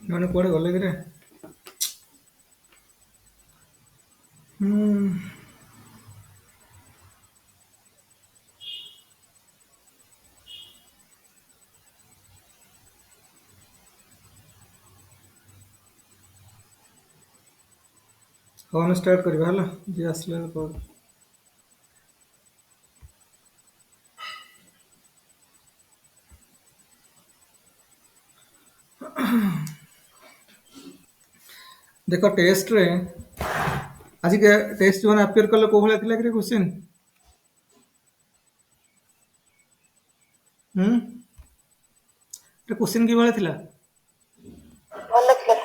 ମାନେ କୁଆଡେ ଗଲେ କିରେ? ହୁଁ। ହଉ ଆମେ ଷ୍ଟାର୍ଟ କରିବା ହେଲା, ଯିଏ ଆସିଲେ କର। ଦେଖ ଟେଷ୍ଟରେ ଆଜି ଟେଷ୍ଟ ଯୋଉମାନେ ଆପିୟର କଲେ କୋଉ ଭଳିଆ ଥିଲା କିରେ କ୍ୱେଶ୍ଚିନ୍? ହୁଁ, ଏ କ୍ୱେଶ୍ଚିନ୍ କିଭଳିଆ ଥିଲା? ଭଲ ଥିଲା।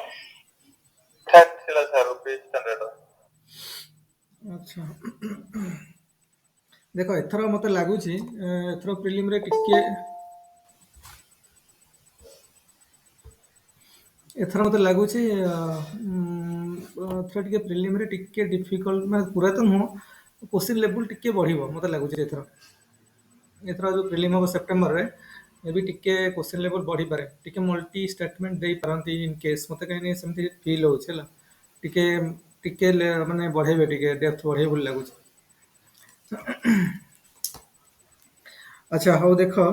ଠିକ୍ ଥିଲା ସାର୍, ପେଜ୍ ଷ୍ଟାଣ୍ଡାର୍ଡ। ଆଚ୍ଛା। ଦେଖ ଏଥର ମତେ ଲାଗୁଛି ଏଥର ପ୍ରିଲିମରେ ଟିକେ ଏଥର ମତେ ଲାଗୁଛି ଏଥର ଟିକେ ପ୍ରିଲିମରେ ଟିକେ ଡିଫିକଲ୍ଟ, ମାନେ ପୁରା ତ ନୁହଁ, କୋଶ୍ଚିନ୍ ଲେବୁଲ୍ ଟିକେ ବଢିବ ମତେ ଲାଗୁଛି ଏଥର। ଏଥର ଯୋଉ ପ୍ରିଲିମ ହବ ସେପ୍ଟେମ୍ବରରେ, ମେ ବି ଟିକେ କୋଶ୍ଚିନ୍ ଲେବୁଲ୍ ବଢିପାରେ, ଟିକେ ମଲ୍ଟି ଷ୍ଟେଟମେଣ୍ଟ ଦେଇପାରନ୍ତି ଇନ୍ କେସ୍, ମତେ କାହିଁକି ସେମିତି ଫିଲ୍ ହଉଛି ହେଲା। ଟିକେ ଟିକେ ମାନେ ବଢେଇବେ, ଟିକେ ଡେପ୍ଥ ବଢେଇବେ ବୋଲି ଲାଗୁଛି। ଆଚ୍ଛା ହଉ ଦେଖ,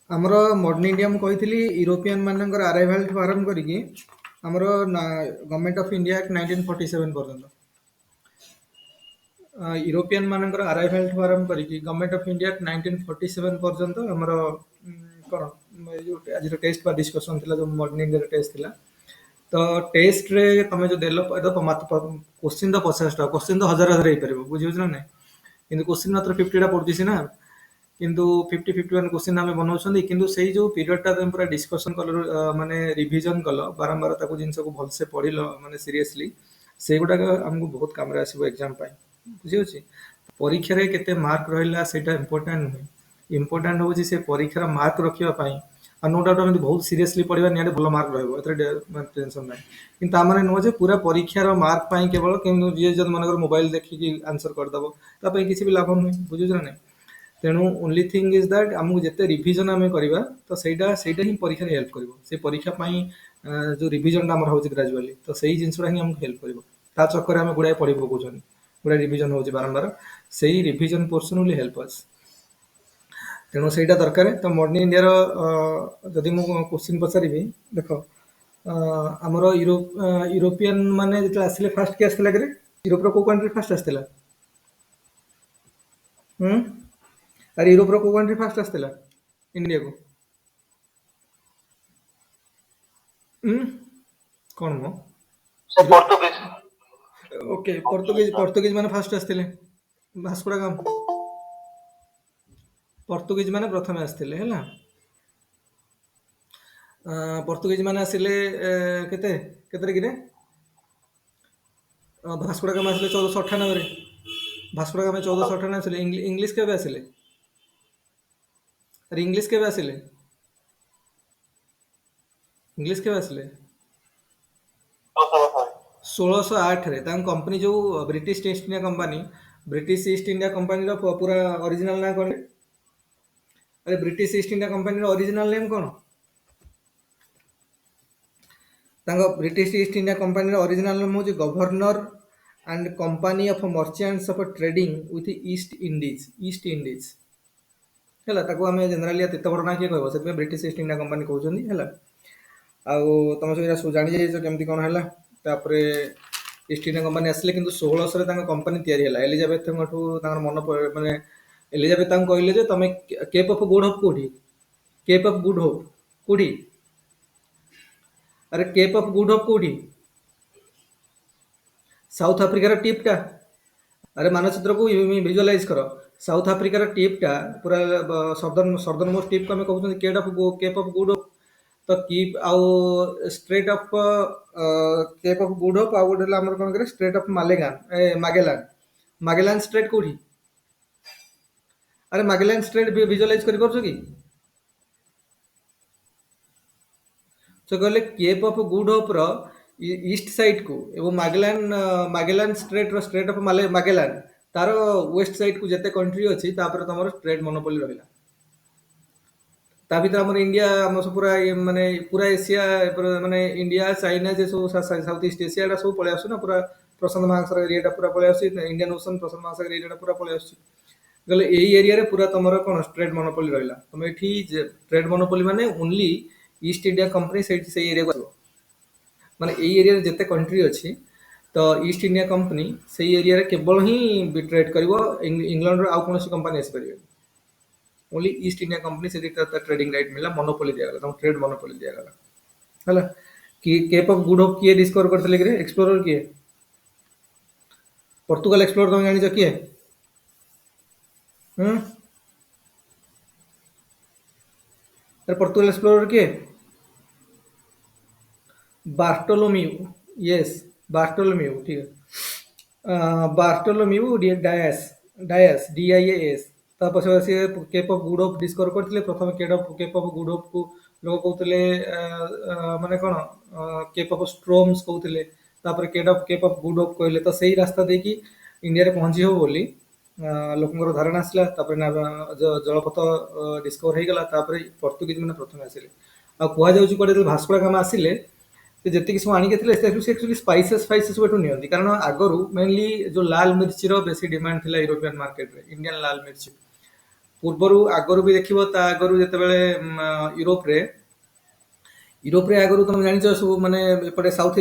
ଆମର ମଡର୍ନ ଇଣ୍ଡିଆ ମୁଁ କହିଥିଲି ୟୁରୋପିଆନ୍ ମାନଙ୍କର ଆରାଇଭାଲ ଠୁ ଆରମ୍ଭ କରିକି ଆମର ଗଭର୍ଣ୍ଣମେଣ୍ଟ ଅଫ୍ ଇଣ୍ଡିଆ ଆକ୍ଟ 1947 ପର୍ଯ୍ୟନ୍ତ, ୟୁରୋପିଆନ୍ ମାନଙ୍କର ଆରାଇଭାଲ ଠୁ ଆରମ୍ଭ କରିକି ଗଭର୍ଣ୍ଣମେଣ୍ଟ ଅଫ୍ ଇଣ୍ଡିଆ ଆକ୍ଟ 1947 ପର୍ଯ୍ୟନ୍ତ ଆମର କଣ ଏଇ ଯୋଉ ଆଜିର ଟେଷ୍ଟ ବା ଡିସ୍କସନ ଥିଲା, ଯୋଉ ମର୍ଣ୍ଣିଂ ଟେଷ୍ଟ ଥିଲା। ତ ଟେଷ୍ଟରେ ତମେ ଯୋଉ ଦେଲ କୋଶ୍ଚିନ୍ ତ 50ଟା, କୋଶ୍ଚିନ୍ ତ ହଜାର ହଜାର ହେଇପାରିବ, ବୁଝିପାରୁଛ ନା ନାଇଁ? କିନ୍ତୁ କୋଶ୍ଚିନ୍ ମାତ୍ର 50ଟା ପଡୁଛି ସିନା, କିନ୍ତୁ 51 କୋଶ୍ଚିନ୍ ଆମେ ବନାଉଛନ୍ତି, କିନ୍ତୁ ସେଇ ଯୋଉ ପିରିୟଡଟା ତମେ ପୁରା ଡିସ୍କସନ କଲ, ମାନେ ରିଭିଜନ କଲ, ବାରମ୍ବାର ତାକୁ ଜିନିଷକୁ ଭଲସେ ପଢିଲ, ମାନେ ସିରିୟସଲି, ସେଇଗୁଡାକ ଆମକୁ ବହୁତ କାମରେ ଆସିବ ଏକ୍ଜାମ ପାଇଁ, ବୁଝିହଉଛି? ପରୀକ୍ଷାରେ କେତେ ମାର୍କ ରହିଲା ସେଇଟା ଇମ୍ପୋର୍ଟାଣ୍ଟ ନୁହେଁ, ଇମ୍ପୋର୍ଟାଣ୍ଟ ହଉଛି ସେ ପରୀକ୍ଷାର ମାର୍କ ରଖିବା ପାଇଁ। ଆଉ ନୋ ଡାଉଟ୍ ଆମେ ବହୁତ ସିରିୟସଲି ପଢିବା, ନିହାତି ଭଲ ମାର୍କ ରହିବ, ଏଥିରେ ଟେନସନ ନାହିଁ। କିନ୍ତୁ ତାମାନେ ନୁହଁ ଯେ ପୁରା ପରୀକ୍ଷାର ମାର୍କ ପାଇଁ କେବଳ, କିନ୍ତୁ ଯିଏ ଯଦି ମନେକର ମୋବାଇଲ ଦେଖିକି ଆନ୍ସର କରିଦବ, ତା ପାଇଁ କିଛି ବି ଲାଭ ନୁହେଁ, ବୁଝୁଛ ନା ନାଇଁ? ତେଣୁ ଓନ୍ଲି ଥିଙ୍ଗ ଇଜ ଦ୍ୟାଟ୍ ଆମକୁ ଯେତେ ରିଭିଜନ ଆମେ କରିବା, ତ ସେଇଟା ହିଁ ପରୀକ୍ଷାରେ ହେଲ୍ପ କରିବ। ସେ ପରୀକ୍ଷା ପାଇଁ ଯୋଉ ରିଭିଜନଟା ଆମର ହଉଛି ଗ୍ରାଜୁଆଲି, ତ ସେଇ ଜିନିଷଟା ହିଁ ଆମକୁ ହେଲ୍ପ କରିବ। ତା ଚକ୍କରରେ ଆମେ ଗୁଡାଏ ପଢି ପକଉଛନ୍ତି, ଗୁଡାଏ ରିଭିଜନ ହଉଛି ବାରମ୍ବାର, ସେଇ ରିଭିଜନ ପୋର୍ସନ ୱିଲ୍ ହେଲ୍ପ ଅସ୍। ତେଣୁ ସେଇଟା ଦରକାର। ତ ମର୍ଣ୍ଣ ଇଣ୍ଡିଆର ଯଦି ମୁଁ କୋଶ୍ଚିନ୍ ପଚାରିବି, ଦେଖ ଆମର ୟୁରୋପିଆନ ମାନେ ଯେତେବେଳେ ଆସିଲେ, ଫାଷ୍ଟ କିଏ ଆସିଥିଲା କି? ୟୁରୋପର କୋଉ କଣ୍ଟ୍ରି ଫାଷ୍ଟ ଆସିଥିଲା? ହୁଁ, ଆରେ ୟୁରୋପର କୋଉ କଣ୍ଟ୍ରି ଫାଷ୍ଟ ଆସିଥିଲା ଇଣ୍ଡିଆକୁ? ହୁଁ, କଣ ମ? ସେ ପର୍ତ୍ତୁଗୀଜ। ଓକେ, ପର୍ତ୍ତୁଗୀଜ ମାନେ ଫାଷ୍ଟ ଆସିଥିଲେ, ଭାସ୍କୋ ଡା ଗାମା। ପର୍ତ୍ତୁଗୀଜ ମାନେ ପ୍ରଥମେ ଆସିଥିଲେ ହେଲା। ପର୍ତ୍ତୁଗୀଜ ମାନେ ଆସିଲେ କେତେରେ କିରେ? ଭାସ୍କୋ ଡା ଗାମା ଆସିଲେ 1498ରେ। ଭାସ୍କୋ ଡା ଗାମା 1498 ଆସିଲେ। ଇଂଲିଶ କେବେ ଆସିଲେ? ଆରେ ଇଂଲିଶ କେବେ ଆସିଲେ? ଇଂଲିଶ କେବେ ଆସିଲେ? 1608ରେ। ତାଙ୍କ କମ୍ପାନୀ ଯୋଉ British East India company, British East India କମ୍ପାନୀର ପୁରା ଅରିଜିନାଲ ନାଁ କଣ? ଆରେ ବ୍ରିଟିଶ ଇଷ୍ଟ ଇଣ୍ଡିଆ କମ୍ପାନୀର ଅରିଜିନାଲ ନେମ୍ କଣ? ତାଙ୍କ ବ୍ରିଟିଶ ଇଷ୍ଟ ଇଣ୍ଡିଆ କମ୍ପାନୀର ଅରିଜିନାଲ ନେମ୍ ହେଉଛି governor and company of merchants of trading with East Indies. East Indies ହେଲା, ତାକୁ ଆମେ ଜେନେରାଲି ଏତେ ବଡ଼ ନା କିଏ କହିବ, ସେଥିପାଇଁ ବ୍ରିଟିଶ ଇଷ୍ଟ ଇଣ୍ଡିଆ କମ୍ପାନୀ କହୁଛନ୍ତି ହେଲା। ଆଉ ତମେ ସବୁ ଜାଣିଯାଇଛ କେମିତି କଣ ହେଲା। ତାପରେ ଇଷ୍ଟ ଇଣ୍ଡିଆ କମ୍ପାନୀ ଆସିଲେ, କିନ୍ତୁ 1600ରେ ତାଙ୍କ କମ୍ପାନୀ ତିଆରି ହେଲା। ଏଲିଜାବେଥଙ୍କଠୁ ତାଙ୍କର ମାନେ ଏଲିଜାବେଥ ତାଙ୍କୁ କହିଲେ ଯେ ତମେ କେପ୍ ଅଫ୍ ଗୁଡ୍ ହୋପ୍ କୋଉଠି? କେପ୍ ଅଫ୍ ଗୁଡ୍ ହୋପ୍ କୋଉଠି? ଆରେ କେପ୍ ଅଫ୍ ଗୁଡ୍ ହୋପ୍ କୋଉଠି? ସାଉଥ ଆଫ୍ରିକାର ଟିପ୍ ଟା। ଆରେ ମାନଚିତ୍ରକୁ ଭିଜୁଆଲାଇଜ କର। ସାଉଥ ଆଫ୍ରିକାର ଟିପ୍ ଟା ପୁରା ସଦର୍ନ ମୋଷ୍ଟ ଟିପ୍ କୁ ଆମେ କହୁଛନ୍ତି କେପ୍ ଅଫ୍ ଗୁଡ୍ ହୋପ୍। ତ କିପ୍ ଆଉ strait of Cape of Good Hope, ଆଉ ଗୋଟେ ହେଲା ଆମର କଣ କରେ strait of Magellan. Magellan strait କୋଉଠି? ଆରେ ମାଗେଲାନ ଷ୍ଟ୍ରେଟ୍ ଭିଜୁଆଲାଇଜ କରିପାରୁଛ କି? ସେ କହିଲେ କେପ୍ ଅଫ୍ ଗୁଡ୍ ହୋପ୍ ର ଇଷ୍ଟ ସାଇଡ୍ କୁ ଏବଂ ମାଗେଲାନ ଷ୍ଟ୍ରେଟ୍ ଅଫ୍ ମାଗେଲାନ ତାର ୱେଷ୍ଟ ସାଇଡ୍ କୁ ଯେତେ କଣ୍ଟ୍ରି ଅଛି, ତାପରେ ତମର ଷ୍ଟ୍ରେଟ୍ ମନୋପଲି ରହିଲା। ତା ଭିତରେ ଆମର ଇଣ୍ଡିଆ ଆମ ସବୁ ପୁରା ମାନେ ପୁରା ଏସିଆ ମାନେ ଇଣ୍ଡିଆ ଚାଇନା ଯେ ସବୁ ସାଉଥ ଇଷ୍ଟ ଏସିଆ ଏଟା ସବୁ ପଳେଇ ଆସୁଛି ନା ପୁରା ପ୍ରଶାନ୍ତ ମହାସାଗର ଏରିଆଟା ପୁରା ପଳେଇ ଆସୁଛି ଇଣ୍ଡିଆନ ଓସନ ପ୍ରଶାନ୍ତ ମହାସାଗର ଏରିଆଟା ପୁରା ପଳେଇ ଆସୁଛି ଗଲେ ଏଇ ଏରିଆରେ ପୁରା ତମର କଣ ଟ୍ରେଡ୍ ମନୋପୋଲି ରହିଲା ତମେ ଏଠି ଟ୍ରେଡ୍ ମନୋପୋଲି ମାନେ ଓନ୍ଲି ଇଷ୍ଟ ଇଣ୍ଡିଆ କମ୍ପାନୀ ସେଇଠି ସେଇ ଏରିଆକୁ ଆସିବ ମାନେ ଏଇ ଏରିଆରେ ଯେତେ କଣ୍ଟ୍ରି ଅଛି ତ ଇଷ୍ଟ ଇଣ୍ଡିଆ କମ୍ପାନୀ ସେଇ ଏରିଆରେ କେବଳ ହିଁ ଟ୍ରେଡ୍ କରିବ ଇଂଲଣ୍ଡର ଆଉ କୌଣସି କମ୍ପାନୀ ଆସିପାରିବେନି ओनली ईस्ट इंडिया कंपनी से ट्रेडिंग राइट मिला मोनोपोली दिया गला ट्रेड मोनोपोली दिया गला हला कि केप ऑफ गुड होप किए डिस्कवर करथिले कि एक्सप्लोरर किए पोर्तुगाल एक्सप्लोरर तुम जानि किए हम पोर्तुगाल एक्सप्लोरर किए बार्टोलोम्यू यस बार्टोलोम्यू ठीक है बार्टोलोम्यू डायस डायस DIAS तापर से Cape of Good Hope discover करथिले प्रथम केप ऑफ गुड होप को लोग कहते माने कौन केप ऑफ स्ट्रोम्स कहते तापर केप ऑफ गुड होप कहले तो सही रास्ता देखी इंडिया रे पहुंची हो बोली लोकंर धारणा आसला जलपथ डिस्कवर हो गला पोर्तुगीज मैंने प्रथम आसिले आ कह जाऊँ भास्को गामा आसिले जी सब आणिक स्पाइसेस फाइसेस सब नि कारण आगु मेनली जो लाल मिर्चीर बेसी डिमांड थी यूरोपियन मार्केट रे इंडियन लाल मिर्ची पूर्वर आगु भी देखो आगु जो यूरोप आगु तुम जान सब माने एपटे साउथ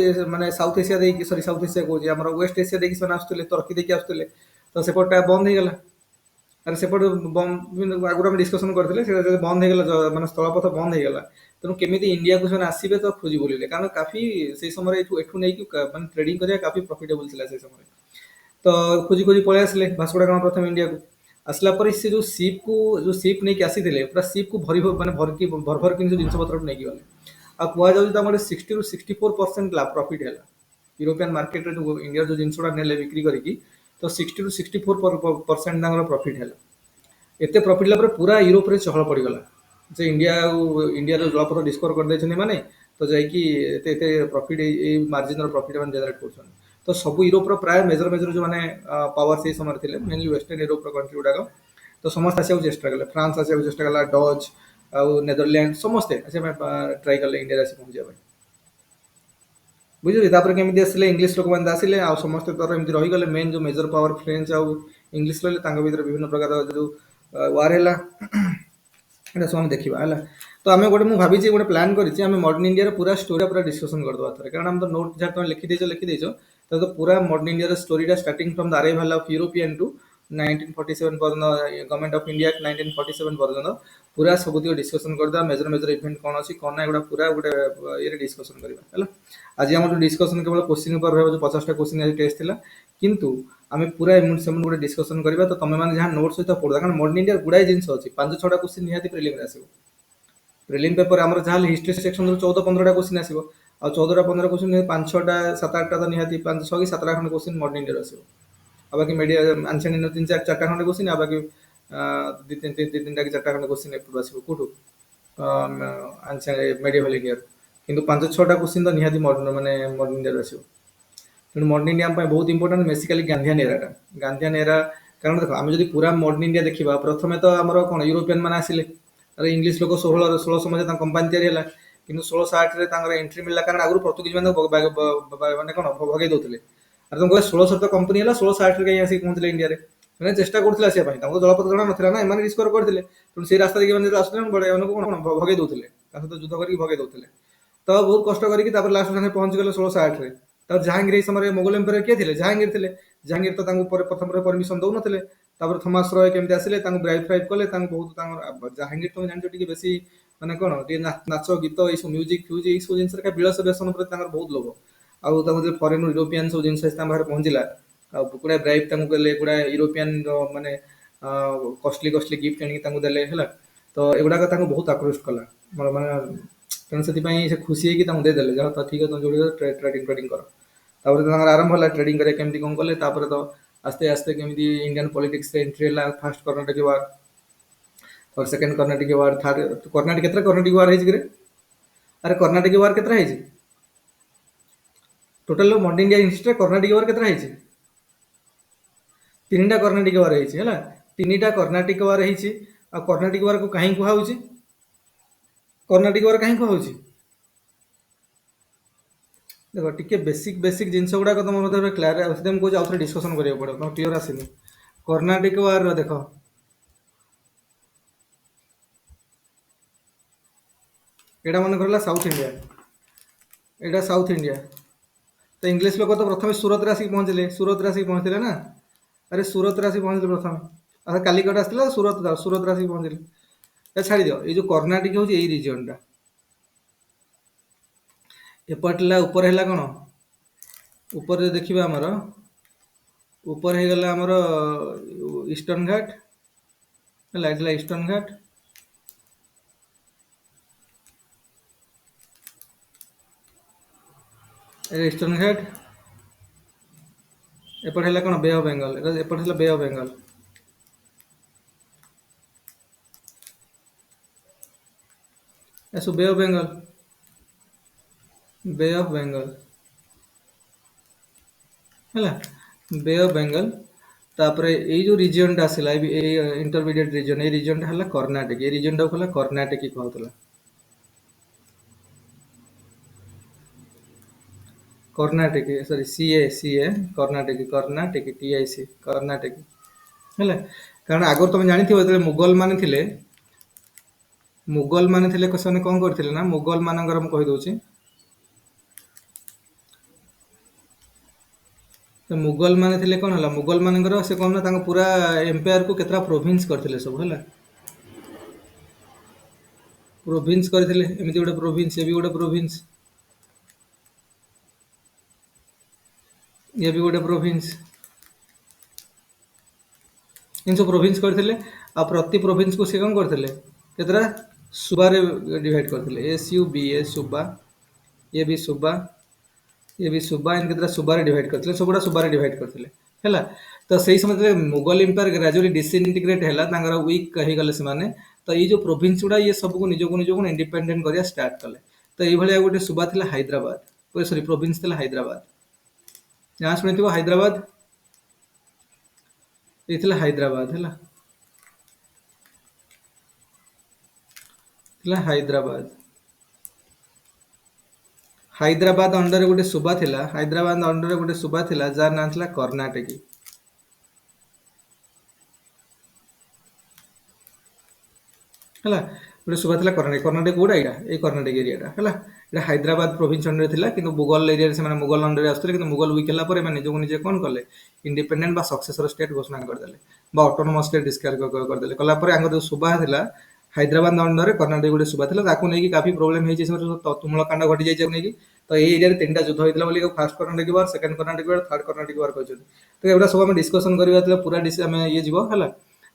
एशिया सरी साउथ एशिया कौन आम वेस्ट एशिया देखिए आसुले तुर्की देखिए आसुले तो सेपटा बंद हो गला अरे सेपट आगुरी आम डिस्कसन करते बंद हो गला माने स्थलपथ बंद हो गला तेणु केमी इंडिया को ସେମାନେ ଆସିବେ ତ ଖୋଜି ବୁଲିଲେ କାରଣ କାଫି ସେଇ ସମୟରେ ଏଠୁ ନେଇକି ମାନେ ଟ୍ରେଡିଂ କରିବା କାଫି ପ୍ରଫିଟେबल ଥିଲା ସେଇ ସମୟରେ ତ ଖୋଜି ଖୋଜି ପଳେଇ ଆସିଲେ ଭାସ୍କୋ ଡା ଗାମା ପ୍ରଥମେ ଇଣ୍ଡିଆକୁ ଆସିଲା ପରେ ସେ ଯୋଉ ସିପ୍ ନେଇକି ଆସିଥିଲେ ପୁରା ସିପ୍ କୁ ଭରି ମାନେ ଭର କିନ୍ତୁ ଜିନିଷ ପତ୍ର ନେଇକି ଗଲେ ଆଉ କୁହାଯାଉଛି ତାଙ୍କର 60 ରୁ 64% ପ୍ରଫିଟ୍ ହେଲା ୟୁରୋପିଆନ୍ ମାର୍କେଟରେ ଯୋଉ ଇଣ୍ଡିଆ ଯୋଉ ଜିନିଷଟା ନେଲେ ବିକ୍ରି କରିକି ତ 60 ରୁ 64% ତାଙ୍କର ପ୍ରଫିଟ୍ ହେଲା ଏତେ ପ୍ରଫିଟ୍ ହେଲା ପରେ ପୁରା ୟୁରୋପରେ ଚହଳ ପଡ଼ିଗଲା जे इंडिया इंडिया जलपथ डिस्कवर कर माने तो जाइए प्रॉफिट मार्जिन प्रॉफिट मैंने जनरेट कर तो सब यूरोप प्राय मेजर मेजर जो मैंने पावर से समय थे मेनली वेस्टर्न यूरोप कंट्री गुड़ाक तो समस्त आसा चेष्टा कले फ्रांस आसा चेष्टा कला डच आउ नेदरलैंड समस्ते ट्राई कले इंडिया आसी पहुँचा बुझे केमी आसे इंग्लीश लोक मैंने आसिले आ समस्त तर एमती रहीगले मेन जो मेजर पावर फ्रेंच आउ इंग्लीश रही भर विभिन्न प्रकार जो वार है এটা ସବୁ ଆମେ ଦେଖିବା ହେଲା ତ ଆମେ ଗୋଟେ ମୁଁ ଭାବିଛି ଗୋଟେ ପ୍ଲାନ୍ କରିଛି ଆମେ ମଡର୍ନ ଇଣ୍ଡିଆର ପୁରା ଷ୍ଟୋରି ପୁରା ଡିସ୍କସନ୍ କରିଦେବା ଥରେ କାରଣ ଆମେ ତ ନୋଟ୍ ଯାହା ତମେ ଲେଖିଦେଇଛ ତ ପୁରା ମଡର୍ନ ଇଣ୍ଡିଆର ଷ୍ଟୋରିଟା starting from the arrival of European to 1947 ପର୍ଯ୍ୟନ୍ତ ଗଭର୍ଣ୍ଣମେଣ୍ଟ ଅଫ୍ ଇଣ୍ଡିଆ 1947 ପର୍ଯ୍ୟନ୍ତ ପୁରା ସବୁତିକ ଡିସ୍କସନ୍ କରିଦେବା ମେଜର ମେଜର ଇଭେଣ୍ଟ କ'ଣ ଅଛି କ'ଣ ନା ଏଗୁଡ଼ା ପୁରା ଗୋଟେ ଇଏରେ ଡିସ୍କସନ୍ କରିବା ହେଲା ଆଜି ଆମର ଯେଉଁ ଡିସ୍କସନ୍ କେବଳ କୋଶ୍ଚିନ୍ ଉପରେ ରହିବ ଯେଉଁ 50ଟା କୋଶ୍ଚିନ୍ ଆଜି ଟେଷ୍ଟ ଥିଲା କିନ୍ତୁ ଆମେ ପୁରା ଏମିତି ସେମିତି ଗୋଟେ ଡିସ୍କସନ୍ କରିବା ତ ତମେମାନେ ଯାହା ନୋଟ୍ ସହିତ ପଢ଼ୁଥିବା କାରଣ ମଡର୍ନ ଇଣ୍ଡିଆର ଗୁଡ଼ାଏ ଜିନିଷ ଅଛି 5-6ଟା କୋଶ୍ଚିନ୍ ନିହାତି ପ୍ରିଲିମ୍ରେ ଆସିବ प्रिलिम पेपर आम जहाँ हिस्ट्री सेक्शन 14-15टा क्वेश्चन आसो आ 14-15 क्वेश्चन 5-6टा 7-8टा तो निहाती 5-6 कि 7टा खंड क्वेश्चन मॉडर्न इंडिया आसो आ बाकी मीडिया आंसर 3-4टा खंड क्वेश्चन आ बाकी 3टा कि 4टा खंड क्वेश्चन एपटू आसो कौटू आंसर मेडिएवल इंडिया किंतु 5-6टा क्वेश्चन तो निहाती मॉडर्न माने मॉडर्न इंडिया आसो तेणु मॉडर्न इंडिया बहुत इंपोर्टेंट बेसिकली गांधीयान एरा कारण देख आम जो पूरा मॉडर्न इंडिया देखा प्रथम तो आम कौन यूरोपियन मैंने आसिले अरे इंग्लिश लोक 1600 मध्य कंपानी तैयारी कि 1660 एंट्री मिलला कारण आगु पोर्तुगीज मैंने माने कौन भगे दौले अरे तुम कह 1600 तो कंपनी है 1660 कहीं आसिक पहुँचले इंडिया मैंने चेष्टा करते जलपथ जना ना ना एम डिस्कवर करते तेणु से रास्ता देखिए आसुले बड़े कौन भगे दौले सहित युद्ध करके भगे दौले तो बहुत कष्ट करके लास्ट जाने पहुँच गले 1660 तब जहांगीर ये समय मोगल एम्पायर किए थे जहांगीर थे जहांगीर तो प्रथम परमिशन दौन थे थॉमस रॉय केमती आसिले ब्राइब फ्राइब कले बहुत जहांगीर तुम जान बेसी माने कौन नाच गीत ये म्यूजिक फ्यूज ये सब जिन विलस व्यसन बहुत लोभ आउ फरेन यूरोपियन सब जिन बाहर पहुँचला गुड़ा ब्राइब देले गुड़ा यूरोपियन माने कस्टली कस्टली गिफ्ट आनिक देले तो एगुड़ाक बहुत आकृष्ट कला माने तेणु से खुशी होगी देदेले जहाँ तो ठीक है तुम जो ट्रेडिंग कर आरंभ है ट्रेडिंग करें केमती कौन कले तो आस्ते आस्ते केमती इंडियन पॉलिटिक्स रे एंट्री है फर्स्ट कर्नाटक वार और second Carnatic war third Carnatic केतरा कर्नाटक वार है अरे कर्नाटक वार केतरा है total modern India history Carnatic war केतरा है 3टा कर्नाटक वार है 3टा कर्नाटक वार है कर्नाटक वार को कहीं कहुच्छी कर्णाटिक वर कहीं कहूँ देख टिके बेसिक बेसिक जिनस गुड़ाक तुम मतलब क्लियर आम कौन आउ थे डिस्कसन करा पड़ो तुम क्लीयर आसनी कर्णाटिक वार देख एटा मन कर साउथ इंडिया एटा साउथ इंडिया तो इंग्लीश लोक तो प्रथम सूरत आसिक पहुँचले सूरत आसिक पहुँचले ना अरे सूरत आसिक पहुँचले प्रथम अच्छा कालिकट आसला सूरत सूरत आसिक पहुँचले छाड़ दियो ये जो कर्णाटिक हूँ यही रिजन टा एपटला ऊपर है कौन ऊपर जो देखा आमर ऊपर हो गला आमर ईस्टर्न घाट है ईस्टर्न घाट ईस्टर्न घाट एपट है कौन बे ऑफ बेंगल एपट है bay of Bengal bay of Bengal bay of Bengal है बे ऑफ बेंगल तापरे ये जो रिजन टा आसला इंटरमीडिएट रिजन ये रिजन टा है कर्णाटक ये रिजन टा कहला कर्णाटक कहला कर्णाटक सॉरी सी ए कर्णाटक कर्णाटक टीआईसी कर्णाटक है कारण आगर तुम जानी मुगल माने थे कौन करते ना मुगल मानकर मुझे कहीदे तो मुगल माने थे कौन है मुगल मानकर से कौन ना पूरा एम्पायर को केतरा प्रोविंस करते सब है प्रोविंस करते एमती गोटे प्रोविंस ये भी गोटे प्रोविंस ये भी गोटे प्रोविंस इन सब प्रोविंस करते आ प्रति प्रोविंस को सी कौन करते केतरा सुबा डिवाइड करते एस यू बी ए सुबा ये भी सुबा ये भी सुबा इन केतरा सुबारे डिवाइड करते सबुड़ा सुबारे डिवाइड करते है तो सही समय मुगल एम्पायर ग्राजुअली डिसइंटीग्रेट है वीक हो गले तो ये जो प्रोविंस गुड़ा ये सब को निजक इंडिपेंडेंट करा स्टार्ट कले तो ये गोटे सुबा था हैदराबाद सॉरी प्रोविंस था हैदराबाद यहाँ शुणी हैदराबाद ये हैदराबाद है हैदराबाद हैदराबाद अंडर गोटे सुबा थिला हैदराबाद अंडर गोटे सुबा थिला जार ना था कर्णाटकी है गोटे सुबा था कर्णाटक कर्णाटक कौटा यहाँ ये कर्णाटक एरिया है हैदराबाद प्रोविंस अंडर थिला किंतु मुगल एरिया से मुगल अंडर आसुले कि मुगल वीक है निजक निजे कौन कले इंडिपेंडेंट बा सक्सेसर स्टेट घोषणा करदे ऑटोनोमस स्टेट डिस्क्लेयर करदे कलापर जो सुबा था हैदराबाद अंडर कर्णाटक गोटे सुबा था नहीं काफी प्रोब्लेम तुमुलकांड घटी जाए तो ये एरिया तीन युद्ध होता first Carnatic war second Carnatic war third Carnatic war कहते तो एगुड़ा सब डिस्कसन करवा पूरा ये जीव है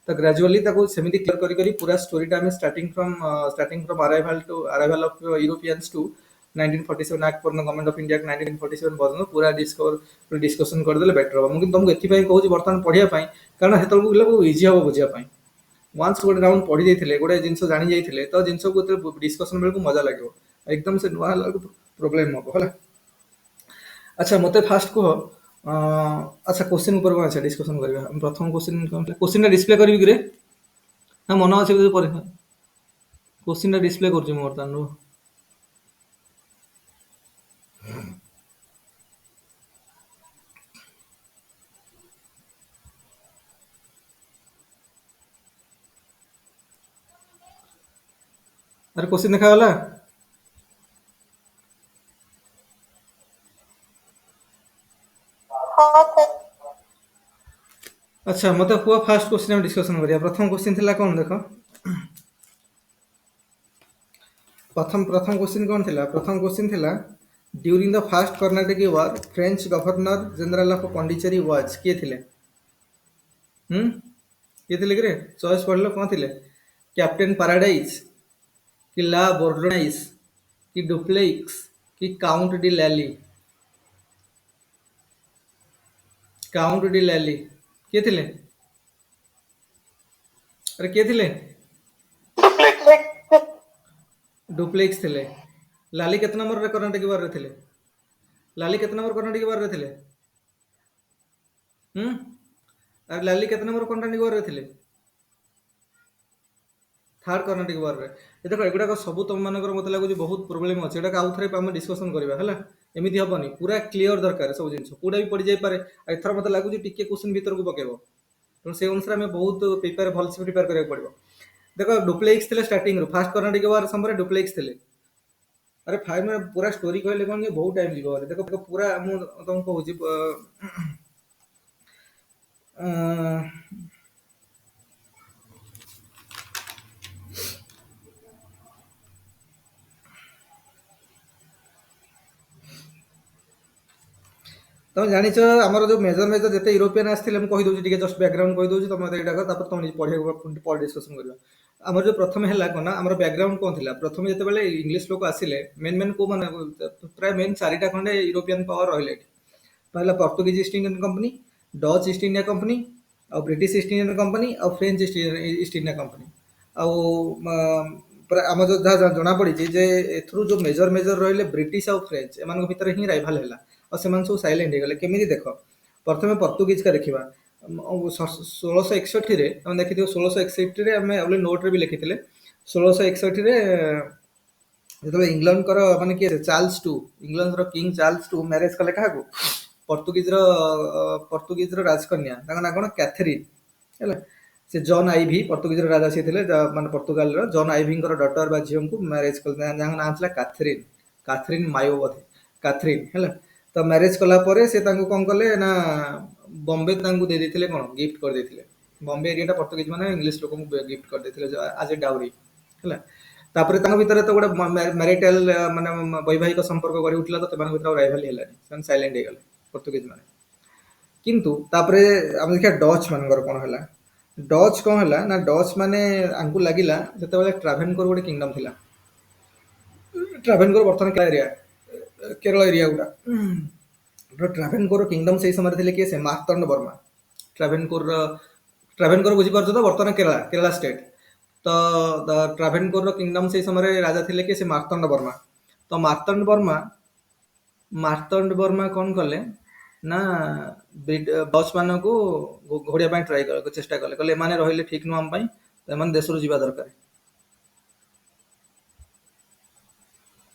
तो ग्रेजुअली सेमती क्लियर करी पूरा स्टोरीटा आम starting from arrival of Europeans to 1947 Act for Government of India 1947 पर्यटन पूरा डिस्कसन करदे बेटर हम मुझे तुमको ये कहूँ बर्तमान पढ़ाई कारण से इजी हम बुझापी वन्स गोटे राउंड पढ़ी जाइए गोटे जिन जानी जाइए तो जिन को डिस्कसन बेलू मजा लगे एकदम से नुआ प्रोब्लेम हम है अच्छा मत फास्ट कह अच्छा क्वेश्चन ऊपर कौन अच्छा डिस्कसन करवा प्रथम क्वेश्चन क्वेश्चन डिस्प्ले करी कि ना मन अच्छे क्वेश्चन डिस्प्ले कर बर्तमान अरे क्वेश्चन देखा अच्छा मत कुआ फास्ट क्वेश्चन डिस्कसन करिया प्रथम क्वेश्चन थिला कौन देख प्रथम क्वेश्चन कौन थिला प्रथम क्वेश्चन थिला during the first Carnatic war French governor general of Pondicherry was किए थिले किए थिले कि चॉइस पढ़ल कौन थिले कैप्टेन पैराडाइज कि ला बोर्डोनाइज कि डुप्लेक्स कि काउंट डी लैली काउंट डी लैली किए थिले अरे किए थिले डुप्लेक्स थिले लाली केते नंबर रे कर्नाटक वार रे थिले लाली केते नंबर कर्नाटक वार रे थिले अरे लाली केते नंबर कर्नाटक वार रे थिले থার্ড কর্ଣ୍ଣାଟିକ ୱାରରେ ଦେଖ ଏଗୁଡ଼ାକ ସବୁ ତମମାନଙ୍କର ମୋତେ ଲାଗୁଛି ବହୁତ ପ୍ରୋବ୍ଲେମ୍ ଅଛି ଏଗୁଡ଼ାକ ଆଉ ଥରେ ଆମେ ଡିସ୍କସନ୍ କରିବା ହେଲା ଏମିତି ହବନି ପୁରା କ୍ଲିଅର ଦରକାର ସବୁ ଜିନିଷ କୋଉଟା ବି ପଡ଼ିଯାଇପାରେ ଆଉ ଏଥର ମୋତେ ଲାଗୁଛି ଟିକେ କ୍ୱେଶ୍ଚିନ୍ ଭିତରକୁ ପକେଇବ ତେଣୁ ସେଇ ଅନୁସାରେ ଆମେ ବହୁତ ଭଲସେ ପ୍ରିପେୟାର କରିବାକୁ ପଡ଼ିବ ଦେଖ ଡୁପ୍ଲେକ୍ସ ଥିଲେ ଷ୍ଟାର୍ଟିଂରୁ ଫାର୍ଷ୍ଟ କର୍ଣ୍ଣାଟିକ ୱାର ସମୟରେ ଡୁପ୍ଲେକ୍ସ ଥିଲେ ଆରେ ଫାଇଭ ପୁରା ଷ୍ଟୋରି କହିଲେ କ'ଣ କି ବହୁତ ଟାଇମ୍ ଯିବ ଦେଖ ପୁରା ମୁଁ ତମକୁ କହୁଛି ତମେ ଜାଣିଛ ଆମର ଯୋଉ ମେଜର ଯେତେ ୟୁରୋପିଆନ୍ ଆସିଥିଲେ ମୁଁ କହିଦଉଛି ଟିକେ ଜଷ୍ଟ ବ୍ୟାକଗ୍ରାଉଣ୍ଡ କହିଦଉଛି ତମେ ମତେ ଏଇଟା ତାପରେ ତମେ ନିଜେ ପଢିବାକୁ ପରେ ଡିସ୍କସନ୍ କରିବା ଆମର ଯୋଉ ପ୍ରଥମେ ହେଲା କ'ଣ ନା ଆମର ବ୍ୟାକଗ୍ରାଉଣ୍ଡ କ'ଣ ଥିଲା ପ୍ରଥମେ ଯେତେବେଳେ ଇଂଲିଶ ଲୋକ ଆସିଲେ ମେନ୍ କୋଉମାନେ ପ୍ରାୟ ମେନ୍ 4ଟା ଖଣ୍ଡେ ୟୁରୋପିଆନ୍ ପାୱାର ରହିଲେ ଏଠି ପହିଲା Portuguese East Indian company Dutch East India company ଆଉ ବ୍ରିଟିଶ ଇଷ୍ଟ ଇଣ୍ଡିଆନ୍ କମ୍ପାନୀ ଆଉ ଫ୍ରେଞ୍ଚ ଇଷ୍ଟ ଇଣ୍ଡିଆ କମ୍ପାନୀ ଆଉ ଆମ ଯୋଉ ଯାହା ଜଣାପଡ଼ିଛି ଯେ ଏଥିରୁ ଯୋଉ ମେଜର ରହିଲେ ବ୍ରିଟିଶ ଆଉ ଫ୍ରେଞ୍ଚ ଏମାନଙ୍କ ଭିତରେ ହିଁ ରାଇଭାଲ ହେଲା ଆଉ ସେମାନେ ସବୁ ସାଇଲେଣ୍ଟ ହେଇଗଲେ କେମିତି ଦେଖ ପ୍ରଥମେ ପର୍ତ୍ତୁଗୀଜକା ଦେଖିବା 1661ରେ ଆମେ ଦେଖିଥିବ 1661ରେ ଆମେ ନୋଟରେ ବି ଲେଖିଥିଲେ 1661ରେ ଯେତେବେଳେ ଇଂଲଣ୍ଡଙ୍କର ମାନେ କିଏ ଚାର୍ଲସ ଟୁ ଇଂଲଣ୍ଡର କିଙ୍ଗ ଚାର୍ଲସ ଟୁ ମ୍ୟାରେଜ କଲେ କାହାକୁ ପର୍ତ୍ତୁଗୀଜର ରାଜକନ୍ୟା ତାଙ୍କ ନାଁ କ'ଣ କ୍ୟାଥରିନ୍ ହେଲା ସେ ଜନ୍ ଆଇଭି ପର୍ତ୍ତୁଗୀଜର ରାଜା ସିଏ ଥିଲେ ମାନେ ପର୍ତ୍ତୁଗାଲର ଜନ୍ ଆଇଭିଙ୍କର ଡଟର ବା ଝିଅଙ୍କୁ ମ୍ୟାରେଜ କଲେ ଯାହାଙ୍କ ନାଁ ଥିଲା କାଥରିନ୍ ମାୟୋ ବୋଧେ କାଥରିନ୍ ହେଲା ତ ମ୍ୟାରେଜ କଲା ପରେ ସେ ତାଙ୍କୁ କ'ଣ କଲେ ନା ବମ୍ବେ ତାଙ୍କୁ ଦେଇ ଦେଇଥିଲେ କ'ଣ ଗିଫ୍ଟ କରିଦେଇଥିଲେ ବମ୍ବେ ଏରିଆଟା ପର୍ତ୍ତୁଗୀଜ ମାନେ ଇଂଲିଶ ଲୋକଙ୍କୁ ଗିଫ୍ଟ କରିଦେଇଥିଲେ ଆଜ ଏ ଡାଉରି ହେଲା ତାପରେ ତାଙ୍କ ଭିତରେ ତ ଗୋଟେ ମ୍ୟାରିଟାଲ ମାନେ ବୈବାହିକ ସମ୍ପର୍କ ଗଢ଼ି ଉଠିଲା ତ ସେମାନଙ୍କ ଭିତରେ ଆଉ ରାଇଭାଲି ହେଲାନି ସେମାନେ ସାଇଲେଣ୍ଟ ହେଇଗଲେ ପର୍ତ୍ତୁଗୀଜ ମାନେ କିନ୍ତୁ ତାପରେ ଆମେ ଦେଖିବା ଡଚ୍ ମାନଙ୍କର କ'ଣ ହେଲା ଡଚ୍ କ'ଣ ହେଲା ନା ଡଚ୍ ମାନେ ଆଙ୍କୁ ଲାଗିଲା ଯେତେବେଳେ ଟ୍ରାଭେନକୋର ଗୋଟେ କିଙ୍ଗଡମ ଥିଲା ଟ୍ରାଭେନକୋର ବର୍ତ୍ତମାନ କେରଳ ଏରିଆ ଗୁଡ଼ା ଟ୍ରାଭେନକୋର କିଙ୍ଗଡମ ସେଇ ସମୟରେ ଥିଲେ କିଏ ସେ ମାର୍ତ୍ତଣ୍ଡ ବର୍ମା ଟ୍ରାଭେନକୋର ବୁଝିପାରୁଛ ତ ବର୍ତ୍ତମାନ କେରଳ ଷ୍ଟେଟ୍ ତ ଟ୍ରାଭେନକୋର କିଙ୍ଗଡମ ସେଇ ସମୟରେ ରାଜା ଥିଲେ କିଏ ସେ ମାର୍ତ୍ତଣ୍ଡ ବର୍ମା କ'ଣ କଲେ ନା ଡଚ୍ ମାନଙ୍କୁ ଘୋଡ଼ିବା ପାଇଁ ଚେଷ୍ଟା କଲେ କହିଲେ ଏମାନେ ରହିଲେ ଠିକ ନୁହଁ ଆମ ପାଇଁ ଏମାନେ ଦେଶରୁ ଯିବା ଦରକାର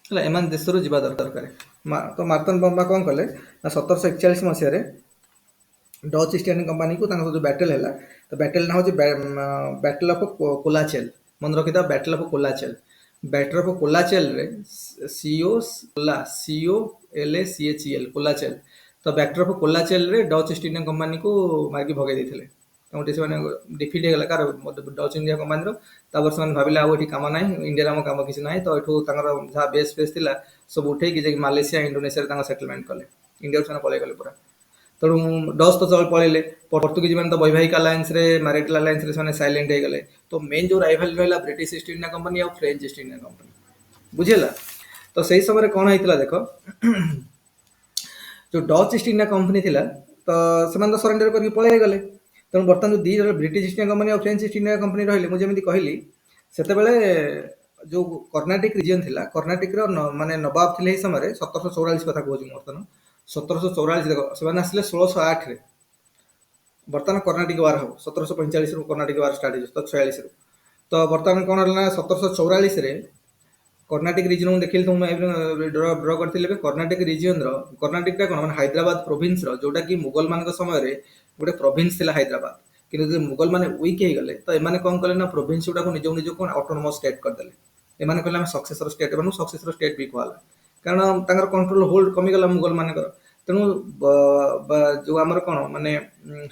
ହେଲା ଏମାନେ ଦେଶରୁ ଯିବା ଦରକାର ତ ମାର୍ତ୍ତଣ୍ଡ ବର୍ମା କ'ଣ କଲେ ନା 1741 ମସିହାରେ ଡଚ୍ ଇଷ୍ଟ ଇଣ୍ଡିଆ କମ୍ପାନୀକୁ ତାଙ୍କ ଯୋଉ ବ୍ୟାଟେଲ ହେଲା ତ ବ୍ୟାଟେଲ ନାଁ ହେଉଛି ବ୍ୟାଟେଲ ଅଫ୍ କୋଲାଚେଲ ମନେ ରଖିଥା ବ୍ୟାଟେଲ ଅଫ୍ କୋଲାଚେଲରେ COLACHEL କୋଲାଚେଲ ତ ବ୍ୟାଟେଲ ଅଫ୍ କୋଲାଚେଲରେ ଡଚ୍ ଇଷ୍ଟ ଇଣ୍ଡିଆ କମ୍ପାନୀକୁ ମାରିକି ଭଗାଇ ଦେଇଥିଲେ ତେଣୁ ସେମାନେ ଡିଫିଟ୍ ହେଇଗଲା କାହାର ଡଚ୍ ଇଣ୍ଡିଆ କମ୍ପାନୀର ତାପରେ ସେମାନେ ଭାବିଲେ ଆଉ ଏଠି କାମ ନାହିଁ ଇଣ୍ଡିଆରେ ଆମ କାମ କିଛି ନାହିଁ ତ ଏଠୁ ତାଙ୍କର ଯାହା ବେସ୍ ଥିଲା ସବୁ ଉଠେଇକି ଯାଇକି ମାଲେସିଆ ଇଣ୍ଡୋନେସିଆରେ ତାଙ୍କ ସେଟଲମେଣ୍ଟ କଲେ ଇଣ୍ଡିଆରୁ ସେମାନେ ପଳେଇଗଲେ ପୁରା ତେଣୁ ଡଚ୍ ତ ପଳେଇଲେ ପର୍ତ୍ତୁଗୀଜ ମାନେ ତ ବୈବାହିକ ଆଲାଏନ୍ସରେ ମ୍ୟାରିଟାଲ ଆଲାଏନ୍ସରେ ସେମାନେ ସାଇଲେଣ୍ଟ ହେଇଗଲେ ତ ମେନ୍ ଯୋଉ ରାଇଭାଲ ରହିଲା ବ୍ରିଟିଶ ଇଷ୍ଟ ଇଣ୍ଡିଆ କମ୍ପାନୀ ଆଉ ଫ୍ରେଞ୍ଚ ଇଷ୍ଟ ଇଣ୍ଡିଆ କମ୍ପାନୀ ବୁଝିଲା ତ ସେଇ ସମୟରେ କ'ଣ ହେଇଥିଲା ଦେଖ ଯୋଉ ଡଚ୍ ଇଷ୍ଟ ଇଣ୍ଡିଆ କମ୍ପାନୀ ଥିଲା ତ ସେମାନେ ତ ସରେଣ୍ଡର କରିକି ପଳେଇଗଲେ ତେଣୁ ବର୍ତ୍ତମାନ ଯୋଉ ଦି ଜଣ ବ୍ରିଟିଶ ଇଷ୍ଟ ଇଣ୍ଡିଆ କମ୍ପାନୀ ଆଉ ଫ୍ରେଞ୍ଚ ଇଷ୍ଟ ଇଣ୍ଡିଆ କମ୍ପାନୀ ରହିଲେ ମୁଁ ଯେମିତି କହିଲି ସେତେବେଳେ ଯୋଉ କର୍ଣ୍ଣାଟିକ ରିଜିୟନ ଥିଲା କର୍ଣ୍ଣାଟିକର ମାନେ ନବାବ ଥିଲେ ଏଇ ସମୟରେ 1744 କଥା କହୁଛି ମୁଁ ବର୍ତ୍ତମାନ 1744 ଦେଖ ସେମାନେ ଆସିଲେ 1608ରେ ବର୍ତ୍ତମାନ କର୍ଣ୍ଣାଟିକ ୱାର ହବ 1745ରୁ କର୍ଣ୍ଣାଟିକ ୱାର ଷ୍ଟାର୍ଟ ହେଇଯିବ 1746ରୁ ତ ବର୍ତ୍ତମାନ କ'ଣ ହେଲା ନା 1744ରେ କର୍ଣ୍ଣାଟିକ ରିଜିୟନ ମୁଁ ଦେଖିଲି ମୁଁ ଡ୍ର କରିଥିଲି ଏବେ କର୍ଣ୍ଣାଟିକ ରିଜିୟନର କର୍ଣ୍ଣାଟିକଟା କ'ଣ ମାନେ ହାଇଦ୍ରାବାଦ ପ୍ରୋଭିନ୍ସର ଯୋଉଟା କି ମୁଗଲ ମାନଙ୍କ ସମୟରେ ଗୋଟେ ପ୍ରୋଭିନ୍ସ ଥିଲା ହାଇଦ୍ରାବାଦ କିନ୍ତୁ ଯଦି ମୁଗଲ ମାନେ ୱିକ୍ ହେଇଗଲେ ତ ଏମାନେ କ'ଣ କଲେ ନା ପ୍ରୋଭିନ୍ସ ଗୁଡ଼ାକୁ ନିଜକୁ କ'ଣ ଅଟୋନୋମସ୍ ଷ୍ଟେଟ୍ କରିଦେଲେ ଏମାନେ କହିଲେ ଆମେ ସକ୍ସେସର ଷ୍ଟେଟ୍ ଏମାନଙ୍କୁ ସକ୍ସେସର ଷ୍ଟେଟ୍ ବି କୁହାଗଲା କାରଣ ତାଙ୍କର କଣ୍ଟ୍ରୋଲ ହୋଲ୍ଡ କମିଗଲା ମୁଗଲ ମାନଙ୍କର ତେଣୁ ଯୋଉ ଆମର କ'ଣ ମାନେ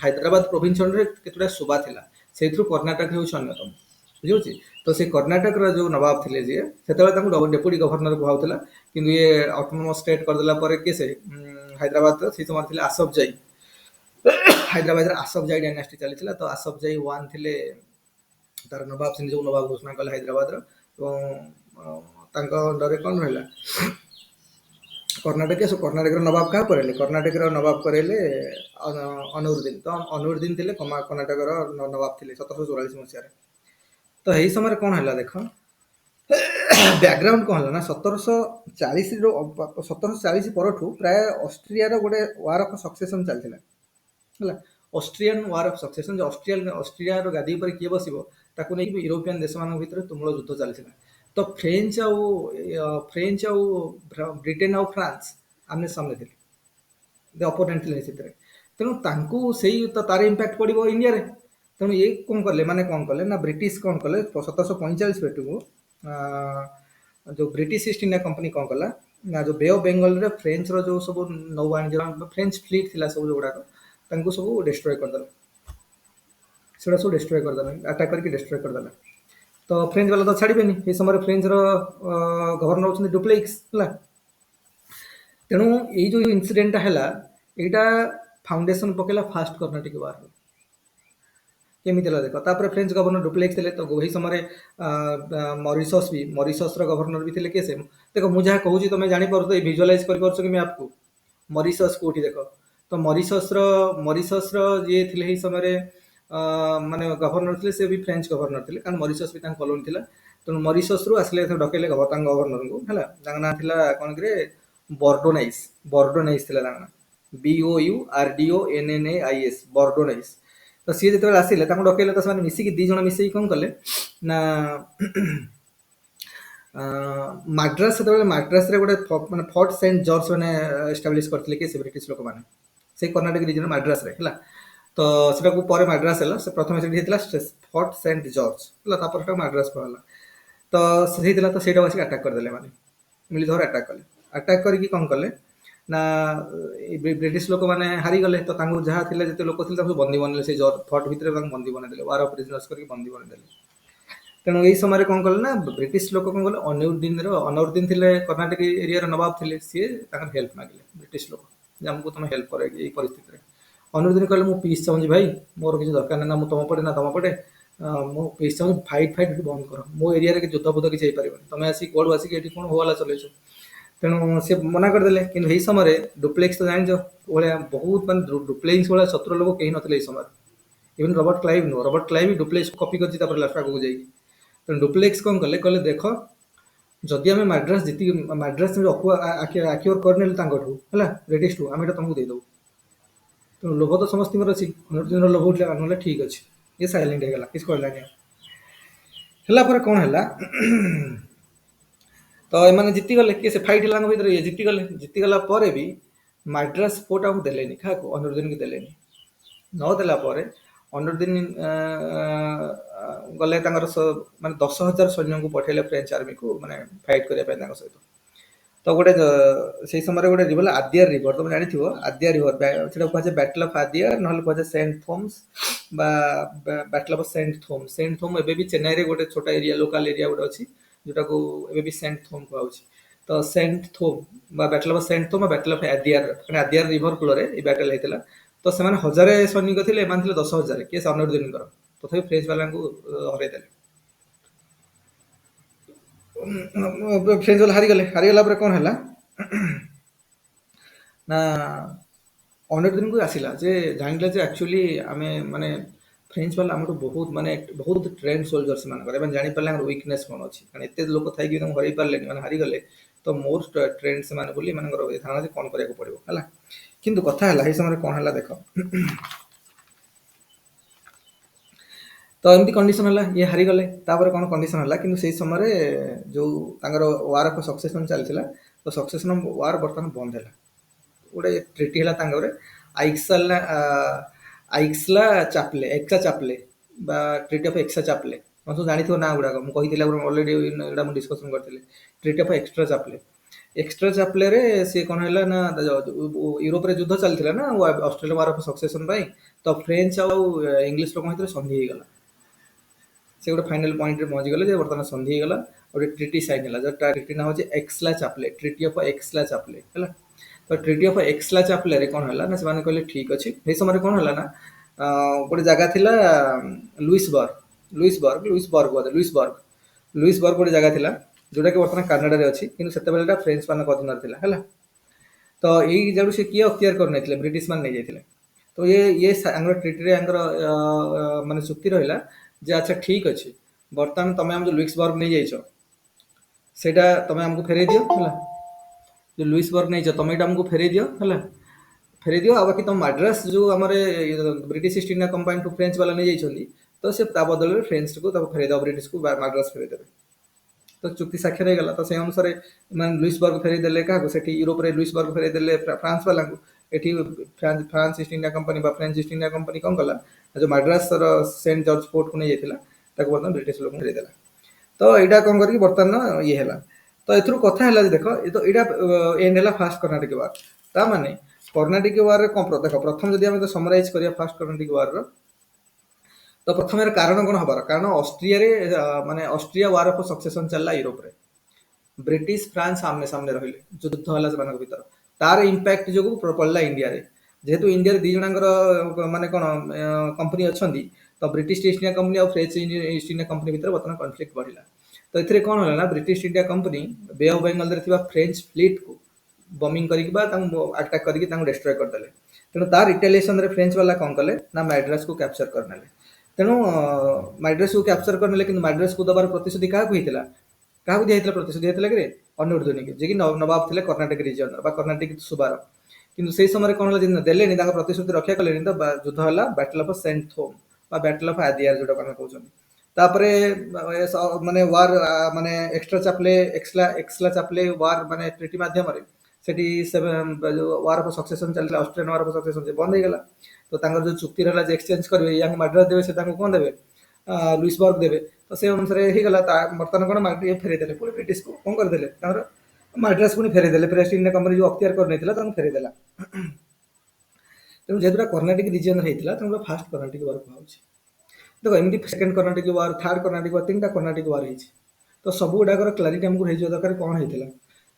ହାଇଦ୍ରାବାଦ ପ୍ରୋଭିନ୍ସ ଅଣ୍ଡରରେ କେତେଟା ସୁବା ଥିଲା ସେଇଥିରୁ କର୍ଣ୍ଣାଟକ ହେଉଛି ଅନ୍ୟତମ ବୁଝିହେଉଛି ତ ସେ କର୍ଣ୍ଣାଟକର ଯୋଉ ନବାବ ଥିଲେ ଯିଏ ସେତେବେଳେ ତାଙ୍କୁ ଡେପୁଟି ଗଭର୍ଣ୍ଣର କୁହାଉଥିଲା କିନ୍ତୁ ଇଏ ଅଟୋନୋମସ୍ ଷ୍ଟେଟ୍ କରିଦେଲା ପରେ କିଏ ସେ ହାଇଦ୍ରାବାଦର ସେଇ ସମୟରେ ଥିଲେ ଆସଫ ଜାଇ ହାଇଦ୍ରାବାଦରେ ଆସଫ ଜାଇ ଡାଇନାଷ୍ଟି ଚାଲିଥିଲା ତ ଆସଫ ଜାଇ 1 ଥିଲେ ତାର ନବାବ ସେ ନିଜକୁ ନବାବ ଘୋଷଣା କଲେ ହାଇଦ୍ରାବାଦର ଏବଂ ତାଙ୍କ ଅଣ୍ଡରରେ କ'ଣ ରହିଲା କର୍ଣ୍ଣାଟକର ନବାବ କାହା କରେଇଲେ କର୍ଣ୍ଣାଟକର ନବାବ କରେଇଲେ ଅନୁରୁଦ୍ଦିନ ତ ଅନୁରୁଦ୍ଦିନ ଥିଲେ କର୍ଣ୍ଣାଟକର ନବାବ ଥିଲେ 1744 ମସିହାରେ ତ ଏହି ସମୟରେ କ'ଣ ହେଲା ଦେଖ ବ୍ୟାକଗ୍ରାଉଣ୍ଡ କ'ଣ ହେଲା ନା 1740 ପରଠୁ ପ୍ରାୟ ଅଷ୍ଟ୍ରିଆର ଗୋଟେ ୱାର ଅଫ୍ ସକ୍ସେସନ ଚାଲିଥିଲା ହେଲା ଅଷ୍ଟ୍ରିଆନ ୱାର ଅଫ୍ ସକ୍ସେସନ ଅଷ୍ଟ୍ରିଆର ଗାଦି ଉପରେ କିଏ ବସିବ ताकू नहीं यूरोपियन देश मान भितर तुमुल युद्ध चलता। तो फ्रेंच आउ ब्रिटेन आउ फ्रांस आमने सामने थे अपोनेंट थे से तेणु तांकू सेई तो तार इम्पैक्ट पड़ो इंडिया रे। तेणु ये कौन कले माने कौन कले ना ब्रिटिश कौन कले 1745 बेटू जो ब्रिटिश ईस्ट इंडिया कंपनी कौन कला ना जो बे ऑफ बेंगल रे फ्रेंच रो जो सब नौ वाणिज्य फ्रेंच फ्लीट थिला सब गुड़ाक तांकू सब डिस्ट्रॉय करदेला सेटा सब डिस्ट्रॉय करदेला अटैक करके डिस्ट्रॉय करदेला। तो फ्रेंच वाला तो छाड़बेनि ये समय फ्रेंच रो गवर्नर होचंदी डुप्लेक्स हला। तेणु ये जो इंसिडेंट है यहाँ फाउंडेशन पकेला फास्ट कर्नाटिक वार केमी देख तापर फ्रेंच गवर्नर डुप्लेक्स थे। तो वही समय मॉरिशस गवर्नर भी थे किए देख मुझे कहूँ तुम जापर भिजुआलाइज कर आपको मॉरिशस कौटी देख। तो मॉरिशस ये थे समय माने गवर्नर थे से भी फ्रेंच गवर्नर थे कारण मॉरिशस भी कॉलोनी थी। तेणु मॉरिशस रु आसले डकैले गवर्नर को है ना कौन कि बॉर्डोनाइस ना BOURDONNAIS बॉर्डोनाइस। तो सी जो आसिले डकैले तो मिसिकी दी जन मिसई कौन कले ना माड्रास से माड्रास रे गोटे माने फोर्ट सेंट जॉर्ज मैंने एस्टाब्लिश करथिले कि से ब्रिटिश लोक माने से कर्नाटक रीजन माड्रास रे हला। तो सेटा को पर माड्रास हला से प्रथम से हेतला फोर्ट सेंट जॉर्ज हला तापर सेटा माड्रास कहला। तो से हेतला तो सेटा वासी अटैक कर देले माने मिलिधर अटैक कले अटैक करके कौन कले ना ब्रिटिश लोक मैंने हारी गले। तो जहाँ थे जिते लोक थे बंदी बनले से फोर्ट भितर बंदी बनईदे वार ऑफ प्रिजनर्स करके बंदी बनईदे। तेणु यही समय कौन कले ना ब्रिटिश लोक कौन कले अनउद्दीन थे कर्नाटक एरिया नवाब थे सी हेल्प मांगे ब्रिटिश लोक आमको तुम हेल्प कर परिस्थिति। अनुद्दीन कहले मु पीस चाहूँगी भाई मोर किसी दरकार ना तुम पटे ना तुम पटे मु पीस चाहूँ फाइट फाइट बंद कर मो एरिया युद्ध बुद्ध किसी तुम आसिक कौन आसिक ये कौन होला चलैच। तेणु सी मना करदे कि समय डुप्लेक्स तो जान भाया बहुत मान डुप्लेक्स भाया शत्रु लोक कहीं नथिले समय इवन रॉबर्ट क्लाइव नुह रॉबर्ट क्लाइव डुप्लेक्स कॉपी कर लास्ट आगे जाइए। तेणु डुप्लेक्स कौन कले कहले देख जदि आम माड्रास जीति माड्रास आक्योर करने है ब्रिटिश आम तुमको देदेव। तेणु लोभ तो समस्त अच्छी अनुद्दीन लोभ उठे ना ठीक अच्छे ये साइलेंट होगा किसी कहलानी कौन है तो ये जीतीगले किए से फाइट है भर ये जीतीगला भी माड्रास फोर्ट आम देले क्या अनुद्दीन को देले नदेला अनुद्दीन गले माने 10,000 सैन्य को पठेले फ्रेंच आर्मी को माने फाइट करने सहित। तो गोटे से समय गोटे रिवर आदियार रिवर तुम जानी आदिया रिवर से कहुए बैटल ऑफ आदियार ना कहुए Saint Thomas battle of Saint Thome एबे भी चेन्नई रे गोटे छोटा एरिया लोकल एरिया गोटे अच्छी जोटा को एबे भी सेंट थोम कहूँ। तो Saint Thome battle of Saint Thome battle of Adyar Adyar river कूल ये बैटल होता। तो से 1000 सैनिक थे 10,000 किए अनुद्दीन तथा फ्रेंच वाला हरईदे फ्रेंच वाला हारीगला कौन है ना अनुद्दीन को आसला जे जानिला जे एक्चुअली आम माने फ्रेंच वाला आम बहुत माने बहुत ट्रेंड सोल्जर्स मान जानी पारे वीकनेस कौन अच्छी कारण एत लोक थी हर पारे मैंने हारीगले। तो मोर ट्रेंड से धारणा से कौन कराया पड़ो है किंतु कथा है समय कौन है देख तो एमती कंडीशन है ये हारीगले कौन कंडीशन है कि से समय जो वार ऑफ सक्सेसन चलता। तो सक्सेसन वार बर्तमान बंद है गोटे ट्रिटी है आइक्सला चापले AXA Chaple treaty of AXA चापले तुम जानी ना गुड़ाक मुझे अलरेडी डिस्कसन करी ट्रिटी ऑफ एक्सट्रा चापले रे सी कौन है ना यूरोप रे युद्ध चलता ना ऑस्ट्रेलिया वार ऑफ सक्सेसन। तो फ्रेंच आउ इंग्लिश लोक भर संधि होगला से गोटे फाइनल पॉइंट पहुँची गले बर्तमान संधि होगला गोटे ट्रिटी साइन है जो ट्रिटी ना हूँ एक्सला चापले ट्रिटी ऑफ एक्सला चापले है। तो ट्रिटी ऑफ एक्सला चापले कौन है ना से कहले ठीक अच्छे ये समय कौन है ना गोटे जगह थिला लुइसबर्ग गोटे जगह थिला जोटा कि बर्तमान कानाडा अच्छी कि से फ्रेंच मान अधीन है। तो यही जगह से किए अख्तियार कर ब्रिटिश मान नहीं जाते। तो ये ट्रिटी माने चुक्ति रहा जे अच्छा ठीक अच्छे बर्तमान तुम आम जो लुइसबर्ग नहीं जाइछ सेटा तुम आमको फेरे दियो है जो लुइसबर्ग नहीं तुम ये आमको फेरे दियो है फेरे दियो आ बाकी तुम माड्रास जो आम ब्रिटिश ईस्ट इंडिया कंपानी टू फ्रेंच वाला नहीं जाइछंती तो से ତା ବଦଳରେ ଫ୍ରେଞ୍ଚ କୁ ତାକୁ ଫେରେଇଦେବ, ବ୍ରିଟିଶ କୁ ମାଡ୍ରାସ ଫେରେଇଦେବେ। ତ ଚୁକ୍ତି ସ୍ୱାକ୍ଷର ହେଇଗଲା। ତ ସେଇ ଅନୁସାରେ ମାନେ ଲୁଇସବର୍ଗ ଫେରେଇ ଦେଲେ କାହାକୁ, ସେଠି ୟୁରୋପରେ ଲୁଇସବର୍ଗ ଫେରେଇ ଦେଲେ ଫ୍ରାନ୍ସ ବାଲାଙ୍କୁ। ଏଠି ଫ୍ରାନ୍ସ ଇଷ୍ଟ ଇଣ୍ଡିଆ କମ୍ପାନୀ ବା ଫ୍ରେଞ୍ଚ ଇଷ୍ଟ ଇଣ୍ଡିଆ କମ୍ପାନୀ କ'ଣ କଲା, ଯୋଉ ମାଡ୍ରାସର ସେଣ୍ଟ ଜର୍ଜ ପୋର୍ଟକୁ ନେଇଯାଇଥିଲା ତାକୁ ବର୍ତ୍ତମାନ ବ୍ରିଟିଶ ଲୋକଙ୍କୁ ଫେରେଇ ଦେଲା। ତ ଏଇଟା କ'ଣ କରିକି ବର୍ତ୍ତମାନ ଇଏ ହେଲା। ତ ଏଥିରୁ କଥା ହେଲା ଯେ ଦେଖ ଏଇଟା ଏଣ୍ଡ ହେଲା ଫାଷ୍ଟ କର୍ଣ୍ଣାଟିକ ୱାର। ତା ମାନେ କର୍ଣ୍ଣାଟିକ ୱାରରେ କ'ଣ ଦେଖ, ପ୍ରଥମ ଯଦି ଆମେ ସମରାଇଜ କରିବା ଫାଷ୍ଟ କର୍ଣ୍ଣାଟିକ ୱାରର, ତ ପ୍ରଥମେ କାରଣ କ'ଣ ହବାର, କାରଣ ଅଷ୍ଟ୍ରିଆରେ ମାନେ ଅଷ୍ଟ୍ରିଆ ୱାର ଅଫ ସକ୍ସେସନ ଚାଲିଲା ୟୁରୋପରେ। ବ୍ରିଟିଶ ଫ୍ରାନ୍ସ ସାମ୍ନେ ସାମ୍ନେ ରହିଲେ, ଯୁଦ୍ଧ ହେଲା ସେମାନଙ୍କ ଭିତରେ। ତାର ଇମ୍ପାକ୍ଟ ଯୋଗୁଁ ପଡ଼ିଲା ଇଣ୍ଡିଆରେ। ଯେହେତୁ ଇଣ୍ଡିଆରେ ଦି ଜଣଙ୍କର ମାନେ କ'ଣ କମ୍ପାନୀ ଅଛନ୍ତି, ତ ବ୍ରିଟିଶ ଇଷ୍ଟ ଇଣ୍ଡିଆ କମ୍ପାନୀ ଆଉ ଫ୍ରେଞ୍ଚ ଇଷ୍ଟ ଇଣ୍ଡିଆ କମ୍ପାନୀ ଭିତରେ ବର୍ତ୍ତମାନ କନଫ୍ଲିକ୍ଟ ବଢ଼ିଲା। ତ ଏଥିରେ କ'ଣ ହେଲା ନା, ବ୍ରିଟିଶ ଇଣ୍ଡିଆ କମ୍ପାନୀ ବେ ଅଫ୍ ବେଙ୍ଗଲରେ ଥିବା ଫ୍ରେଞ୍ଚ ଫ୍ଲିଟ୍କୁ ବମିଂ କରିକି ବା ତାଙ୍କୁ ଆଟାକ୍ କରିକି ତାଙ୍କୁ ଡେଷ୍ଟ୍ରୟ କରିଦେଲେ। ତେଣୁ ତାର ରିଟାଲିଏସନରେ ଫ୍ରେଞ୍ଚ ବାଲା କ'ଣ କଲେ ନା, ମାଡ୍ରାସକୁ କ୍ୟାପଚର କରିନେଲେ। ତେଣୁ ମାଡ୍ରାସକୁ କ୍ୟାପଚର କରିନେଲେ, କିନ୍ତୁ ମାଡ୍ରାସକୁ ଦେବାର ପ୍ରତିଶ୍ରୁତି କାହାକୁ ହେଇଥିଲା, କାହାକୁ ଦିଆଯାଇଥିଲା ପ୍ରତିଶ୍ରୁତି ହେଇଥିଲା କି ଅନୁର୍ଦ୍ଧୁନିକି, ଯିଏକି ନବାବ ଥିଲେ କର୍ଣ୍ଣାଟକ ରିଜନର ବା କର୍ଣ୍ଣାଟିକ ସୁବାର। କିନ୍ତୁ ସେଇ ସମୟରେ କ'ଣ ହେଲା, ଯଦି ଦେଲେନି, ତାଙ୍କ ପ୍ରତିଶ୍ରୁତି ରକ୍ଷା କଲେନି, ତ ଯୁଦ୍ଧ ହେଲା ବ୍ୟାଟଲ ଅଫ ସେଣ୍ଟ ଥୋମ୍ ବା ବ୍ୟାଟଲ ଅଫ ଆଦିଆର ଯୋଉଟା ଆମେ କହୁଛନ୍ତି। ତାପରେ ମାନେ ୱାର ମାନେ ଏକ୍ସଲା ଚାପଲେ ୱାର ମାନେ ଟ୍ରିଟି ମାଧ୍ୟମରେ ସେଠି ଯୋଉ ୱାର ଅଫ ସକ୍ସେସନ ଚାଲିଥିଲା, ଅଷ୍ଟ୍ରିଆନ ୱାର ଅଫ ସକ୍ସେସନ ସେ ବନ୍ଦ ହେଇଗଲା। ତ ତାଙ୍କର ଯୋଉ ଚୁକ୍ତି ରହିଲା ଯେ ଏକ୍ସଚେଞ୍ଜ କରିବେ, ୟାଙ୍କୁ ମାଡ୍ରାସ ଦେବେ, ସେ ତାଙ୍କୁ କ'ଣ ଦେବେ, ଲୁଇସବର୍ଗ ଦେବେ। ତ ସେ ଅନୁସାରେ ହେଇଗଲା। ବର୍ତ୍ତମାନ କ'ଣ ଫେରେଇ ଦେଲେ ପୁଣି ବ୍ରିଟିଶକୁ, କ'ଣ କରିଦେଲେ, ତାଙ୍କର ମାଡ୍ରାସ ପୁଣି ଫେରେଇ ଦେଲେ। ଫ୍ରେଞ୍ଚ ଇଣ୍ଡିଆ କମ୍ପାନୀ ଯୋଉ ଅକ୍ତିଆର କରିନେଇଥିଲା ତାଙ୍କୁ ଫେରେଇ ଦେଲା। ତେଣୁ ଯେହେତୁ କର୍ଣ୍ଣାଟିକ ରିଜିୟନ ହେଇଥିଲା, ତେଣୁ ଫାଷ୍ଟ କର୍ଣ୍ଣାଟିକ ୱାର କୁହାଯାଉଛି। ଦେଖ ଏମିତି second Carnatic war, third Carnatic war, ତିନିଟା କର୍ଣ୍ଣାଟିକ ୱାର ହେଇଛି। ତ ସବୁ ଗୁଡ଼ାକର କ୍ଲାରିଟି ଆମକୁ ହେଇଯିବା ଦରକାର କ'ଣ ହେଇଥିଲା।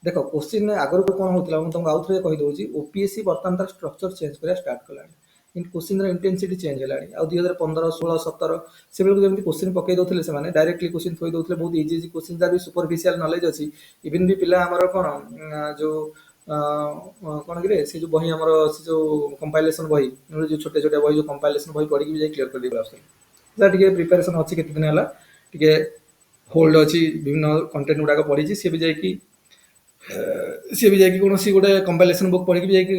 ଦେଖ କୋଶ୍ଚିନ୍ ଆଗରୁ କ'ଣ ହଉଥିଲା, ମୁଁ ତମକୁ ଆଉ ଥରେ କହିଦେଉଛି, ଓପିଏସସି ବର୍ତ୍ତମାନ ତାର ଷ୍ଟ୍ରକ୍ଚର ଚେଞ୍ଜ କରିବା ଷ୍ଟାର୍ଟ କଲାଣି। କିନ୍ତୁ କୋଶ୍ଚିନ୍ର ଇଣ୍ଟେନ୍ସିଟି ଚେଞ୍ଜ ହେଲାଣି। ଆଉ 2015, 16, 17 ସେବେଳକୁ ଯେମିତି କୋଶ୍ଚିନ୍ ପକେଇ ଦେଉଥିଲେ, ସେମାନେ ଡାଇରେକ୍ଟଲି କୋଶ୍ଚିନ୍ ଥୋଇ ଦେଉଥିଲେ, ବହୁତ ଇଜି ଇଜି କୋଶ୍ଚିନ୍, ଯାହାର ବି ସୁପରଫିସିଆଲ ନଲେଜ ଅଛି। ଇଭିନ୍ ବି ପିଲା ଆମର କ'ଣ ଯୋଉ କ'ଣ କିରେ ସେ ଯୋଉ ବହି ଆମର ସେ ଯୋଉ କମ୍ପାଇଲେସନ ବହି, ଯୋଉ ଛୋଟ ଛୋଟ ବହି, ଯୋଉ କମ୍ପାଇଲେସନ ବହି ପଢିକି ବି ଯାଇ କ୍ଲିୟର କରିଦେଇ ଆସୁଥିଲେ। ଯାହା ଟିକେ ପ୍ରିପାରେସନ ଅଛି କେତେ ଦିନ ହେଲା, ଟିକେ ହୋଲ୍ଡ ଅଛି, ବିଭିନ୍ନ କଣ୍ଟେଣ୍ଟ ଗୁଡାକ ପଢିଛି, ସିଏ ବି ଯାଇକି କୌଣସି ଗୋଟେ କମ୍ପାଇଲେସନ ବୁକ୍ ପଢିକି ବି ଯାଇକି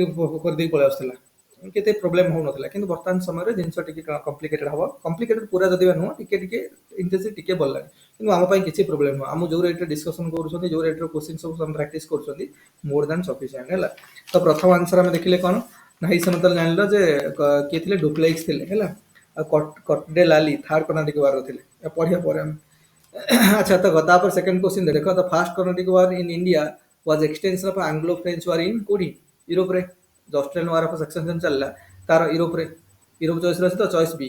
କରିଦେଇକି ପଳେଇ ଆସୁଥିଲା, କେତେ ପ୍ରୋବ୍ଲେମ ହଉନଥିଲା। କିନ୍ତୁ ବର୍ତ୍ତମାନ ସମୟରେ ଜିନିଷ ଟିକେ କମ୍ପ୍ଲିକେଟେଡ ହବ। କମ୍ପ୍ଲିକେଟେଡ ପୁରା ଯଦି ନୁହଁ, ଟିକେ ଟିକେ ଇଣ୍ଟେନ୍ସିଟି ଟିକେ ବଢିଲାଣି। କିନ୍ତୁ ଆମ ପାଇଁ କିଛି ପ୍ରୋବ୍ଲେମ ନୁହଁ। ଆମ ଯୋଉ ରେଟ୍ରେ ଡିସ୍କସନ କରୁଛନ୍ତି, ଯୋଉ ରେଟ୍ରେ କୋଶ୍ଚିନ୍ ସବୁ ପ୍ରାକ୍ଟିସ କରୁଛନ୍ତି, ମୋର ଦାନ୍ ସଫିସିଏଣ୍ଟ ହେଲା। ତ ପ୍ରଥମ ଆନ୍ସର ଆମେ ଦେଖିଲେ କ'ଣ ନା, ହେଇ ସମୟ ତାହେଲେ ଜାଣିଲ ଯେ କିଏ ଥିଲେ, ଡୁପ୍ଲେକ୍ସ ଥିଲେ ହେଲା। ଆଉ କଟଡେ ଲାଲି ଥାର୍ଡ କର୍ଣ୍ଣାଟିକ ୱାର ଥିଲେ। ପଢିବା ପରେ ଆମେ ଆଚ୍ଛା, ତ ତାପରେ ସେକେଣ୍ଡ କୋଶ୍ଚିନ୍ ଦେଖ, ତ first Carnatic war in India was extension of Anglo French war in କୋଉଠି, ୟୁରୋପରେ। ଅଷ୍ଟ୍ରିଆନ ୱାର ଅଫ ସକ୍ସେସନ ଚାଲିଲା ତାର ୟୁରୋପରେ। ୟୁରୋପ ଚଏସ୍ ଅଛି, ତ ଚଏସ୍ ବି।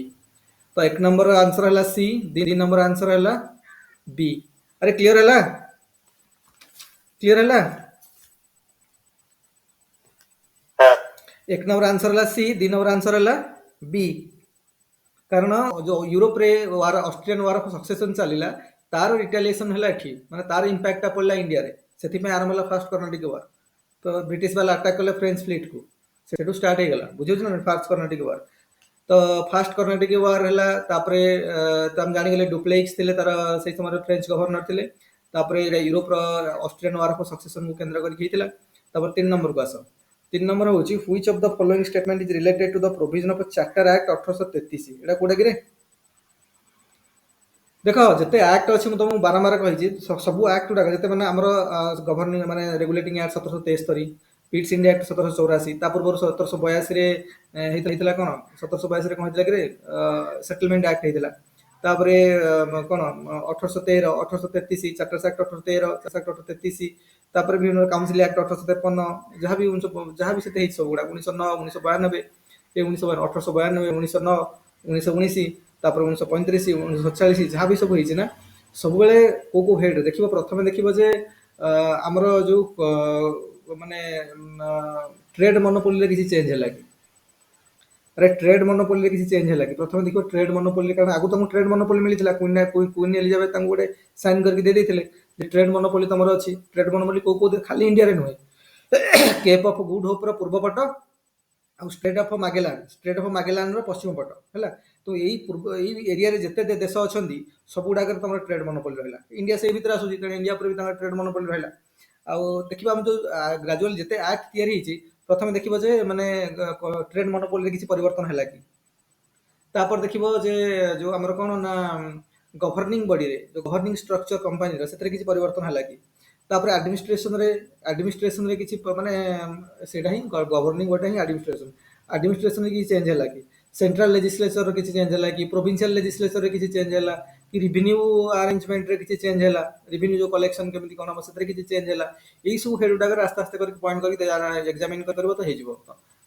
ତ 1 ନମ୍ବର ଆନ୍ସର ହେଲା ସି, 2 ନମ୍ବର ଆନ୍ସର ହେଲା ବି। ଆରେ କ୍ଲିୟର ହେଲା, କ୍ଲିୟର ହେଲା। 1 ନମ୍ବର ଆନ୍ସର ହେଲା ସି, 2 ନମ୍ବର ଆନ୍ସର ହେଲା ବି। କାରଣ ଯୋଉ ୟୁରୋପରେ ୱାର ଅଷ୍ଟ୍ରିଆନ ୱାର ଅଫ ସକ୍ସେସନ ଚାଲିଲା, ତାର ରିଟାଲିଏସନ ହେଲା ଏଠି, ମାନେ ତାର ଇମ୍ପାକ୍ଟଟା ପଡିଲା ଇଣ୍ଡିଆରେ। ସେଥିପାଇଁ ଆରମ୍ଭ ହେଲା ଫାଷ୍ଟ କର୍ଣ୍ଣାଟିକ ୱାର। ତ ବ୍ରିଟିଶ ବାଲା ଆଟାକ୍ କଲେ ଫ୍ରେଞ୍ଚ ଫ୍ଲିଟକୁ, ସେଠୁ ଷ୍ଟାର୍ଟ ହେଇଗଲା। ବୁଝିପାରୁଛ ନା, ଫାଷ୍ଟ କର୍ଣ୍ଣାଟିକ ୱାର। ତ ଫାଷ୍ଟ କର୍ଣ୍ଣାଟିକ ୱାର ହେଲା। ତାପରେ ଆମେ ଜାଣିଗଲେ ଡୁପ୍ଲେକ୍ସ ଥିଲେ ତାର ସେଇ ସମୟରେ ଫ୍ରେଞ୍ଚ ଗଭର୍ଣ୍ଣର ଥିଲେ। ତାପରେ ୟୁରୋପର ଅଷ୍ଟ୍ରିଆନ ୱାର ଅଫ ସକ୍ସେସନକୁ କେନ୍ଦ୍ର କରିକି ହେଇଥିଲା। ତାପରେ 3 ନମ୍ବରକୁ ଆସ। 3 ନମ୍ବର ହେଉଛି which of the following statement is related to the provision of charter act 1833। ଏଇଟା କୋଉଟା କିରେ? ଦେଖ ଯେତେ ଆକ୍ଟ ଅଛି, ମୁଁ ତମକୁ ବାରମ୍ବାର କହିଛି, ସବୁ ଆକ୍ଟ ଗୁଡାକ ଯେତେ ମାନେ ଆମର ଗଭର୍ଣ୍ଣିଂ ମାନେ regulating act 1773, Pitt's India act 1784, ତା ପୂର୍ବରୁ 1782ରେ ହେଇଥିଲା କ'ଣ, 1782ରେ କ'ଣ ହେଇଥିଲା କିରେ, ସେଟଲମେଣ୍ଟ ଆକ୍ଟ ହେଇଥିଲା। ତାପରେ କ'ଣ 1813, 1833, ଚାର୍ଟର୍ସ ଆକ୍ଟ 1813, ଚାର୍ଟର୍ସ ଆକ୍ଟ 1833, ତାପରେ ବିଭିନ୍ନ କାଉନସିଲ ଆକ୍ଟ 1853, ଯାହା ବି ସେତେ ହେଇଛି ସବୁ ଗୁଡା 1909, 1992, 1892, 1909, 1919, ତାପରେ 1935, 1947, ଯାହା ବି ସବୁ ହେଇଛି ନା, ସବୁବେଳେ କୋଉ କୋଉ ହେଡ୍ ଦେଖିବ। ପ୍ରଥମେ ଦେଖିବ ଯେ ଆମର ଯୋଉ ମାନେ ଟ୍ରେଡ୍ ମନୋପୋଲିରେ କିଛି ଚେଞ୍ଜ ହେଲା କି? ଆରେ ଟ୍ରେଡ୍ ମନୋପୋଲିରେ କିଛି ଚେଞ୍ଜ ହେଲା କି? ପ୍ରଥମେ ଦେଖିବ ଟ୍ରେଡ୍ ମନୋପୋଲି, କାରଣ ଆଗରୁ ତମକୁ ଟ୍ରେଡ୍ ମନୋପୋଲି ମିଳିଥିଲା। କୁଇନ୍ ଏଲିଜାବେଥ ତାଙ୍କୁ ଗୋଟେ ସାଇନ୍ କରିକି ଦେଇ ଦେଇଥିଲେ ଯେ ଟ୍ରେଡ୍ ମନୋପୋଲି ତମର ଅଛି। ଟ୍ରେଡ୍ ମନୋପୋଲି କୋଉ ଖାଲି ଇଣ୍ଡିଆରେ ନୁହେଁ, କେପ୍ ଅଫ୍ ଗୁଡ୍ ହୋପର ପୂର୍ବ ପଟ ଆଉ ଷ୍ଟ୍ରେଟ୍ ଅଫ୍ ମାଗେଲାନର ପଶ୍ଚିମ ପଟ ହେଲା। ତ ଏଇ ଏରିଆରେ ଯେତେ ଦେଶ ଅଛନ୍ତି, ସବୁ ଗୁଡାକରେ ତମର ଟ୍ରେଡ୍ ମନୋପୋଲି ରହିଲା। ଇଣ୍ଡିଆ ସେଇ ଭିତରେ ଆସୁଛି, ତେଣୁ ଇଣ୍ଡିଆ ଉପରେ ବି ତାଙ୍କର ଟ୍ରେଡ୍ ମନୋପୋଲି ରହିଲା। ଆଉ ଦେଖିବା ଆମେ ଯୋଉ ଗ୍ରାଜୁଆଲି ଯେତେ ଆକ୍ଟ ତିଆରି ହେଇଛି, ପ୍ରଥମେ ଦେଖିବ ଯେ ମାନେ ଟ୍ରେଡ୍ ମନୋପୋଲିରେ କିଛି ପରିବର୍ତ୍ତନ ହେଲା କି? तापर देखिबो जे जो हमर कोन ना गवर्निंग बॉडी रे जो गवर्निंग स्ट्रक्चर कंपनी रे सेतरे किछि परिवर्तन हला कि तापर एडमिनिस्ट्रेशन रे किछि माने सेटा ही गवर्निंग बॉडी ही एडमिनिस्ट्रेशन रे किछि चेंज हला कि सेंट्रल लेजिस्लेचर रे किछि चेंज हला कि प्रोविंशियल लेजिस्लेचर रे किछि चेंज हला कि रिवेन्यू अरेंजमेंट रे किछि चेंज हला रिवेन्यू जो कलेक्शन केमिति कोन हम सेतरे किछि चेंज हला एई सब हेड उडा कर आस्ते आस्ते करके पॉइंट करके एग्जामिन करबो तो हे जिवो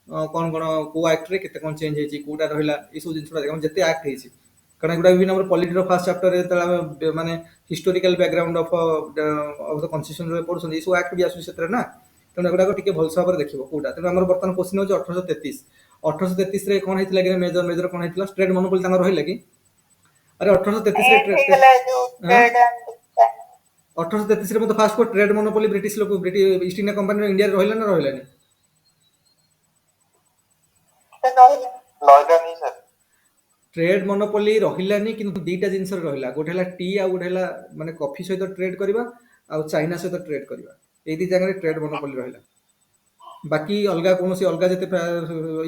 कौन कौन को एक्ट रे केते कोन चेंज हेछि कोटा रहिला ई सब जिंसटा देखम जते एक्ट हेछि कारण गुडा भी number polity row first chapter रे तला माने historical background of the constitution रे पढुछन ई सब एक्ट भी आसु सेतरे ना तेणु एगुडा टिके भलसा भाବରେ ଦେଖିବ କୋଉଟା ତେଣୁ ଆମର ବର୍ତ୍ତମାନ क्वेश्चन ହେଉଛି 1833 ରେ କଣ ହେଇଥିଲା କି मेजर मेजर କଣ ହେଇଥିଲା ଷ୍ଟ୍ରେଟ୍ ମୋନୋପୋଲି ତାଙ୍କର ରହିଲା କି अरे 1833 ରେ एंड ହେଇଗଲା ଯୋଉ ଟ୍ରେଡ୍ एंड 1833 ରେ मत फास्ट को ट्रेड मोनोपोली ब्रिटिश लोक British East India company India रे रहिला ना रहिलानी ରହିଲା नहीं सर ट्रेड मोनोपोली रहिलानी किंतु दीटा जिंस रे रहिला गोटे हला टी आ गोटे हला माने कॉफी सहित ट्रेड करबा आ चाइना सहित ट्रेड करबा एई दी जगह रे ट्रेड मोनोपोली रहिला बाकी अलगा कौन सी अलगा जते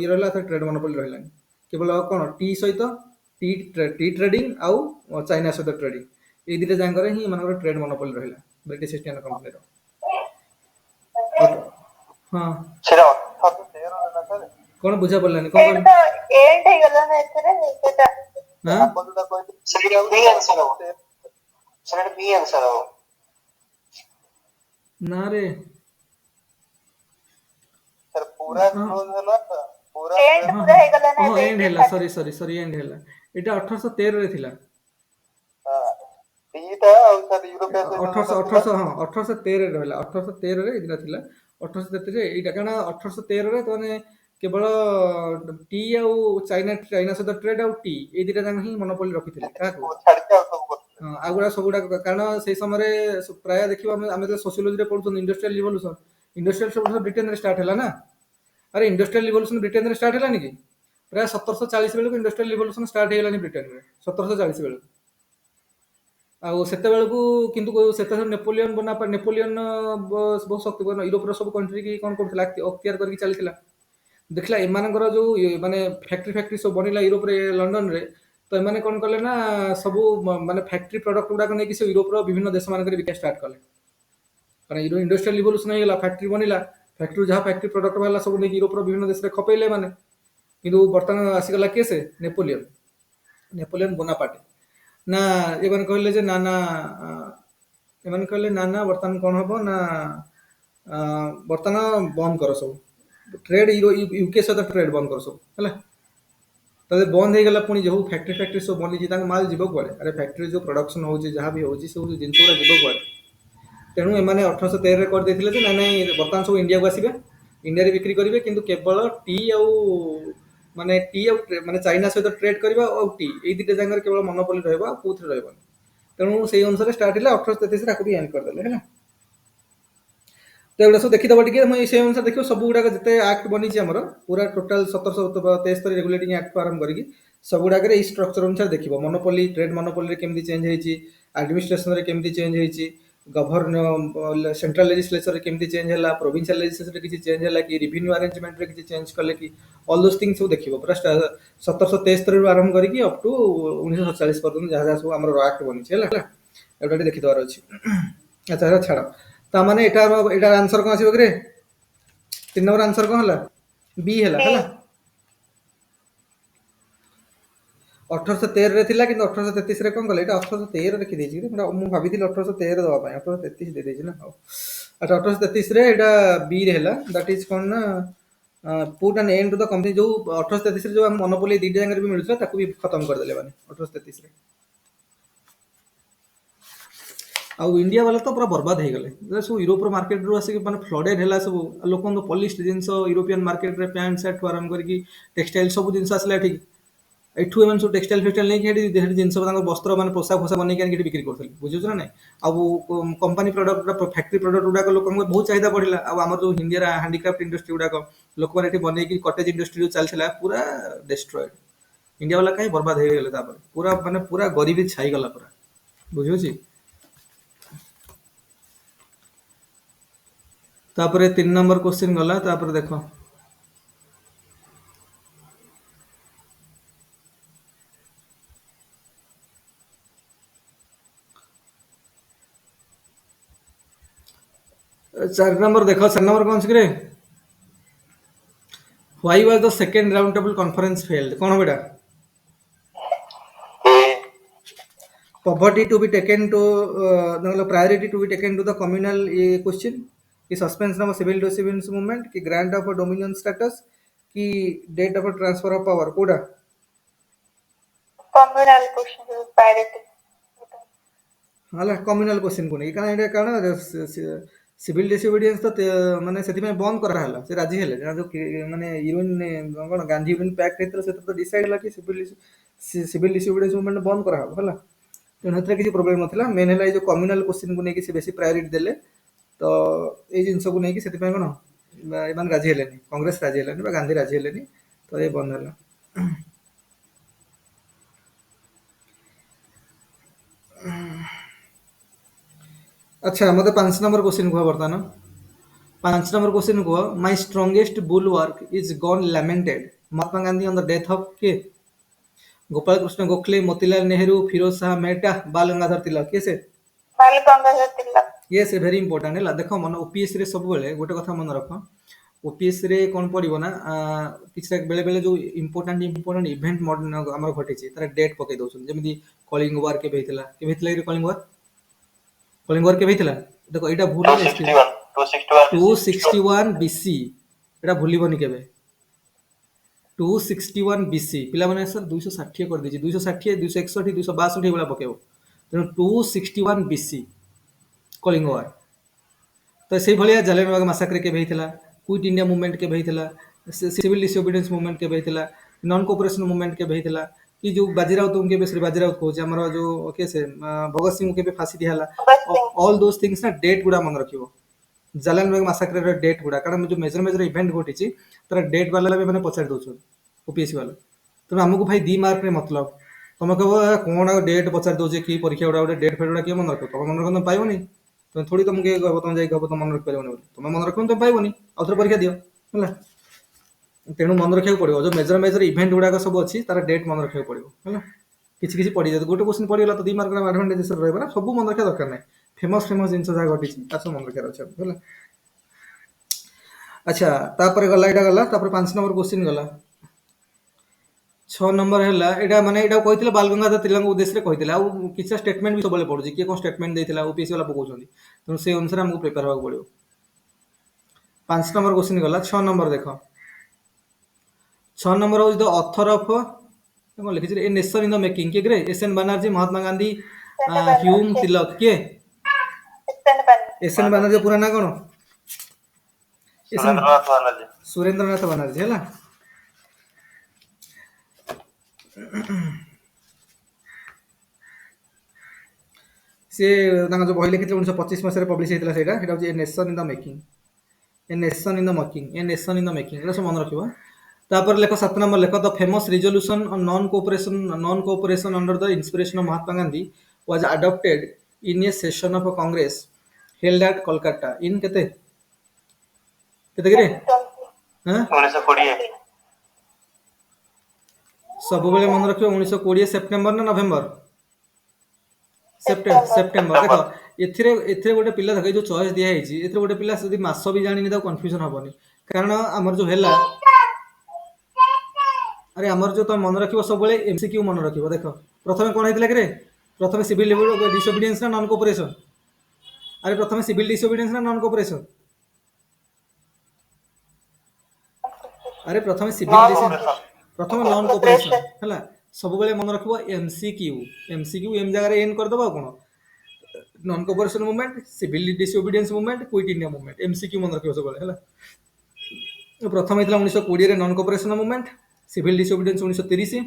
ये रहा ट्रेड मोनोपोली रहिलानी केवल कौन टी सहित टी ट्रेडिंग आउ चाइना सहित ट्रेडिंग ये दुटा जांगर ही मान ट्रेड मोनोपोली रहिला ब्रिटिश ईस्ट इंडिया कंपनी रो हां ସେଟା 1813 ରେ ନା सर कौन बुझा पड़लानी कौन एंड ହେଇଗଲା ନା ଏଥିରେ ସେଟା हां ଆପଣ ଯୋଉଟା କହିଲେ ସେଇଟା ବି आंसर ହବ ସେଇଟା ବି आंसर ହବ ना रे सर पूरा क्लोज होला पूरा एंड पूरा ହେଇଗଲା ना एंड हैला सॉरी एंड हैला एटा 1813 रे थिला हां दीटा और सर यूरोपियन 1813 हाँ 1813 रहला 1813 रे इदिना थिला 1833 रे एटा काना 1813 रे तने केवल टी आउ चाइना सहित ट्रेड आउ टी ए दुटा जान ही मोनोपोली रखिथिले काको छाड़ के और सब करते हाँ आगुड़ा सबुड़ा कारण से समय प्राय देखिबा आमे तो सोशियोलॉजी रे पढुछन इंडस्ट्रियल रिवोल्यूशन ब्रिटेन रे स्टार्ट हैला ना अरे इंडस्ट्रियल रिवोल्यूशन ब्रिटेन रे स्टार्ट हैलानी कि प्राय 1740 बेलू इंडस्ट्रियल रिवोल्यूशन स्टार्ट हैलानी ब्रिटेन रे 1740 बेलू आउ सेते बेलू किंतु सेते नेपोलियन नेपोलियन बहुत शक्तिपूर्ण यूरोप रो सब कंट्री की कोन करथिला अख्तियार करके चलथिला देखला एमानकर जो माने फैक्ट्री सब बनिला यूरोप रे लंडन रे तो एमाने कोन करले ना सब माने फैक्ट्री प्रोडक्ट गुडा नै कि से यूरोप रो विभिन्न देश मान बिका स्टार्ट कले कारण इंडस्ट्रियल रिवोल्यूशन ହେଇଗଲା फैक्ट्री बनिला फैक्ट्री जहाँ फैक्ट्री प्रोडक्ट वाला सब नहीं यूरोप रो विभिन्न देश रे खपेले माने किंतु वर्तमान आसीगला के से नेपोलियन बोनापार्ट ना एमन कहले जे ना ना एमन कहले ना ना वर्तमान कोन हबो ना वर्तमान बंद कर सब ट्रेड यूके सहित ट्रेड बंद कर सब है तब बंद हो गला पुणी जो फैक्ट्री सब बनी माल जीव कड़े अरे फैक्ट्री जो प्रोडक्शन होची जहाँ भी होची सब जिनस गुड़ा जीव कड़े तेणु एमाने 1813 कर देथिले जे ना नहीं वर्तमान सब इंडिया को आसीबे इंडिया रे बिक्री करिवे किंतु केवल टी आउ माने माने चाइना सहित ट्रेड करबा और टी ए दुटा जंगर केवल मोनोपोली रहबा कोथरे रहबा तेणु से अनुसार स्टार्ट हैला 1833 राको भी एंड कर देले हैला तो एगुड़ा सब देखिदब टे से अनुसार देखिए सब गुड़ाक जिते एक्ट बनी आमर पूरा टोटाल 1773 रेगुलेटिंग एक्ट आरंभ करके सब गुड़ाक स्ट्रक्चर अनुसार देख मोनोपोली ट्रेड मोनोपोली केमती चेंज होती एडमिनिस्ट्रेशन रे केमती चेंज होती गवर्न सेंट्रल लेजिस्लेचर रे केमती चेंज है प्रोविंशियल लेजिस्लेचर रे किसी चेंज है कि रिवेन्यू अरेंजमेंट रे किसी चेंज कले कि ऑल दोस थिंग्स सब देखिबो पूरा 1773 रु आरंभ करके अप टू 1947 पर्यंत जहाँ जहाँ सब आमर एक्ट बनी है एटा देखिदबार अछि अच्छा छाड़ ता माने एटार आंसर कौन आसीबो रे 3 नंबर आंसर कौन हला बी हला 1813 रे थिला किंतु 1833 रे कोन गले एटा 1813 रखि देछि रे मु भाबिथिल 1813 दवा पय 1833 दे देछि ना हो अच्छा 1833 रे एटा बी रे हला दैट इज कोन ना put an end to the company जो 1833 रे जो मोनोपोली दीटा जंगर भी मिलुछला ताकू भी खत्म कर देले माने 1833 रे आउ इंडिया वाला तो पूरा बर्बाद हो गले सब यूरोप मार्केट रू आसिक माने फ्लडेड है सब लोक पॉलिश जिनस यूरोपियन मार्केट रे पैंट शर्ट आरंभ करके टेक्सटाइल सब जिनस आसला ठीक एठू एमन सब टेक्सटाइल फेक्सटाइल नहीं कि जिनस वस्त्र मान पोशाक फोषाक बन बिक्री करते बुझुछ ना नहीं आउ कंपनी प्रोडक्ट फैक्ट्री प्रोडक्ट गुड़ाक लोक बहुत चाहिदा बढ़ला आम जो हिंदी हैंडीक्राफ्ट इंडस्ट्री गुड़ाक लोक मैंने बन कटेज इंडस्ट्री जो चलता पूरा डिस्ट्रॉयड इंडिया वाला कहीं बर्बाद हो गले पूरा माने पूरा गरीबी छाई गला पूरा बुझुछि तापरे 3 नंबर क्वेश्चन गला तापरे देखो चार नंबर देखो, चार नंबर कौन सी रे? Why was the second roundtable conference failed? कौन बेटा? Poverty to be taken to मतलब priority to be taken to the communal ये question कि suspension of civil disobedience movement कि grant of a dominion status कि date of a transfer of power Koda communal question priority हाला communal question को नहीं कारण एटा कारण सिविल डिसोबिडियंस तो माने सेति में बंद करा हला से राजी हेले जो माने यूनियन कोन गांधी यूनियन पैक्ट हेतु से तो डिसाइड हला कि सिविल डिसोबिडियंस मूवमेंट बंद करा हला तेणु हेतु किसी प्रोब्लेम नथिला मेन हला जो कम्युनल क्वेश्चन को नेकी से बेसी प्रायोरिटी देले तो ए जिंस को नेकी सेति कोन एमान राजी हेलेनी कांग्रेस राजी हेलेनी बा गांधी राजी हेलेनी तो ए बंद हला अच्छा मते 5 नंबर क्वेश्चन को बर्तमान 5 नंबर क्वेश्चन को my strongest bulwark is gone lamented Mahatma Gandhi on the death of के गोपाल कृष्ण गोखले मोतीलाल नेहरू फिरोज शाह मेहता बाल गंगाधर तिलक के से बाल गंगाधर तिलक ये से वेरी इंपोर्टेंट है देखो मन ओपीएस रे सब बेले गोटे कथा मन रख ओपीएस रे कोन पड़िबो ना किछ बेले बेले जो इंपोर्टेंट इवेंट मॉडर्न हमर घटे छी तार डेट पके दोछन जेमिति कलिंग वार के भेथिला रे कलिंग वार के भेथिला देखो एटा भूल 261 बीसी एटा भूलिबोनी केबे 261 बीसी पिला माने सर 260 कर दीजिए 260 261 262 वाला पकेबो तेनु 261 बीसी कलिंग वार तो से भलिया जालियनवाला मैसाकर के भेथिला क्विट इंडिया मूवमेंट के भेथिला सिविल डिसोबीडियंस मूवमेंट के भेथिला नॉन कोऑपरेशन मूवमेंट के भेथिला कि जो बाजीराव उनके बेस बाजीराव को हमर जो के से भगत सिंह के फांसी दिहला ऑल दोस थिंग्स ना डेट गुडा मन रखिबो जालियनवाला मैसाकर डेट गुडा कारण जो मेजर इवेंट घटिची तर डेट वाला भी माने पछाड़ दोछु ओपीएससी वाला तो हमको भाई 2 मार्क रे मतलब तुम कहो कौन डेट पचार दोजे कि परीक्षा गुड़ा डेट फेट गुड़ा किए मन रख तुम मन रख तुम पाइबनी तुम थोड़ी तुमके कह तुम जाए कह तुम मन रख पारे तुम मन रख तुम पाइबनी आउ थे परीक्षा दियो है तेणु मन रखा पड़ो जो मेजर इवेंट गुड़ाक सब अच्छी तार डेट मन रखा पड़ो है किसी पढ़ी जाए गोटे क्वेश्चन पढ़ीगला तो 2 मार्क एडभांटेज रहा सब मन रखा दरकार ना फेमस जिन जहाँ घटी सब मन रखार अच्छे है अच्छा तापर गला यहाँ गला 5 नंबर क्वेश्चन गला 6 नंबर है एटा माने एटा कहितले बाल गंगाधर तिलक उद्देश्य कहितले आ किछा स्टेटमेंट भी सबले पड़ुची के कोन स्टेटमेंट देथिला ओपीएससी वाला पकोछंदी तो से अनुसार हमको प्रिपेयर होगा पड़ियो 5 नंबर क्वेश्चन गला 6 नंबर देखो 6 number is the author of कोन लिखि a nation in the making के ग्रे एसएन बनर्जी महात्मा गांधी ह्यूम तिलक के एसएन बनर्जी पूरा ना कोन सुरेंद्रनाथ बनर्जी हैला से जो बही लिखी 1925 मसीह पब्लिश होता है a nation in the making a nation in the making a nation in the making ये सब मन रखिबो तापर लेख 7 नंबर लेख the famous resolution on non cooperation under the inspiration of Mahatma Gandhi was adopted in a session of Congress held at Kolkata in केते केते रे हां 1920 सब बेले मन रखियो 1920 सेप्टेम्बर ना नवेम्बर सेप्टेम्बर देखो एथिरे गोटे पिला देख जो चॉइस दिया है एथिरे गोटे पिला यदि मास भी जानी तो कंफ्यूजन हबनी कारण हमर जो हैला अरे हमर जो तुम मन रखिबो सब बेले एमसीक्यू मन रखिबो देखो प्रथमे कोन हेतिला के प्रथमे सिविल डिसोबीडियंस ना नॉन कोऑपरेशन अरे प्रथमे सिविल डिसोबीडियंस ना नॉन कोऑपरेशन अरे प्रथमे सिविल डिसोबीडियंस प्रथमे नॉन कोऑपरेशन हैला सब बेले मन रखिबो एमसीक्यू एम जगह रे एन कर दबा कोन non cooperation movement civil disobedience movement quit India movement MCQ मन रखिबो सब बेले हैला प्रथम हेतला 1920 रे non cooperation movement civil disobedience 1930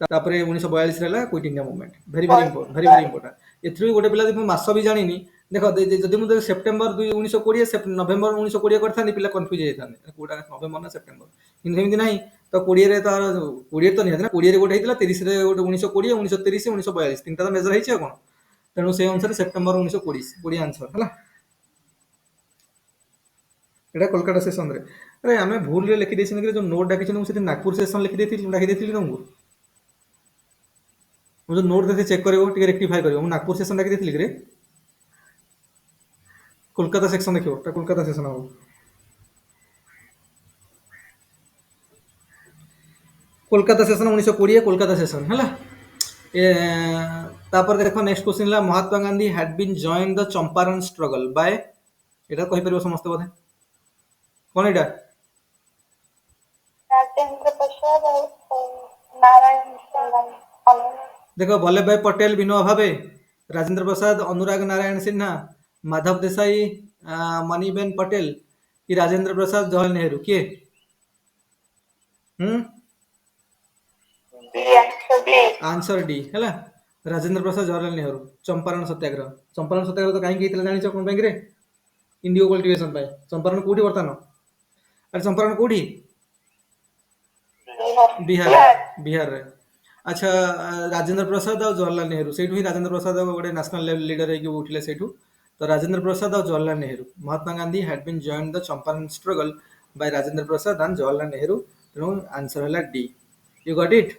तापरे 1942 रे quit India movement very important एथ्रु गोटे पिला मास भी जानिनी देखो जदि मु सेप्टेम्बर 1920 नवेम्बर 1920 करथानी पिला कंफ्यूज हो जाथानी कोडा नवेम्बर ना सेप्टेम्बर इन सेमिति नाही तो 20 रे तो 20 तो नहीं ना 20 रे गोटे हेतला 30 रे गोटे 1920 1930 1942 तीनटा तो मेजर हेछि कोन तेणु से अनुसार सेप्टेम्बर 1920 आंसर है एटा कोलकाता सेशन रे अरे आमे भूल रे लिखि देछन कि जो नोट डाकिछन से नागपुर सेशन लिखि देथिल डाकि देथिल तुमको जो नोट देते चेक करियो टिके रेक्टिफाई करियो नागपुर सेशन डाकि देथिल रे कोलकाता सेक्शन देखियो ता कोलकाता सेक्शन हो कोलकाता सेशन 1920 कोलकाता सेशन है ए तापर देखो नेक्स्ट क्वेश्चन ला Mahatma Gandhi had been join the Champaran struggle by एटा कहि परिबो समस्त बोधे कोन एटा राजेंद्र प्रसाद और नारायण सिंह। देखो वल्लभ भाई पटेल विनोबा भावे राजेंद्र प्रसाद अनुराग नारायण सिन्हा माधव देसाई मणिबेन पटेल कि राजेंद्र प्रसाद जवाहरलाल नेहरू किए आंसर डी है राजेंद्र प्रसाद जवाहरलाल नेहरू चंपारण सत्याग्रह तो कहीं जानी कौन बैंक इंडिगो कल्टिवेशन चंपारण कौटी बर्तमान अरे चंपारण कौटी बिहार बिहार रे अच्छा राजेंद्र प्रसाद और जवाहरलाल नेहरू से राजेंद्र प्रसाद गोटे नेशनल लीडर उठिले से तो राजेंद्र प्रसाद और Jawaharlal Nehru Mahatma Gandhi had been join the Champaran struggle by Rajendra Prasad and Jawaharlal Nehru तेणु आंसर है डी यू गॉट इट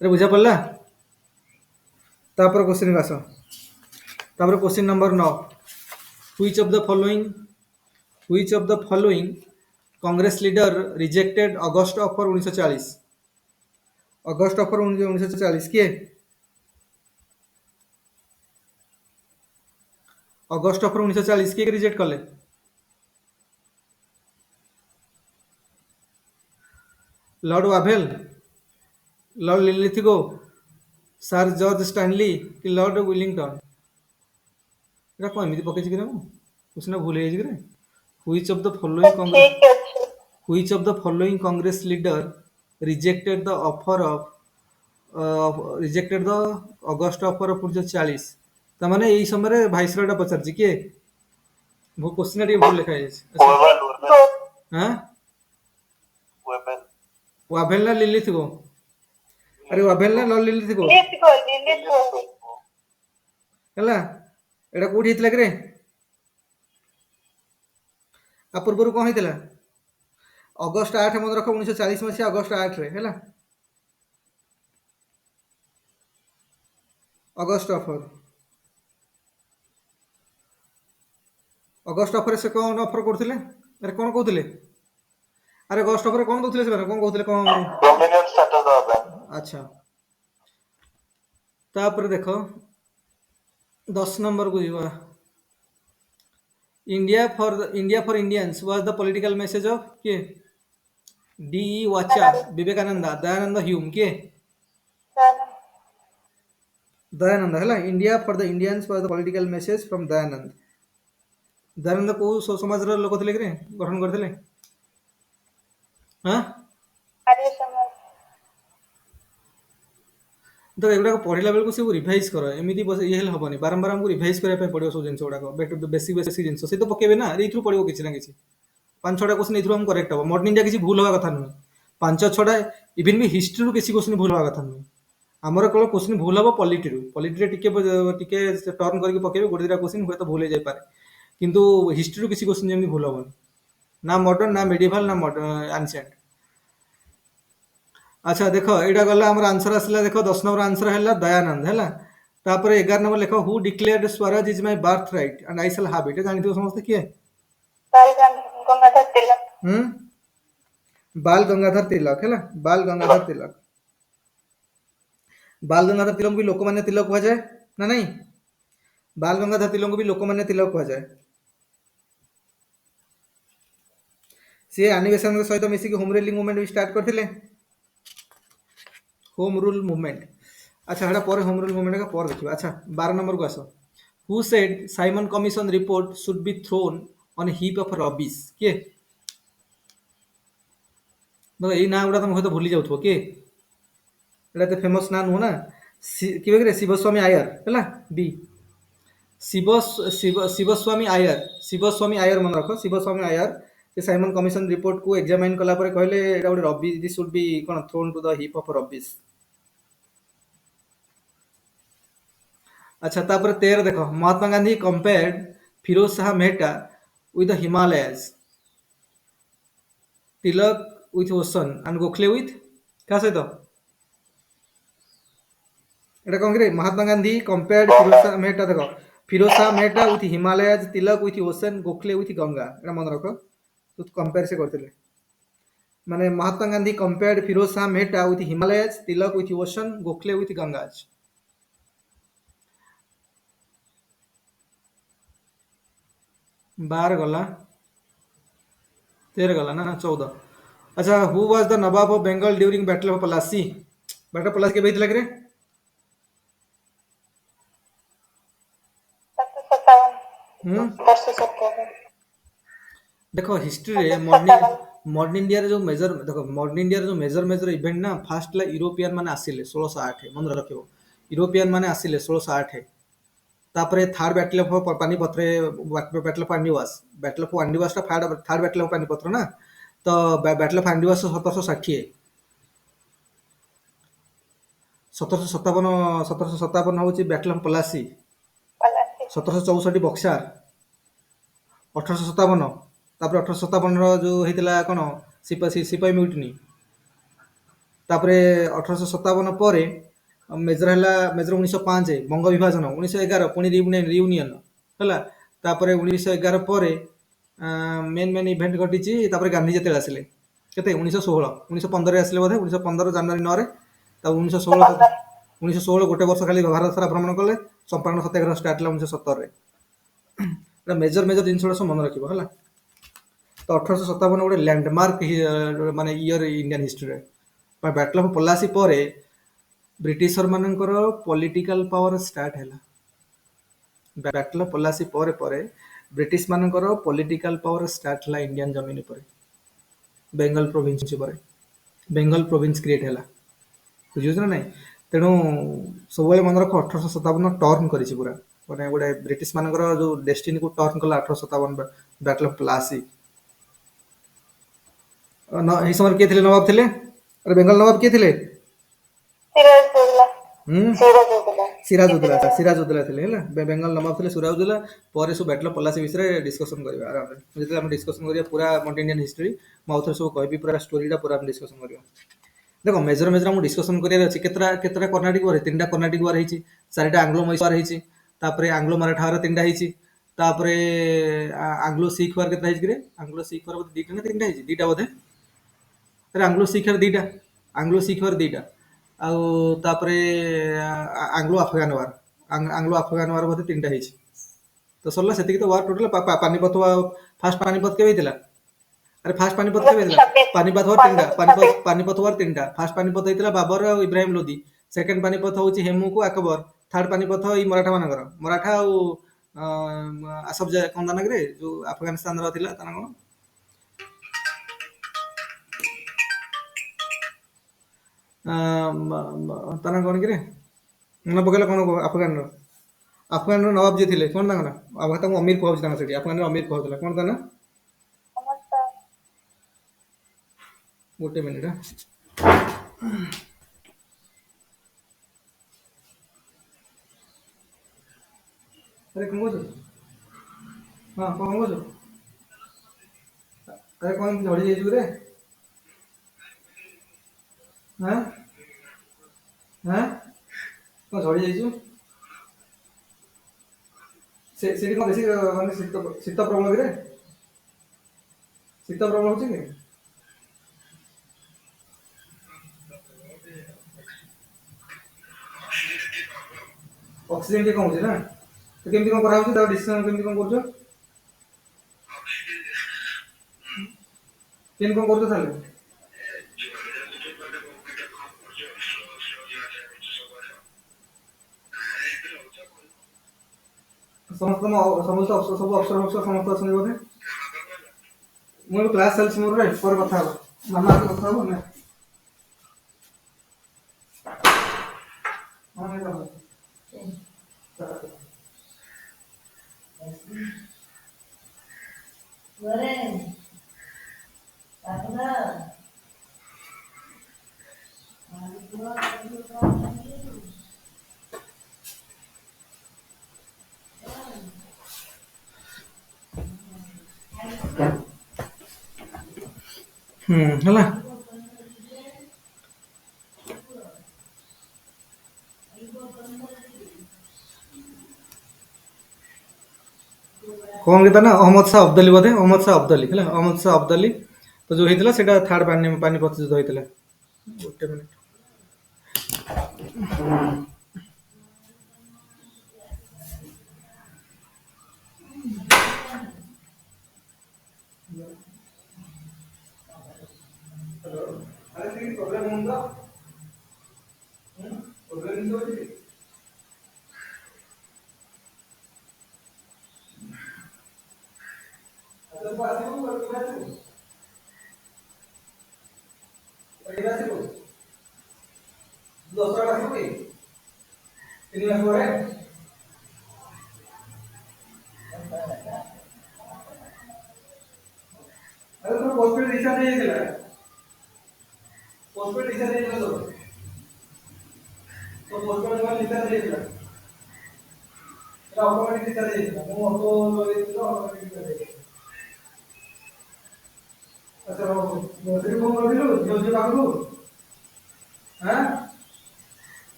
अरे बुझा पड़ला तापर क्वेश्चन आस तापर question number 9 which of the following Congress leader rejected August offer 1940 August offer 1940 किए अगस्त ऑफर 1940 किए रिजेक्ट कले Lord Wavell Lord Linlithgow Sir George Stanley कि लॉर्ड विलिंगटन एटा को एमिति पकेछि कि मु कुछ ना भूल हेछि कि which of the following Congress which of the following Congress leader rejected the offer of rejected the August offer of 1940 त माने एई समय रे भाइसरॉयटा पचारछि के वो क्वेश्चन रे भूल लिखा है हां वाभेल ना लिलिथिगो अरे वाभेल ना लॉर्ड लिलिथिगो हला एटा कोठी हितला कि रे आ पूर्व कौन होता अगस्त 8 मन रख 1940 मसीहा अगस्त 8 रे है अगस्त ऑफर से कौन ऑफर करथिले अरे कौन कहथिले अरे अगस्त ऑफर कौन दउथिले से कौन कहथिले कौन डोमिनेंट स्टेटस दबा अच्छा तापर देखो 10 नंबर को जीवा India for Indians was the political message of के डी वाचा विवेकानंद दयानंद ह्यूम के दयानंद है India for the Indians was the political message from Dayanand को समाज रो लोक थिले कि गठन करथिले हां आर्य समाज तो एगुड़ा पढ़ला बेलू से रिभाइज कर एमती ये हेनी बारंबार हमको रिभाइज करने पड़ो सब जिन गुड़ाक बेसिक जिन से तो पकेबे ना ये पड़ो किसी ना कि 5-6टा क्वेश्चन ये करेक्ट हम मॉडर्न इंडिया किसी भूल हवा कथा नुहे 5-6टा इवन भी हिस्ट्री किसी क्वेश्चन भूल हवा कथा नुहे आमर केवल क्वेश्चन भूल हम पॉलिटी टिके टर्न करके पकेबे गोटे 2टा क्वेश्चन हुए तो भूल हो जाए किंतु हिस्ट्री किसी क्वेश्चन जमी भूल हेनी ना मॉडर्न ना मेडिवल ना एंशिएंट अच्छा देख यहाँ गला आम आंसर आसला देख 10 नंबर आंसर है दयानंद है तापर 11 नंबर लेख who declared swaraj is my birth right and I shall have it जानथि समस्त किए बाल गंगाधर तिलक है बाल गंगाधर तिलक भी लोकमान्य तिलक कह जाए ना नहीं बाल गंगाधर तिलक भी लोकमान्य तिलक कह जाए सी आनिबेशन सहित मिसिक होम रूलिंग मूवमेंट भी स्टार्ट करथिले होम रूल मूवमेंट अच्छा हेडा पर होम रूल मूवमेंट का पर देखिबा अच्छा 12 नंबर को आसो who said Simon Commission report should be thrown on heap of rubbish के देखो ए ना गुडा तुम होय तो भूली जाउथो के एटा तो फेमस ना नु ना किबे रे शिवस्वामी आयर हैला बी शिवस्वामी आयर मन रखो शिवस्वामी आयर से साइमन कमिशन रिपोर्ट को एग्जामिन कला पर कहले एटा गोटे रबिश दिस शुड बी कोन thrown to the heap of rubbish अच्छा तापर 13 देखो Mahatma Gandhi compared Firoz Shah Mehta with the Himalayas Tilak with ocean and Gokhale with क्या सहित एटा कौन करे महात्मा गांधी कंपेयर्ड फिरोज शाह मेहता देखो Firoz Shah Mehta with Himalayas Tilak with ocean Gokhale with Ganga एटा मन रख तू कंपेयर से करथिले माने Mahatma Gandhi compared Firoz Shah Mehta with Himalayas Tilak with ocean Gokhale with Ganges बार गला 13 गला ना 14 अच्छा who was the nawab of Bengal during battle of Plassey battle of Plassey के बेइतला रे 1757 हम्म 1757 देखो हिस्ट्री रे 1757 मॉडर्न इंडिया रे जो मेजर देखो मॉडर्न इंडिया रे जो मेजर इवेंट ना फास्ट ला यूरोपियन माने आसिले 1608 मन रखिबो यूरोपियन माने आसिले 1608 तापरे थर्ड बैटल ऑफ पानीपत रे बैटल ऑफ पांडिवास टा थर्ड बैटल ऑफ पानीपत ना तो बैटल ऑफ पांडिवास 1760 1757 हଉଛି बैटल ऑफ पलासी पलासी 1764 बक्सार 1857 तापर 1857 रो जो हेतिला कोन सिपाही म्यूटनी तापरे 1857 ପରେ मेजर ହେଲା मेजर 1905 बंग विभाजन 1911 पुणी रियूनियन ହେଲା तापरे 1911 ପରେ मेन इवेंट घटिची तापरे गांधी जेतेला आसिले केते 1916 1915 रे आसिले बोधे 1915 जनवरी 9 रे तब 1916 1916 गोटे वर्ष खाली भारत सारा भ्रमण कले चंपारण सत्याग्रह स्टार्ट ହେଲା 1917 रे मेजर जिनिस सब मन रखिबो होला तो 1857 गोटे लैंडमार्क माने ईयर इंडियन हिस्ट्री रे बैटल ऑफ पलासी ପରେ ब्रिटिशर मानकर पॉलिटिकल पावर स्टार्ट हैला बैटल ऑफ पलासी ପରେ ब्रिटिश मानकर पॉलिटिकल पावर स्टार्ट हैला इंडियन जमीन पर बेंगल प्रोविंस पर बेंगल प्रोविंस क्रिएट हैला बुझुछ ना नहीं तेणु सब मन रख 1857 टर्न करिछि पूरा माने गोटे ब्रिटिश मानकर जो डेस्टिनी को टर्न कला 1857 बैटल ऑफ पलासी ए समय के थिले नवाब थिले अरे बेंगल नवाब के थिले सिराजुद्दौला थे बेंगल नवाब थे सिराजुद्दौला पर सब बैटल ऑफ पलासी विषय डिस्कसन करबा आराम रे जते हम डिस्कसन करिया पूरा मॉडर्न इंडियन हिस्ट्री माउथर सब कहबी पूरा स्टोरीटा पूरा हम डिस्कसन करिया देखो मेजर हम डिस्कसन करिया अछि केतरा कर्नाटिक वार तीनटा कर्नाटिक वार हेछि चारटा आंग्लो मैसूर हेछि तापरे आंग्लो मराठा वार तीनटा हेछि तापरे आंग्लो सिख वार केतरा हेछि रे आंग्लो सिख वार दीटा ना तीनटा हेछि दीटा बोधे अरे आंग्लो सिख वार दीटा आंग्लो सिख वार दीटा आउ तापरे आंग्लो अफगान वार बोधे तीनटा हेछि तो सरला सेतिकी तो वार टोटल पानीपत फास्ट पानीपत के हेतिला अरे फास्ट पानीपत के हेतिला पानीपत वार तीनटा फास्ट पानीपत हेतिला बाबर और इब्राहिम लोदी सेकंड पानीपत होछि हेमू को अकबर थर्ड पानीपत ई मराठा मानकर मराठा और आसफ जय कोन दाना रे जो अफगानिस्तान रो थिला तना कोन तना कोन कि रे मन पकेला कोन अफगान रो नवाब जे थिले कोन दाना अब तक अमीर कहउछ तना सेठी अफगान रो अमीर कहउतला कोन दाना गोटे मिनिट अरे कौन बोलो हाँ कौन बोलो अरे कौन झड़ी जाइछु रे हाँ हाँ कौन झड़ी जाइछु सेठी कौन बेसी माने शीत प्रबल रे शीत प्रबल होछि कि ऑक्सीजन के कम होछि ना तो केमती कौन करा होछि ता डिसीजन केमती कौन करछो केन कौन करछो थाले समस्त सब अफसर समस्त असन बोधे मोर क्लास चलछि मोर रे पर कथा मामा के कथा हो ना हां ना Gore, karena हला कौन गीता ना अहमद शाह अब्दाली बोधे अहमद शाह अब्दाली है अहमद शाह अब्दाली तो जो होता है थर्ड पानीपत युद्ध होता है गोटे मिनिट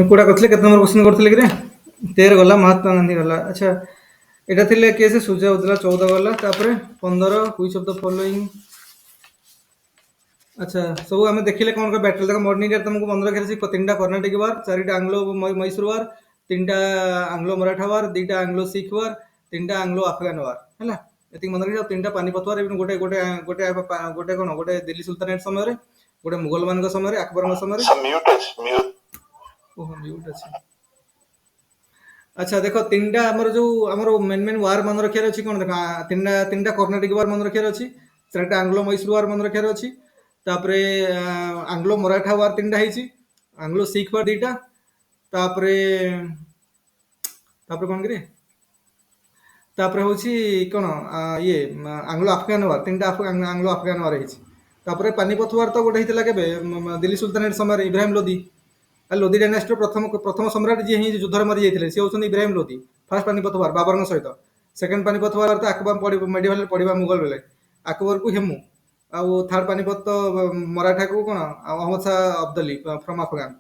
कोड़ा करथिले केते नंबर क्वेश्चन करथिले कि 13 गला महात्मा गांधी गला अच्छा एटा थिले केस सुजा उदला 14 गला तापर 15 व्हिच ऑफ द फॉलोइंग अच्छा सब आम देखिले कौन का बैटल देखो मॉर्निंग रे तुमको 15 खेल तीन कर्नाटक वार 4टा आंग्लो मैसूर वार 3टा आंग्लो मराठा वार 2टा आंग्लो सिख वार 3टा आंग्लो अफगान वार है एति मन रखियो 3टा पानीपत वार गोटे गोटे गोटे गोटे कोन गोटे दिल्ली सुल्तानेट समय रे गोटे मुगल मान समय रे अकबर समय रे ओह म्यूट अछि अच्छा देखो 3टा हमर जो हमर मेन मेन वार मन रखियार अछि कोन देखा 3टा कर्नाटक वार मन रखियार अछि 4टा आंग्लो मैसूर वार मन रखियार अछि तापरे आंग्लो मराठा वार 3टा ହେଇଛି आंग्लो सिख वार 2टा तापरे तापरे कोन करे तापरे होची कोन ये आंग्लो अफगान वार 3टा आंग्लो अफगान वार ହେଇଛି तापरे पानीपत वार तो गोटे हितला केबे दिल्ली सुल्तानेट समय इब्राहिम लोदी लोदी डायनास्टी प्रथम प्रथम सम्राट जी ही युद्ध मरी जाते सी होती इब्राहिम लोदी फास्ट पानीपत वार बाबर सहित सेकेंड पानीपत वार तो अकबर मेडिवल पढ़ा मुगल बेले अकबर को हेमू आउ थर्ड पानीपत तो मराठा को कौन अहमद शाह अब्दाली फ्रॉम अफगान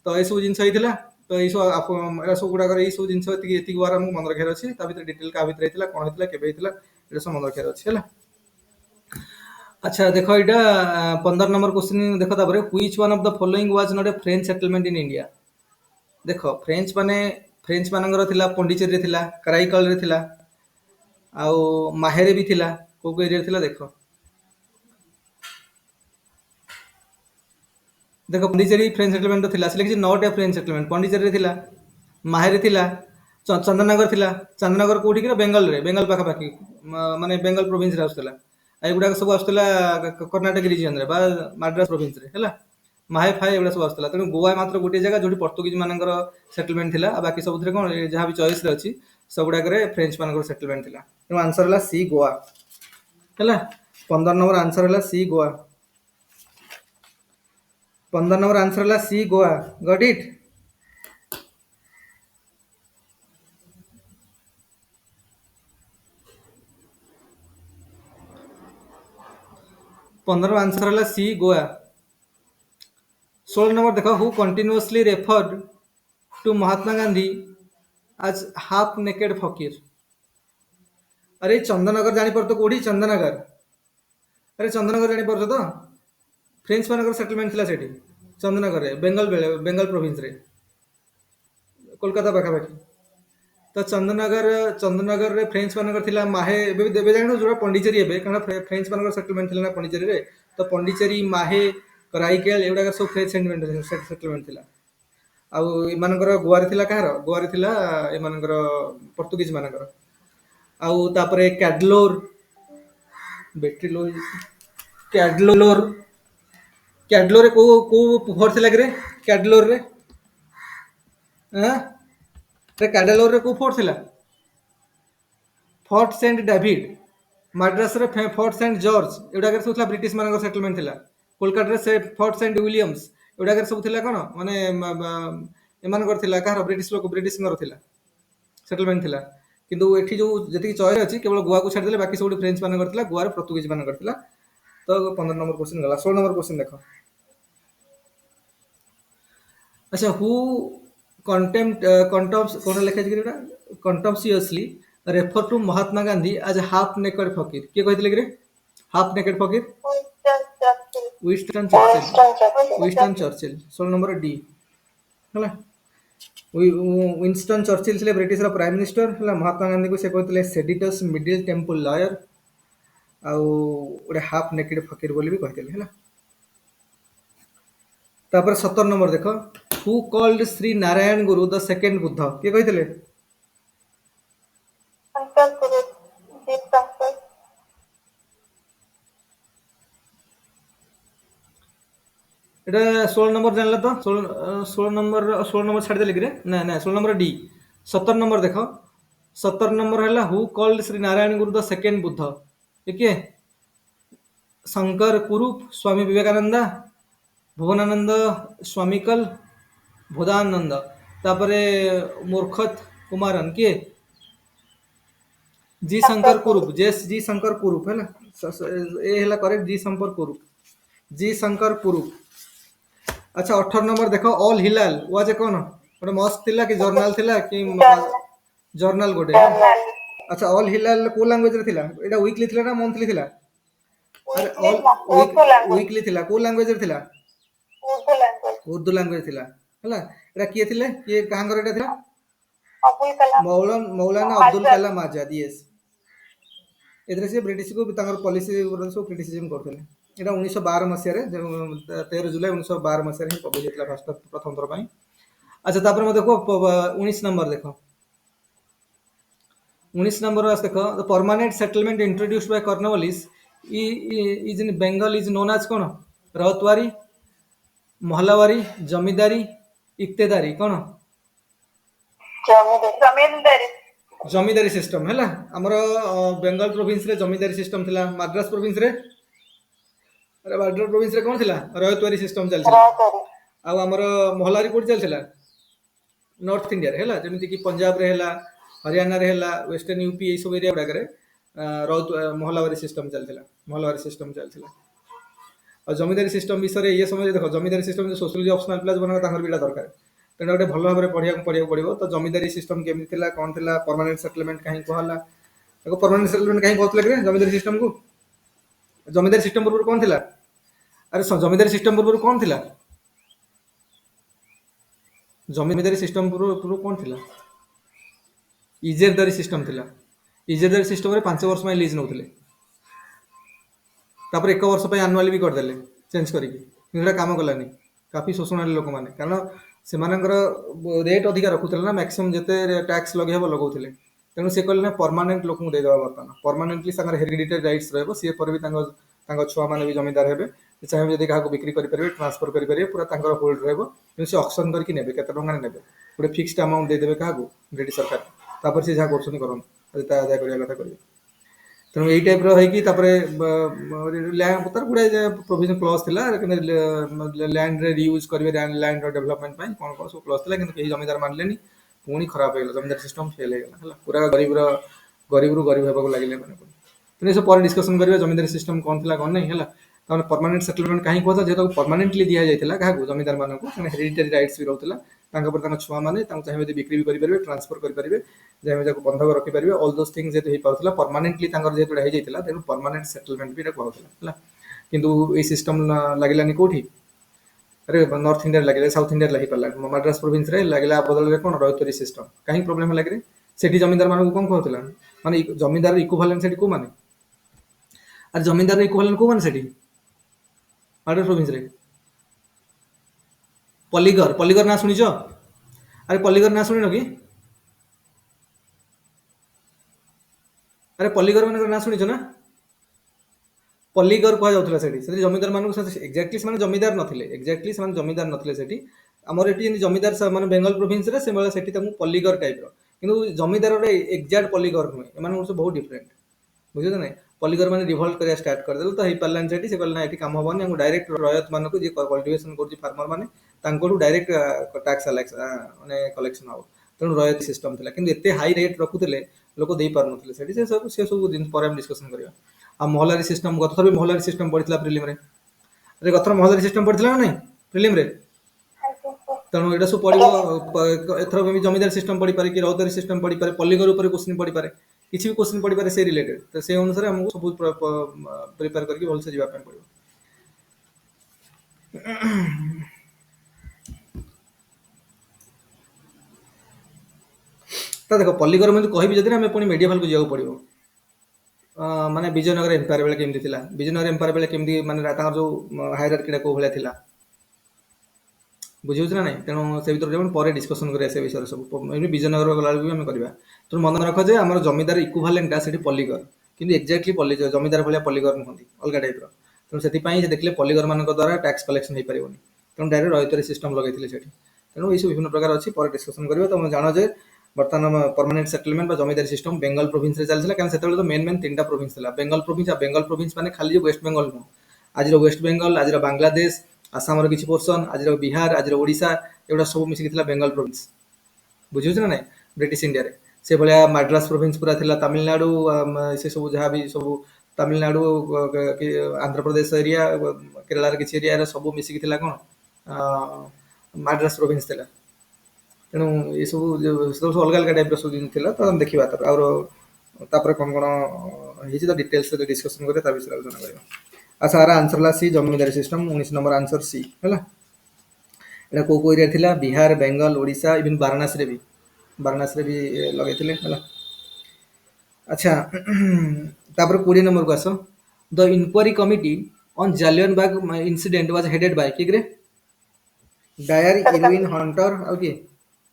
तो यह सब जिन होता तो ये सब गुड़ाक सब जिन ये बार आमको मन रखार अच्छी डिटेल क्या भितर कौन होता है ये सब मन रखार अच्छे है अच्छा देखो यहाँ 15 नंबर क्वेश्चन देखो तापर which one of the following was not a French settlement in India देखो फ्रेंच मानकर थिला पंडिचेरी रे थिला कराईकल रे थिला आउ माहेरे भी थिला को एरिया थिला देखो देखो पंडिचेरी फ्रेंच सेटलमेंट थिला से लिखि not a French settlement Pondicherry रे थिला माहेरे थिला चंदननगर थिला चंदननगर कोठी कि बेंगल रे बेंगल पाखा पाखी माने बेंगल प्रोविंस रे आसुतला एगुडा सब आसुतला कर्नाटक रीजन रे बा मद्रास प्रोविंस रे हला माहे फाए एगुडा सब आसुतला तेणु गोवा मात्र गोटे जगह जोटी पोर्तुगीज मानकर सेटलमेंट थिला आ बाकी सब कोन जहाँ भी चॉइस रे अछि सब गुडा करे फ्रेंच मानकर सेटलमेंट थिला तेणु आंसर हला सी गोवा हला 15 नंबर आंसर हला सी गोवा 15 नंबर आंसर हला C Goa got it 15 answer हला सी गोवा 16 नंबर देखो who continuously referred to Mahatma Gandhi as half naked फकीर अरे चंदनगर जानीपर तो कोठी चंदनगर, अरे चंदनगर जानीपर तो फ्रेंच मानकर सेटलमेंट थिला सेठी चंदनगर रे बेंगल प्रोविंस रे कोलकाता पाखापाखि। तो चंदनगर रे फ्रेंच मानकर थिला माहे एबे जानो जोरा पॉन्डिचेरी एबे कारण फ्रेंच मानकर सेटलमेंट थिला ना पॉन्डिचेरी रे। तो पॉन्डिचेरी माहे कराइकेल एउडा सब फ्रेंच सेटलमेंट थिला। आउ एमानकर गोवारे थिला कहार गोवारे थिला एमानकर पोर्तुगीज मानकर। आउ तापरे कैडलोर बैटरी लो कैडलोर कैडलोर रे को फोर्थ थिला कि रे कैडलोर रे हां रे कैडलोर रे को फोर्थ थिला फोर्ट सेंट डेविड माड्रास रे फोर्ट सेंट जॉर्ज एउडा सब थिला ब्रिटिश मानकर सेटलमेंट थिला। कोलकाता रे से फोर्ट सेंट विलियम्स एउडा सब थिला कोन माने एमानकर थिला कहार ब्रिटिश नगर थिला सेटलमेंट थिला। किंतु एठी जो जति चॉइस अछि केवल गोवा को छाड़ देले बाकी सब फ्रेंच मानकर थिला गोवा रे पोर्तुगीज मानकर थिला। तो 15 नंबर क्वेश्चन गला 16 नंबर क्वेश्चन देखो। अच्छा हु कंटेम्प्ट कोन लिखा छै कि contemptuously refer to Mahatma Gandhi as half naked fakir के कहथिले कि रे half naked fakir Winston Churchill 16 number D हला। विंस्टन चर्चिल थे ब्रिटिश प्राइम मिनिस्टर है महात्मा गांधी को से कहते सेडिटस मिडिल टेम्पल लॉयर आउ गोटे हाफ नेकेड फकीर बोली भी कहते हैं। तापर 17 नंबर देख who called Shri Narayan Guru the second Buddha किए कहते एटा 16 नंबर जानला तो 16 नंबर छाड़ देले कि रे ना ना 16 नंबर डी। 17 नंबर देखो 17 नंबर है who called Shri Narayan Guru the second Buddha ठीक है शंकर कुरूप स्वामी विवेकानंद भुवनानंद स्वामीकल भोदानंद तापरे मूर्खत कुमारन किए जी शंकर कुरूप जी शंकर कुरूप है ए हला करेक्ट जी शंकर कुरूप जी शंकर कुरूप। अच्छा 18 नंबर देखो ऑल हिलाल वाज कौन गोटे मस्त थिला कि जर्नल थिला कि जर्नल गोटे। अच्छा ऑल हिलाल को लैंग्वेज रे थिला एटा वीकली थिला ना मंथली थिला अरे ऑल वीकली थिला को लैंग्वेज रे थिला उर्दू लैंग्वेज थिला हला। एटा किए थिले किए कांगर एटा थिला मौलाना अब्दुल कलाम आजाद यस एथरे से ब्रिटिश को तांगर पॉलिसी सब क्रिटिसिज्म करथिले। एटा 1912 मसिया रे 13 जुलाई 1912 मसिया रे पब्लिश हेतला फर्स्ट प्रथम थर पई। अच्छा तापर म देखो 19 नंबर देखो 19 नंबर देखो the permanent settlement introduced by Cornwallis is in Bengal is known as कोन रौतवारी महलावारी जमींदारी इक्तेदारी कोन जमींदारी सिस्टम है आमर बेंगल प्रोविंस रे जमींदारी सिस्टम थिला। मद्रास प्रोविंस रे अरे मद्रास प्रोविंस रे कोन थिला रौतवारी सिस्टम चलथिला। आ हमर महलारी कोड चलथिला नॉर्थ इंडिया रे हैला जेमिति कि पंजाब रे हैला हरियाणा रे हैला वेस्टर्न यूपी ए सब एरिया गुडा करे महलावारी सिस्टम चलथिला। और जमींदारी सिस्टम विषय ये समय देखो जमींदारी सिस्टम जो सोशल ऑप्शनल प्लस बना तांगर बिला दरकार तेना गोटे भल भाव पढ़िया पड़ो। तो जमींदारी सिस्टम केमि थिला कोन थिला परमानेंट सेटलमेंट कहीं कहला देखो परमानेंट सेटलमेंट कहीं कहतले कि जमींदारी सिस्टम को जमींदारी सिस्टम पूर्व कोन थिला अरे जमींदारी सिस्टम पूर्व कोन थिला जमींदारी सिस्टम पूर्व कोन थिला इजेरदारी सिस्टम थिला। इजेरदारी सिस्टम रे 5 वर्ष में लीज नउथिले तापर 1 वर्ष पे एनुअली भी कर देले चेंज करिके किंतु काम कलानी काफी शोषण लोक माने कारण से मानकर रेट अधिक रखुଥିଲେ ना मैक्सिमम जते टैक्स लगे हेबो लगाउଥିଲେ तेणु से कहले ना परमानेंट लोक दे देबा बर्तन परमानेंटली संगर हेरिडिटरी राइट्स रहबो से पर भी तांग छुआ माने भी जमींदार हेबे चाहे जदि काहा को बिक्री करि परिबे ट्रांसफर करि परिबे पूरा तांगर होल्ड रहबो किंतु से ऑक्शन करके नेबे केते टंगा नेबे गोटे फिक्स्ड अमाउंट दे देबे काहा को ब्रिटिश सरकार तापर से जा करछन करन ता आदाय करिया कथा करिवे। तेणु यही टाइप रही गुड़ाए प्रोविजन क्लज थी लैंड यूज करेंगे लैंड डेवलपमेंट कौन कौन सब क्लज थी कि जमींदार मानले पुणी खराब हो जमींदार सिस्टम फेल होगा पूरा गरीब रू गरीब होगा लगे मैंने तेनाली सब पर डिस्कसन करेंगे जमींदारी सिस्टम कौन थी कौन नहीं है परमानेंट सेटलमेंट कहीं कहता जेहतु परमानेंटली दि जाता क्या जमींदार मानक हेरिडिटरी राइट्स भी रोला तांका पर तांका छुआ माने तांका चाहे बिक्री भी करि परिबे ट्रांसफर करि परिबे जे जाको बंधक रखि परिबे ऑल दोस थिंग्स जे हे पाउतला परमानेंटली तांकर जे हो जाइतला तेनु परमानेंट सेटलमेंट भी कहउतला हला किंतु ए सिस्टम लागिलानी कोठी अरे नॉर्थ इंडिया लगे साउथ इंडिया लगी पाला मद्रास प्रोविंस रे लगला बदल रे कोन रयतरी सिस्टम कहीं प्रॉब्लम लगे रे सेठी जमींदार मानू कोन कहउतला माने जमींदार इक्विवेलेंट सेठी को माने अरे जमींदार इक्विवेलेंट को माने सेठी मद्रास प्रोविंस रे पल्लीगर ना सुनिछ अरे पल्लीगर ना सुनिनो कि अरे पल्लीगर मानकर ना सुनिछ ना पल्लीगर कह जाउतला सेठी सेठी जमींदार मानू एक्जेक्टली माने जमींदार नथिले एक्जेक्टली माने जमींदार नथिले सेठी हमर एटी जमींदार माने बेंगल प्रोविंस रे से बेला सेठी तामु पल्लीगर टाइप रो किंतु जमींदार रे एग्जैक्ट पल्लीगर नुहे एमान बहुत डिफरेंट बुझियो ना पल्लीगर माने रिवोल्ट करिया स्टार्ट कर देल तो हे पालन सेठी से कहला एटी काम होबनी हम डायरेक्ट रयत मानको जे कल्टीवेशन करछि फार्मर माने तांकोडू डायरेक्ट टैक्स माने कलेक्शन हो तेणु रयत सिस्टम थिला किंतु एते हाई रेट रखुतले लोक देई पार नथिले सेठी से सब दिन पर हम डिस्कशन करिया आ मोहलारी सिस्टम गत थर भी मोहलारी सिस्टम पड़ितला प्रिलिम रे अरे गत थर मोहलारी सिस्टम पड़ितला ना नहीं प्रिलिम रे तेणु एटा सब पड़िबो एथर भी जमीदार सिस्टम पड़ी पारे कि रौतरी सिस्टम पड़ी पारे पल्लीगर ऊपर क्वेश्चन पड़ी पारे किसी भी क्वेश्चन पड़ी पारे से रिलेटेड तो से अनुसार हमको सब प्रिपेयर करके भल से जीवा पे पड़िबो तो देखो पल्लीगर में कहबी जदि हमें पुणी मेडिएवल को जाऊ पड़िबो माने विजयनगर एम्पायर बेले केमती थिला विजयनगर एम्पायर बेले केमती माने तार जो हायरार्कीटा को भलिया थिला बुझियो ना नहीं तेणु से भीतर जब पर डिस्कसन करिया से विषय सब विजयनगर गला भी हम करबा तो मन रख जे हमर जमीदार इक्विवेलेंटा सेठी पल्लीगर किंतु एक्जेक्टली पल्लीगर जमीदार भलिया पल्लीगर नहंती अलगा टाइप रो तेणु सेति पई जे देखले पल्लीगर मानक द्वारा टैक्स कलेक्शन हे परिबोनी तेणु डायरेक्ट रयतरी सिस्टम लगैथिले सेठी तेणु ए सब विभिन्न प्रकार अछि पर डिस्कसन करबा तो हम जानो जे बर्तमान परमानेंट सेटलमेंट जमीदारी सिस्टम बेंगल प्रोविंस रे चलथिला कारण सेतेबेले तो मेन तीनटा प्रोविंस थिला बेंगल प्रोविंस माने खाली वेस्ट बेंगल नो आज वेस्ट बेंगल आज बांग्लादेश आसाम रो किछि पोर्शन आज बिहार आज ओडिशा एवडा सब मिसिक थिला बेंगल प्रोविंस बुझियो ना नहीं ब्रिटिश इंडिया रे से भलिया मद्रास प्रोविंस पूरा थिला तमिलनाडु से सब जहां भी सब तमिलनाडु आंध्र प्रदेश एरिया केरला रे किछि एरिया रे सब मिसिक थिला कोन मद्रास प्रोविंस थिला तेणु ये सब अलग अलग टाइप सब दिन थिला तो हम देखिबा और तापर कोन कोन हिची तो डिटेल्स से डिस्कशन करे ता विषय आलोचना करबा अच्छा आर आंसर ला C zamindari system 19 number answer C हैला एटा को एरिया थिला बिहार बेंगल ओडिशा इवन वाराणसी भी लगैथिले हैला अच्छा तापर 20 नंबर को आसो the inquiry committee on Jallianwala Bagh incident was headed by किग्रे Dyer Irwin Hunter okay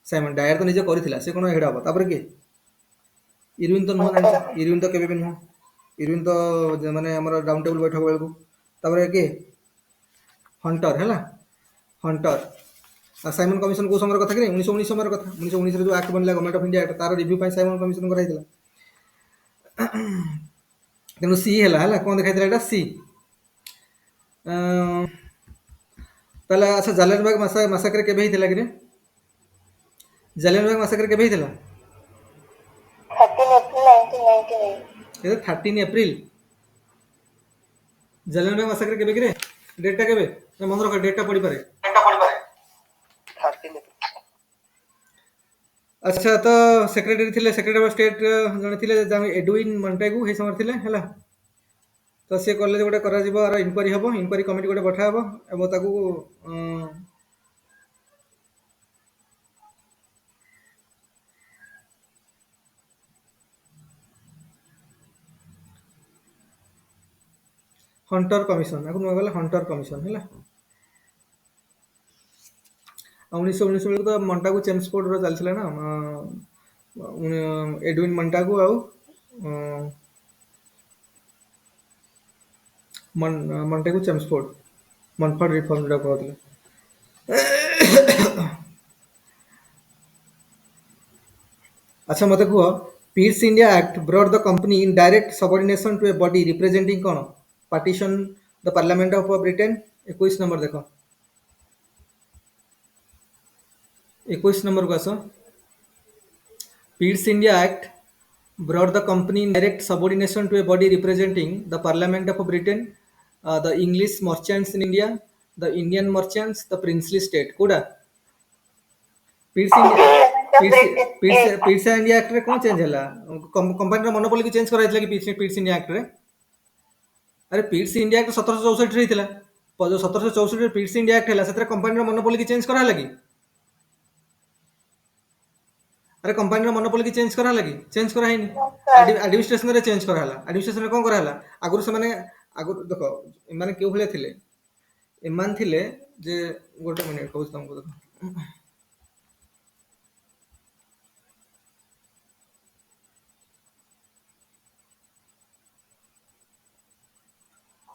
Simon Dyer तो निजे करिथिला से कोन हेड हबो तापर के इरविन तो नो इरविन तो केबे भी नो इरविन तो माने हमर राउंड टेबल बैठक बेलको तापर के हंटर हैला हंटर साइमन कमिशन को समर कथा कि 1919 समर कथा 1919 रे जो एक्ट बनला गवर्नमेंट ऑफ इंडिया तार रिव्यू पाई साइमन कमिशन कराइथिला तेनु सी हैला कोन देखाइथिला एटा सी पहला अच्छा जालियनबाग मासाकर केबे हिथिला कि रे जालियनबाग मासाकर केबे हिथिला 13 अप्रैल 1998 ये 13 अप्रैल जालियनबाग मासाकर केबे कि रे डेटटा केबे मन रख डेटटा पड़ी पारे 13 अच्छा तो सेक्रेटरी थिले सेक्रेटरी ऑफ स्टेट जने थिले एडविन मॉन्टेगू हे समर थिले हला तो से कॉलेज गोटे करा जिवो और इंक्वायरी हबो इंक्वायरी कमिटी गोटे पठा हबो एबो ताकू हंटर कमिशन आकु न गला हंटर कमिशन हैला 1919 बेलू तो मंटागू चेम्सफोर्ड रो चलथिला ना एडविन मंटागू आउ मंटेगू चेम्सफोर्ड मनफोर्ड रिफॉर्म रा कहथिले अच्छा मते कुह Pitt's India Act brought the company in direct subordination to a body representing कोन partition the parliament of Britain 21 number देखो 21 नंबर को आसो Pitt's India Act brought the company in direct subordination to a body representing the Parliament of Britain, the English merchants in India, the Indian merchants, the princely state. Kuda Pitt's India Pitt's Pitt's British Pitt's India Act रे कौन change है company monopoly की change कराइଥିଲା कि Pitt's India Act रे अरे पिट्स India act 1764 रे हितला जो 1764 रे पिट्स इंडिया एक्ट हैला सेतरे कंपनी मोनोपोली की चेंज कराला कि अरे कंपनी मोनोपोली की चेंज कराला कि चेंज करा हैनी एडमिनिस्ट्रेशन रे चेंज कराला एडमिनिस्ट्रेशन रे कोन कराला आगुर से माने आगुर देखो माने केउ भले थिले एमान थिले जे गोटे मिनिट कहू तुमको देखो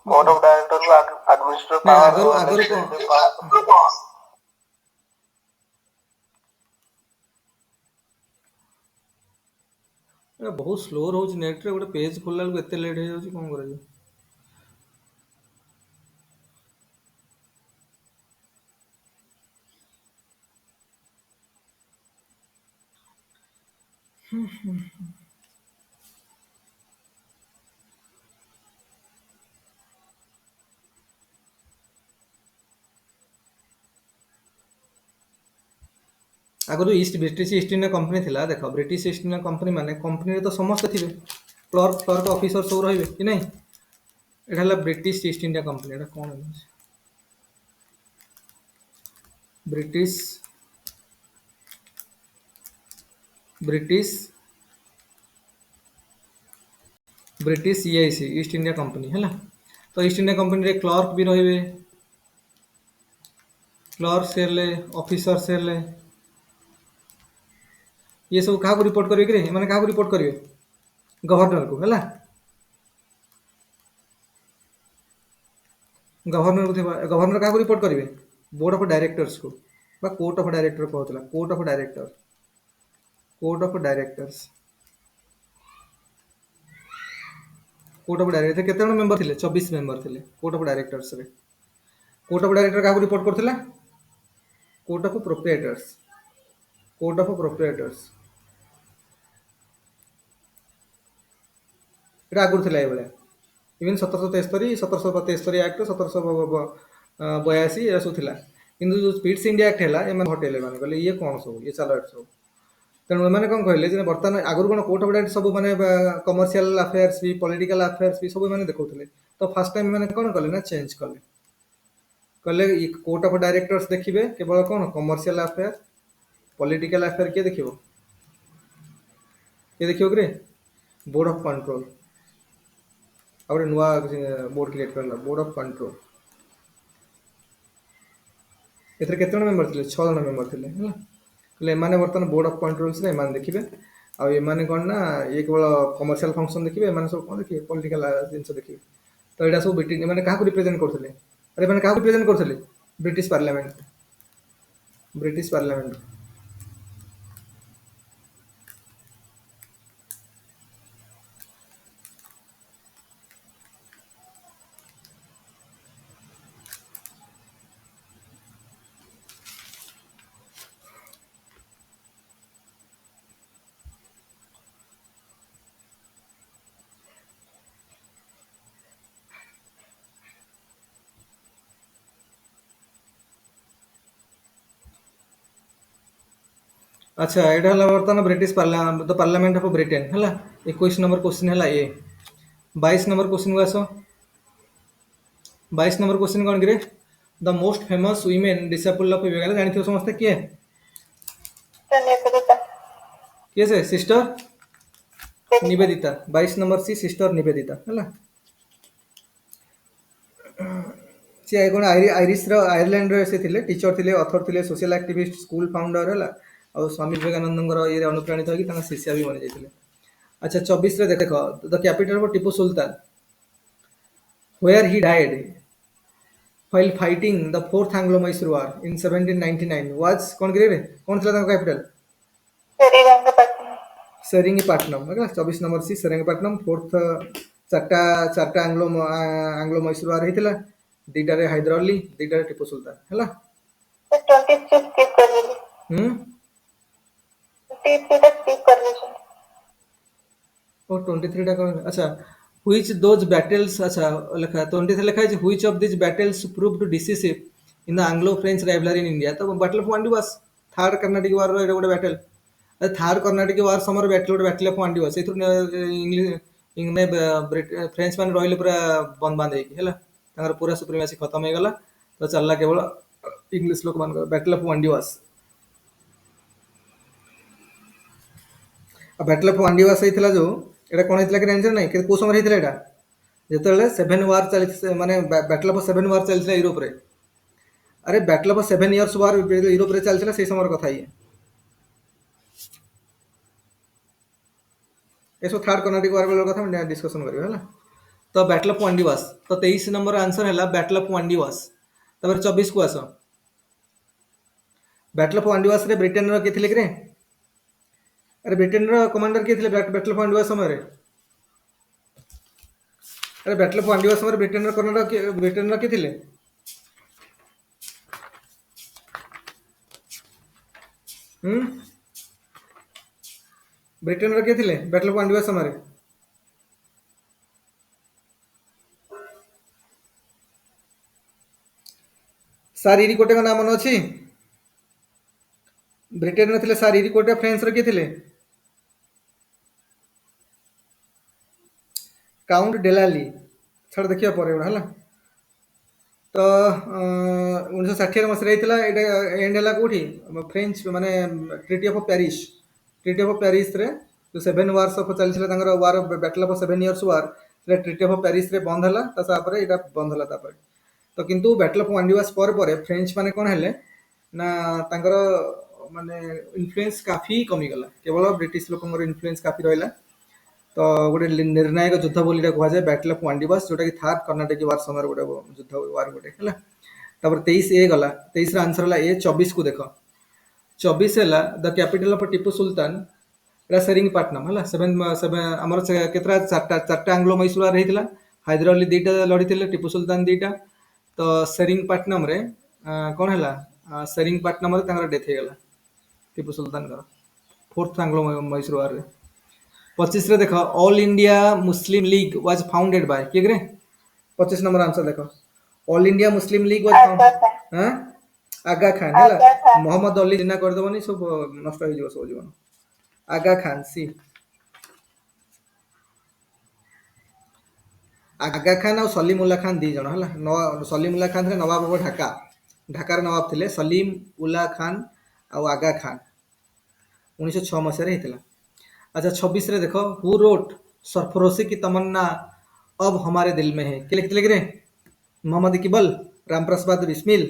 board of directors administrative ना power आगुर को बहुत स्लो रोज नेट रे गोटे पेज खोलला बेलକୁ एते लेट हो जाଉଛି कोन करा आगु east British East India company थिला देखो ब्रिटिश ईस्ट इंडिया कंपनी माने कंपनी रे तो समस्त थिबे क्लर्क क्लर्क ऑफिसर सब रहिबे कि नहीं एटा हला ब्रिटिश ईस्ट इंडिया कंपनी एटा कोन British British British EIC East India company है तो ईस्ट इंडिया कंपनी रे क्लर्क भी रहिबे क्लर्क से ऑफिसर से ये सब क्या रिपोर्ट करेंगे रे माने क्या रिपोर्ट करेंगे गवर्नर को है गवर्नर को गवर्नर क्या रिपोर्ट करेंगे बोर्ड ऑफ डायरेक्टर्स को बा कोर्ट ऑफ डायरेक्टर कहला court of director court of directors court of director केते जण मेंबर थिले 24 मेंबर थिले कोर्ट ऑफ डायरेक्टर्स रे कोर्ट ऑफ डायरेक्टर क्या रिपोर्ट करथिला court of proprietors court of proprietors এটা ଆଗରୁ ଥିଲା ଏଇଭଳିଆ ଇଭେନ୍ 1773 ଆକ୍ଟ 1782 ଏରା ସବୁ ଥିଲା କିନ୍ତୁ ଯୋଉ ସ୍ପିଡ୍ସ ଇଣ୍ଡିଆ ଆକ୍ଟ ହେଲା ଏମାନେ ହଟେଇଲେ ମାନେ କହିଲେ ଇଏ କ'ଣ ସବୁ ଇଏ ଚାଲ ଏଠି ସବୁ ତେଣୁ ଏମାନେ କ'ଣ କହିଲେ ଯେ ବର୍ତ୍ତମାନ ଆଗରୁ କ'ଣ କୋର୍ଟ ଅଫ୍ ଡାଇରେକ୍ଟ ସବୁ ମାନେ କମର୍ସିଆଲ ଆଫେୟାର୍ସ ବି ପଲିଟିକାଲ ଆଫେୟାର୍ସ ବି ସବୁ ଏମାନେ ଦେଖଉଥିଲେ ତ ଫାର୍ଷ୍ଟ ଟାଇମ୍ ଏମାନେ କ'ଣ କଲେ ନା ଚେଞ୍ଜ କଲେ କହିଲେ କୋର୍ଟ ଅଫ୍ ଡାଇରେକ୍ଟର୍ସ ଦେଖିବେ କେବଳ କ'ଣ କମର୍ସିଆଲ ଆଫେୟାର ପଲିଟିକାଲ ଆଫେୟାର କିଏ ଦେଖିବ କିରେ ବୋର୍ଡ ଅଫ୍ କଣ୍ଟ୍ରୋଲ ଆଉ ଗୋଟେ ନୂଆ ବୋର୍ଡ କ୍ରିଏଟ୍ କଲା ବୋର୍ଡ ଅଫ୍ କଣ୍ଟ୍ରୋଲ ଏଥିରେ କେତେ ଜଣ ମେମ୍ବର ଥିଲେ 6 ଜଣ ମେମ୍ବର ଥିଲେ ହେଲା କହିଲେ ଏମାନେ ବର୍ତ୍ତମାନ ବୋର୍ଡ ଅଫ୍ କଣ୍ଟ୍ରୋଲ୍ସରେ ଏମାନେ ଦେଖିବେ ଆଉ ଏମାନେ କ'ଣ ନା ଇଏ କେବଳ କମର୍ସିଆଲ ଫଙ୍କସନ୍ ଦେଖିବେ ଏମାନେ ସବୁ କ'ଣ ଦେଖିବେ ପଲିଟିକାଲ ଜିନିଷ ଦେଖିବେ ତ ଏଇଟା ସବୁ ବ୍ରିଟିଶ ଏମାନେ କାହାକୁ ରିପ୍ରେଜେଣ୍ଟ କରୁଥିଲେ ଆରେ ଏମାନେ କାହାକୁ ରିପ୍ରେଜେଣ୍ଟ କରୁଥିଲେ ବ୍ରିଟିଶ ପାର୍ଲାମେଣ୍ଟ अच्छा एटा हला बर्तमान ब्रिटिश पार्लियामेंट ऑफ ब्रिटेन हला 21 नंबर क्वेश्चन हला ए 22 नंबर क्वेश्चन को आसो 22 नंबर क्वेश्चन कौन करे the most famous women disciple of Vivek जानि थियो समस्त किए किए से sister Nivedita 22 number C sister Nivedita हला सी कोन आयरिश रो आयरलैंड रे से थिले टीचर थिले ऑथर थिले सोशल एक्टिविस्ट स्कूल फाउंडर हला और स्वामी विवेकानंद ये अनुप्राणित होगी शिष्या भी बनी जाते अच्छा 24 रे देख the capital of Tipu Sultan where he died while fighting the fourth Anglo Mysore war in 1799 was कौन रे कौन था capital Seringapatam 24 number C Seringapatam fourth चारटा चारटा एंग्लो मैसूर वार होता दीटा हैदर अली दीटा टीपू सुल्तान है 23 टा अच्छा which those battles अच्छा लिखा 23 लिखा है which of these battles proved decisive in the Anglo-French rivalry in India तो बैटल ऑफ मांडू बस थार्ड कर्नाटिक वार रो एटा गोटे बैटल थार्ड कर्नाटिक वार समय बैटल गोटे बैटल ऑफ वांडिवा से इंग्लिश इंग्ने फ्रेंच मैन रहिले पूरा बंद बांध ହେଇକି ହେଲା ତାଙ୍କର पूरा सुप्रीमेसी खत्म हो गला तो चलला केवल इंग्लिश लोक मान बैटल ऑफ वांडिवास बैटल ऑफ वांडिवास होइतला जो एटा कोन होइतला कि जानछ नै कि को समय होइतला एटा जेतेले 7 वार चली माने बैटल ऑफ 7 वार चलथिला यूरोप रे अरे battle of 7 years war Europe रे चलथिला से समय कथा ये एसो थर्ड कर्नाटिक वार वाला कथा हम डिस्कशन करियो हला तो बैटल ऑफ वांडिवास तो 23 नंबर आंसर हैला बैटल ऑफ वांडिवास तबर 24 को आसो बैटल ऑफ वांडिवास रे ब्रिटेन रो के थिले कि रे अरे ब्रिटेन रो कमांडर के थिले बैटल ऑफ वांडिवास समय रे अरे बैटल ऑफ वांडिवास समय ब्रिटेन रो कमांडर के ब्रिटेन रो के थिले ब्रिटेन रो के थिले बैटल ऑफ वांडिवास समय रे सार इरिकोटे का नाम मन अछि ब्रिटेन रे थिले सार इरिकोटे फ्रांस रो के थिले काउंट डेलाली छड़ देखिया परे हला तो 1960 मसरे हितला एटा एंड हला कोठी फ्रेंच माने ट्रीटी ऑफ पेरिस रे जो 7 वार्स ऑफ चलथिला तांगर war battle of 7 years war से ट्रीटी ऑफ पेरिस रे बंद हला ता परे एटा बंद हला ता परे तो किंतु बैटल ऑफ वांडिवास पर फ्रेंच माने कोन हेले ना तांगर माने इन्फ्लुएंस काफी कमी गला केवल ब्रिटिश लोकंगर इन्फ्लुएंस काफी रहला तो गोटे निर्णायक युद्ध बोली कह जाए बैटल ऑफ वांडिवास जोटा कि थर्ड कर्नाटक वार समय गोटे युद्ध वार गोटे है तापर 23 ए गला 23 रा आंसर हला ए 24 को देख 24 है द कैपिटल ऑफ टीपू सुल्तान एटा सेरिंगपट्टनम है 7 आमर केतरा चारटा आंग्लो मैसूर वार हेतिला हैदर अली दीटा लड़ीथिले टीपू सुल्तान दीटा तो सेरिंगपट्टनम रे कोन हला सेरिंगपट्टनम रे तांगर डेथ हे गला टीपू सुल्तान का फोर्थ आंग्लो मैसूर वार रे 25 रे देखो all India Muslim league was founded by के रे 25 नंबर आंसर देखो all India Muslim league was founded हां आगा खान है मोहम्मद अली जिना कर दबनी सब नष्ट हो जीव सब जीवन आगा खान सी आगा खान और सलीम उल्ला खान दी जण है सलीम उल्ला खान थे नवाब ऑफ ढाका ढाकार नवाब थे सलीम उल्ला खान और आगा खान 1906 मसीह हेतिला अच्छा 26 रे देखो हु रोट सरफरोशी की तमन्ना अब हमारे दिल में है के लिखते रे मोहम्मद इकबाल रामप्रसाद बिस्मिल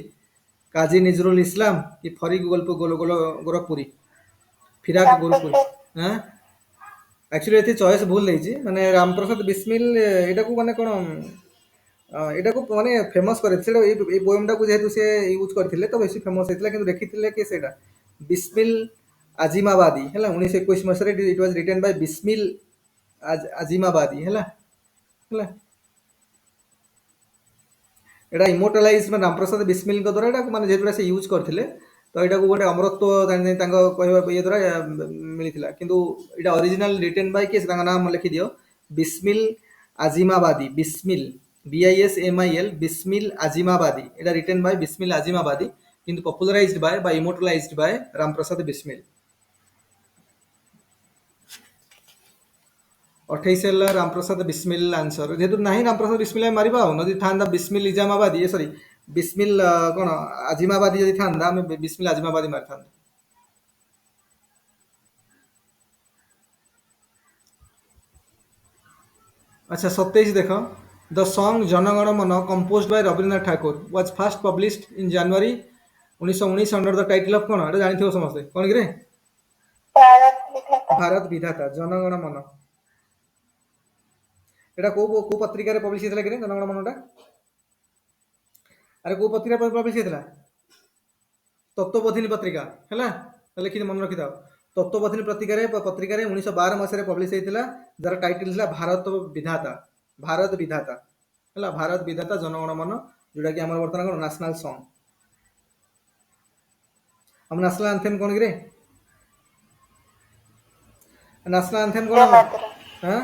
काजी नजरुल इस्लाम कि फरीक गल्प गोरखपुरी फिराक गोरखपुरी हां एक्चुअली एथि चॉइस भूल देछि माने रामप्रसाद बिस्मिल एटा को माने कोन एटा को माने फेमस करे सेटा ए पोएम टा को जेतु से यूज करथिले तो बेसी फेमस हेतला किंतु देखिथिले कि सेटा बिस्मिल आजिमाबादी है 1921 मसरे it was written by Bismil Azimabadi है एटा इमोर्टलाइज में रामप्रसाद बिस्मिल के द्वारा एटा माने जेतुरा से यूज करथिले तो एटा को गोटे अमरत्व तांको कहबा ये द्वारा मिलिथिला किंतु एटा ओरिजिनल रिटन बाय के तांगा नाम लिखि दियो Bismil आजिमाबादी Bismil BISMIL Bismil आजिमाबादी Etah written by Bismil Azimabadi किंतु popularized by immortalized by Ramprasad Bismil 28 Ramprasad Bismil answer जेतु नाही रामप्रसाद बिस्मिल मारिबा नदी थांदा बिस्मिल इजामाबादी सॉरी बिस्मिल कोन आजिमाबादी जदी थांदा हम बिस्मिल आजिमाबादी मार थांदा अच्छा 27 देखो द सॉन्ग जनगण मन composed bye Rabindranath Thakur was first published in January 1919 under the title of cone एटा जानिथियो समस्त कोन कि रे भारत विधाता जनगण मन एटा को पत्रिका रे पब्लिश हेतला कि रे जनगण मनटा अरे को पत्रिका पर पब्लिश हेतला तत्वबोधिनी पत्रिका हैला लिखि मन रखि दाओ तत्वबोधिनी पत्रिका रे 1912 मसिया रे पब्लिश हेतला जर टाइटल थिला भारत विधाता हैला भारत विधाता जनगण मन जोटा कि हमर वर्तमान कोन नेशनल सॉन्ग हम नेशनल एंथम कोन कि रे नेशनल एंथम कोन हां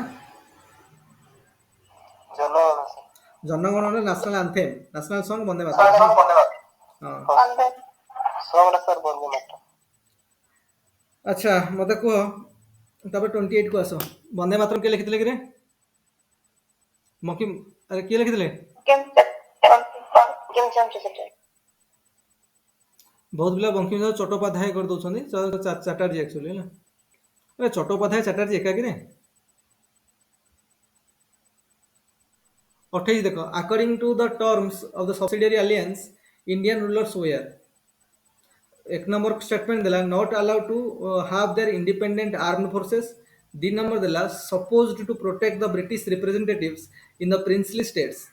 जनगण national anthem national song Vande Mataram हां सॉन्ग सर वंदे मातरम अच्छा मते कुह तापर 28 को आस वंदे मातरम के लिखिथिले कि रे मकी अरे किए लिखिथिले बंकिम चंद्र चटर्जी बहुत पिला बंकिम चंद्र चट्टोपाध्याय कर दउछन्ती चैटर्जी एक्चुअली है अरे चट्टोपाध्याय चैटर्जी एका कि रे 28 देखो according to the terms of the subsidiary alliance Indian rulers were एक नंबर स्टेटमेंट देला not allowed to have their independent armed forces दी नंबर देला supposed to protect the British representatives in the princely states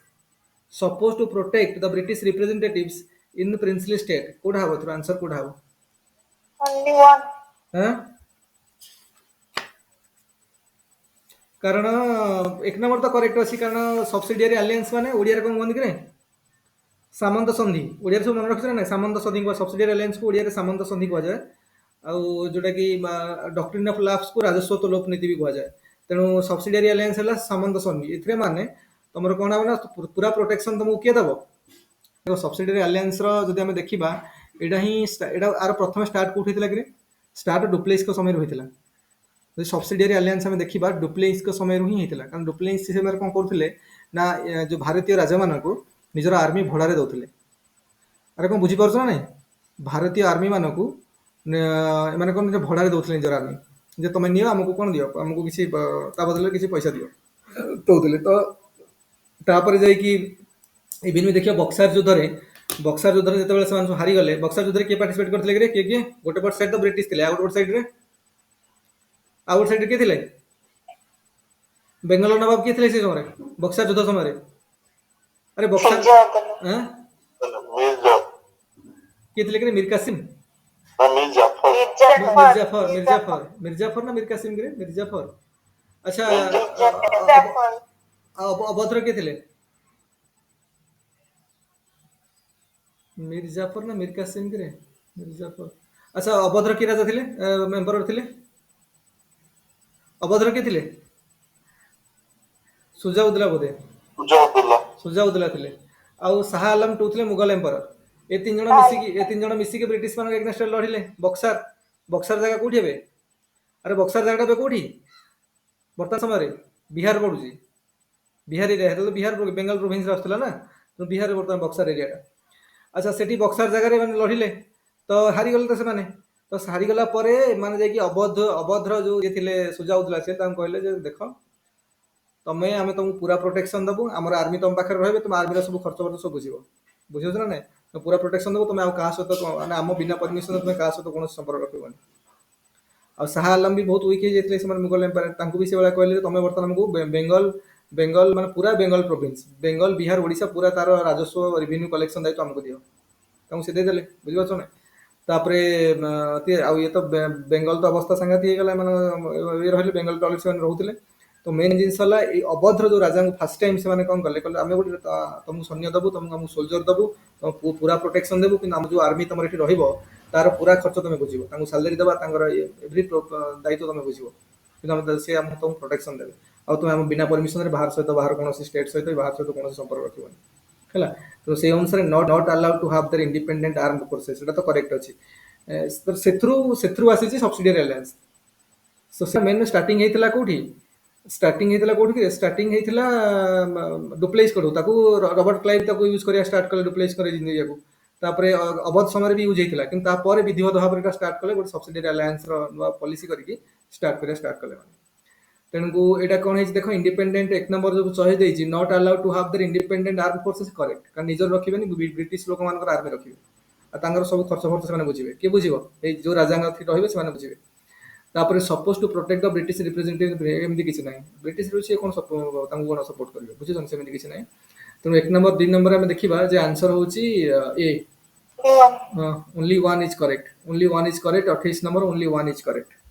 supposed to protect the British representatives in the princely state. Could have through answer could have. only one हाँ कारण एक number तो correct अच्छी कारण subsidiary alliance माने ओडिया कौन कहते कि सामंत संधि ओडिया सब मन रखिए ना सामंत संधि सब्सिडियरी अलायंस को ओडिया सामंत संधि कह जाए जोटा कि डॉक्ट्रिन ऑफ लैप्स को राजस्व तो लोप नीति भी कह जाए तेणु सब्सिडियरी अलायंस है सामंत संधि ए माने तुम कौन हम ना पूरा प्रोटेक्शन तुमको किए दब देखो सब्सिडियरी अलायंस जदि आम देखा यहाँ ही आर प्रथम स्टार्ट कौट होता कि स्टार्ट डुप्लेक्स समय होता जो सब्सिडियरी अलायंस आम देखा डुप्लेक्स समय ही होता कारण डुप्लेक्स से कौन करते ना जो भारतीय राजा मान को निजर आर्मी भड़ारे दौले अरे कौन बुझीपार ना नहीं भारतीय आर्मी मान को मैंने कौन भड़ारे दौले निजर आर्मी जे तुम नियो आमको कौन दियो आमको किसी बदल किसी पैसा दियो दौले तो तापर जाइए इवन भी देखिए बक्सार युद्ध जो सब हारीगले बक्सार युद्ध किए पार्टिसिपेट करते किए किए गोटे पट साइड तो ब्रिटिश थे आउट साइड आउट साइड किए थे बेंगल नवाब किए थे से समय बक्सार युद्ध समय अरे बक्सार हाँ किए थे मीर कासिम मिर्जाफर ना मीर कासिम गिरे मिर्जाफर अच्छा अभद्र किए थे मिर्जाफर ना मीर कासिम गिरे मिर्जाफर अच्छा अभद्र कि राजा थे मेम्बर थे अभद्र किए थे सुजाउद्दौला बोधे सुजाउद्दौला थे आउ शाह आलम टू थे मुगल एम्पर ए तीन जन मिसिकी ब्रिटिश मान एगेन्स्ट लड़िले बक्सार बक्सार जगह कौटी हे अरे बक्सार जगह कौटी बर्तमान समय बिहार पड़ू बिहार एरिया तो बिहार बेंगल प्रोविंस आसला ना तो बिहार बर्तमान बक्सार एरिया अच्छा से बक्सार जगह मैंने लड़िले तो हारीगले तो से तो हारीगला माने जाकि अभद्र जो ये थे सुजाउद्दौला से कहले देख तुम्हें आम तुमको पूरा प्रोटेक्शन दबू आम आर्मी तुम पाखे रही तुम आर्मी सब खर्च वर्च सब बुझे बुझे ना ना तो पूरा प्रोटेक्शन दबू तुम्हें क्या सहित आम बिना परमिशन तुम्हें क्या सहित कौन संपर्क रखनी आ शाह आलम भी बहुत वीक होते हैं मुगल एम्पायर भी से कहले तुम बर्तमान आमको बेंगल बेंगल मान पूरा बेंगल प्रोविंस बेंगल बिहार ओडिशा पूरा तार राजस्व रेवेन्यू कलेक्शन दायित्व आमको दियो तुमको से देदेले बुझीपार ना तापर ये तो बेंगल तो अवस्था सांघातिक होगा ये रही बेंगल टॉयलेट से रोते तो मेन जिनस अभद्र जो राजा फास्ट टाइम से कौन कले आम गोटे तुमको सैन्य दबू तुमको सोल्जर दबू तुम पूरा प्रोटेक्शन देवु कि जो आर्मी तुम ये रही तार पूरा खर्च तुम बुझे सालेरी देवा एवरी दायित्व तुम बुझे कि सी तुमको प्रोटेक्शन देवे आ तुम आम बिना परमिशन बाहर सहित बाहर कौन स्टेट सहित बाहर सहित कौन संपर्क रखनी है तो से अनुसार not allowed to have their independent armed forces तो करेक्ट अच्छी से आसी subsidiary alliance so main starting होता कौटी स्टार्टिंग होता कौटी स्टार्टिंग होता डुप्लेक्स करू रॉबर्ट क्लाइव यूज करा स्टार्ट कले डुप्लेक्स कर तापर अवध समय भी यूज होता कि विधिवत भाव में स्टार्ट कले गोटे सब्सिडियरी अलायंस पॉलिसी करके स्टार्ट कले तेणुकू यहाँ कौन है देख इंडिपेंडेंट एक नंबर जो चॉइस देती not allowed to have their independent arm forces correct कारण निजर रखिए ब्रिटिश लोक मान आर्मी रखिए सब खर्च फर्च से बुझे किए बुझे जो राजा रही से बुझे तापर suppose to protect the British representative एमती किसी ना ब्रिटिश सी कौन कौन सपोर्ट करेंगे बुझे सेमती किसी ना तेणु एक नंबर 2 नंबर आम देखा जे आंसर हूँ A only one is correct 28 number only one is correct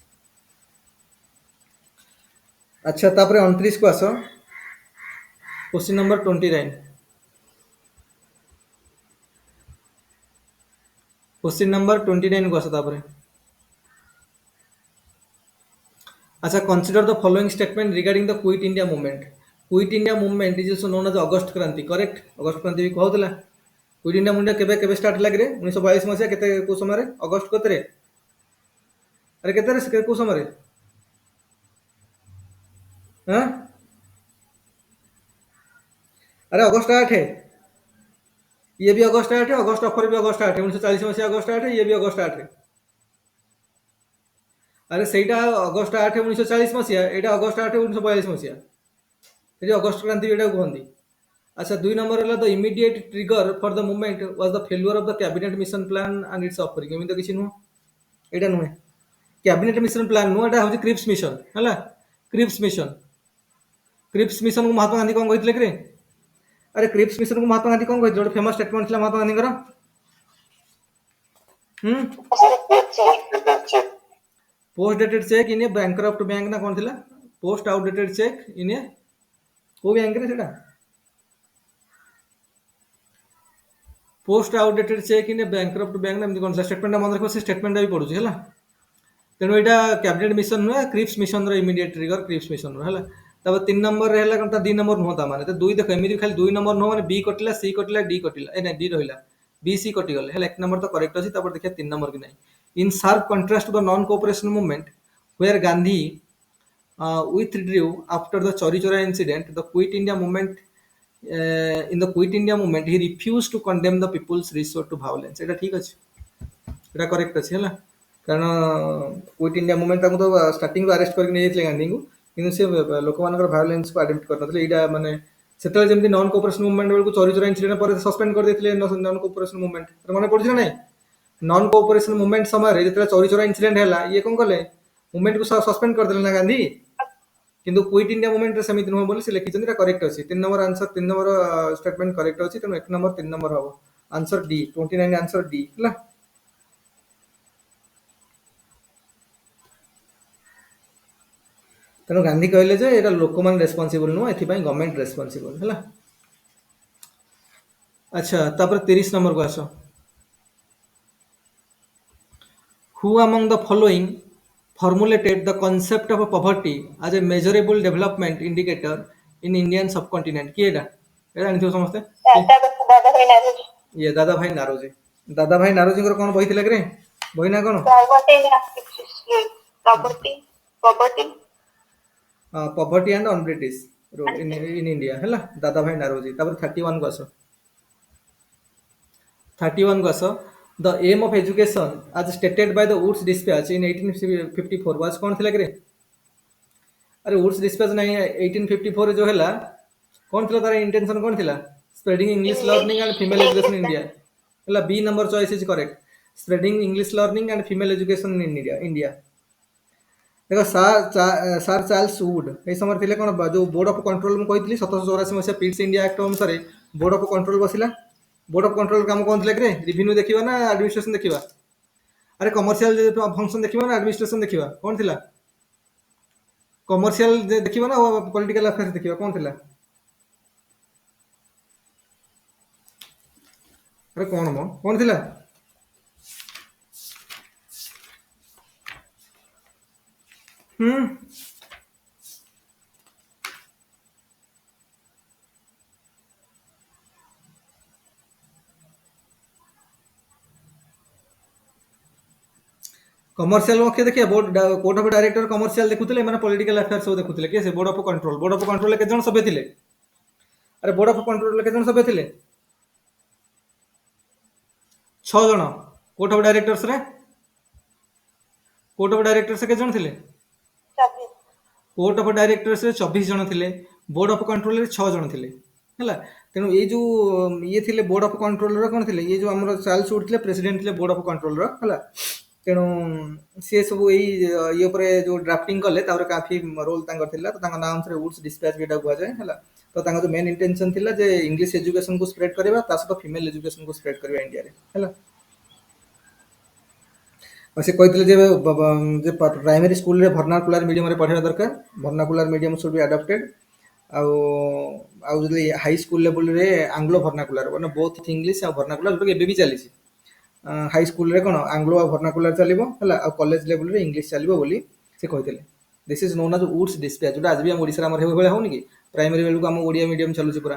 अच्छा तापर 29 को आस क्वेश्चन नंबर 29 क्वेश्चन नंबर 29 को आस तापर अच्छा consider the following statement regarding the quit India movement is also known as August Kranti correct August Kranti भी कहला क्विट इंडिया मूवमेंट केबे स्टार्ट लगे 1942 मसीहा केते को समय अगस्ट कते अरे केते को समय हाँ अरे अगस्ट 8 ये भी अगस्ट 8 अगस्ट ऑफर भी अगस्ट 8 1940 मसीहा अगस्ट 8 ये भी अगस्ट 8 अरे ସେଇଟା ଅଗଷ୍ଟ 8 1940 ମସିହା ଏଇଟା ଅଗଷ୍ଟ 8 1942 ମସିହା ଏଠି ଅଗଷ୍ଟ କ୍ରାନ୍ତି ଏଇଟା କୁହନ୍ତି। ଆଚ୍ଛା 2 ନମ୍ବର ହେଲା the immediate trigger for the movement was the failure of the cabinet mission plan and its offering ଏମିତି ତ କିଛି ନୁହଁ ଏଇଟା ନୁହେଁ କ୍ୟାବିନେଟ ମିଶନ ପ୍ଲାନ ନୁହଁ ଏଇଟା ହେଉଛି କ୍ରିପ୍ସ ମିଶନ ହେଲା କ୍ରିପ୍ସ ମିଶନକୁ ମହାତ୍ମା ଗାନ୍ଧୀ କ'ଣ କହିଥିଲେ କି ଆରେ କ୍ରିପ୍ସ ମିଶନକୁ ମହାତ୍ମା ଗାନ୍ଧୀ କ'ଣ କହିଥିଲେ ଗୋଟେ ଫେମସ ଷ୍ଟେଟମେଣ୍ଟ ଥିଲା ମହାତ୍ମା ଗାନ୍ଧୀଙ୍କର post dated cheque in a bankrupt bank ना कौन थिला post outdated cheque in a को बैंक रे सेटा post outdated cheque in a bankrupt bank ना एमती कौन स्टेटमेंट मन रखो से स्टेटमेंट भी पढुची हला तेणु एटा कैबिनेट मिशन नुहे क्रिप्स मिशन रो इमीडिएट ट्रिगर क्रिप्स मिशन रो हला तब 3 नंबर रे हला कोनता 2 नंबर नुहता माने तो 2 देखो एमिति खाली 2 नंबर नुह माने बी कटिला सी कटिला डी कटिला ए नै डी रहिला बी सी कटि गले हला 1 नंबर तो करेक्ट अछि तब देखिया 3 नंबर कि नै in sharp contrast to the non-cooperation movement where Gandhi withdrew after the Chori Chora incident, the Quit India movement in the Quit India movement he refused to condemn the people's resort to violence. এটা ঠিক আছে এটা correct ଅଛି ହେଲା କାରଣ quit India movement ताको तो starting ରୁ अरेस्ट करके नै ଯାଇଥିଲେ गांधी को କିନ୍ତୁ ସେ ଲୋକମାନଙ୍କର ଭାयोलेंस को आइडेंटिफाई करनଥିଲେ ଏଇଟା ମାନେ ସେତେବେଳେ ଯେମିତି ନନ୍ କୋଅପରେସନ ମୁଭମେଣ୍ଟ ବେଳକୁ ଚୋରି ଚୋରା ଇନସିଡେंट ପରେ ସସ୍ପେंड କରି ଦେଇଥିଲେ ନନ୍ କୋଅପରେସନ ମୁଭମେंट ମନେ ପଡୁଛି ନା ନାହିଁ नॉन कोऑपरेशन मूवमेंट समय जो चोरी चोरा इंसिडेंट है ये कौन कले मूवमेंट को सस्पेंड करदे ना गांधी किंतु क्विट इंडिया मूवमेंट रे समिति नुह बोली से लिखिछन एटा करेक्ट अछि 3 number answer 3 number statement correct अछि तेनु 1 नंबर 3 नंबर हबो आंसर डी 29 आंसर डी हला तेनु गांधी कहले जे एटा लोक मान रेस्पोंसिबल नु एथि पई गवर्नमेंट रेस्पोंसिबल हला अच्छा तापर 30 नंबर को आसो who among the following formulated the concept of poverty as a measurable development indicator in Indian subcontinent किए एटा एटा जानिथियो समस्ते ये दादा भाई नारोजी को कौन बही थिले रे बही ना कोन poverty and on British rule in India हला दादा भाई नारोजी तापर 31 को आसो 31 को आसो The aim of education as stated by the Woods Dispatch in 1854 was कौन थिला करे अरे वुड्स डिस्पैच नहीं 1854 जो हैला कौन थिला तार इंटेंशन कौन थिला spreading English learning and female education in India हैला B number choice is correct spreading English learning and female education in India देखो सर चार्ल्स वुड ए समय थिले कोन जो बोर्ड ऑफ कंट्रोल में कहितली 1784 मसिया पिट्स इंडिया एक्ट अनुसार बोर्ड ऑफ कंट्रोल बसिला बोर्ड ऑफ कंट्रोल काम कौन थिले रे रेवेन्यू देखिबा ना एडमिनिस्ट्रेशन देखिबा अरे कमर्शियल फंक्शन देखिबा ना एडमिनिस्ट्रेशन देखिबा कौन थिला कमर्शियल देखिबा ना पॉलिटिकल अफेयर्स देखिबा कौन थिला अरे कौन थिला कमर्शियल मुख्य देखिए board court of director commercial देखुଥିଲେ माने पॉलिटिकल अफेयर्स सब देखुଥିଲେ के से बोर्ड ऑफ कंट्रोल के जन सभ्य थिले अरे बोर्ड ऑफ कंट्रोल के जन सभ्य थिले 6 जन कोर्ट ऑफ डायरेक्टर्स से के जन थिले कोर्ट ऑफ डायरेक्टर्स रे 24 जन थिले बोर्ड ऑफ कंट्रोल रे 6 जन थिले हला तेनु ये जो ये थिले बोर्ड ऑफ कंट्रोल रो कोन थिले ये जो हमर चार्ल्स वुड थिले प्रेसिडेंट थिले बोर्ड ऑफ कंट्रोल रो हला तेणु सी सब ये जो ड्राफ्टिंग कले काफी रोल थिला तो नाम से वुड्स डिस्पैच बेटा कुआ जाए हला तो जो मेन इंटेंशन थिला जे इंग्लिश एजुकेशन को स्प्रेड करबा ता सहित फीमेल एजुकेशन को स्प्रेड करबा इंडिया रे हला और से कहथिले जे प्राइमरी स्कूल रे वर्नाकुलर मीडियम रे पढ़ेबा दरकार vernacular medium should be adopted आउ हाई स्कूल लेवल रे आंग्लो वर्नाकुलर माने बोथ इंग्लिश और वर्नाकुलर जो एबे भी चलीसी हाई स्कूल रे कोन आंग्लो और वर्नाकुलर चलिबो हला आ कॉलेज लेवल रे इंग्लिश चलिबो बोली से कहथिले this is known as Wood's dispatch जोटा आज भी हम ओडिसा रे हेबे होनी कि प्राइमरी लेवल को हम ओडिया मीडियम चलुची पूरा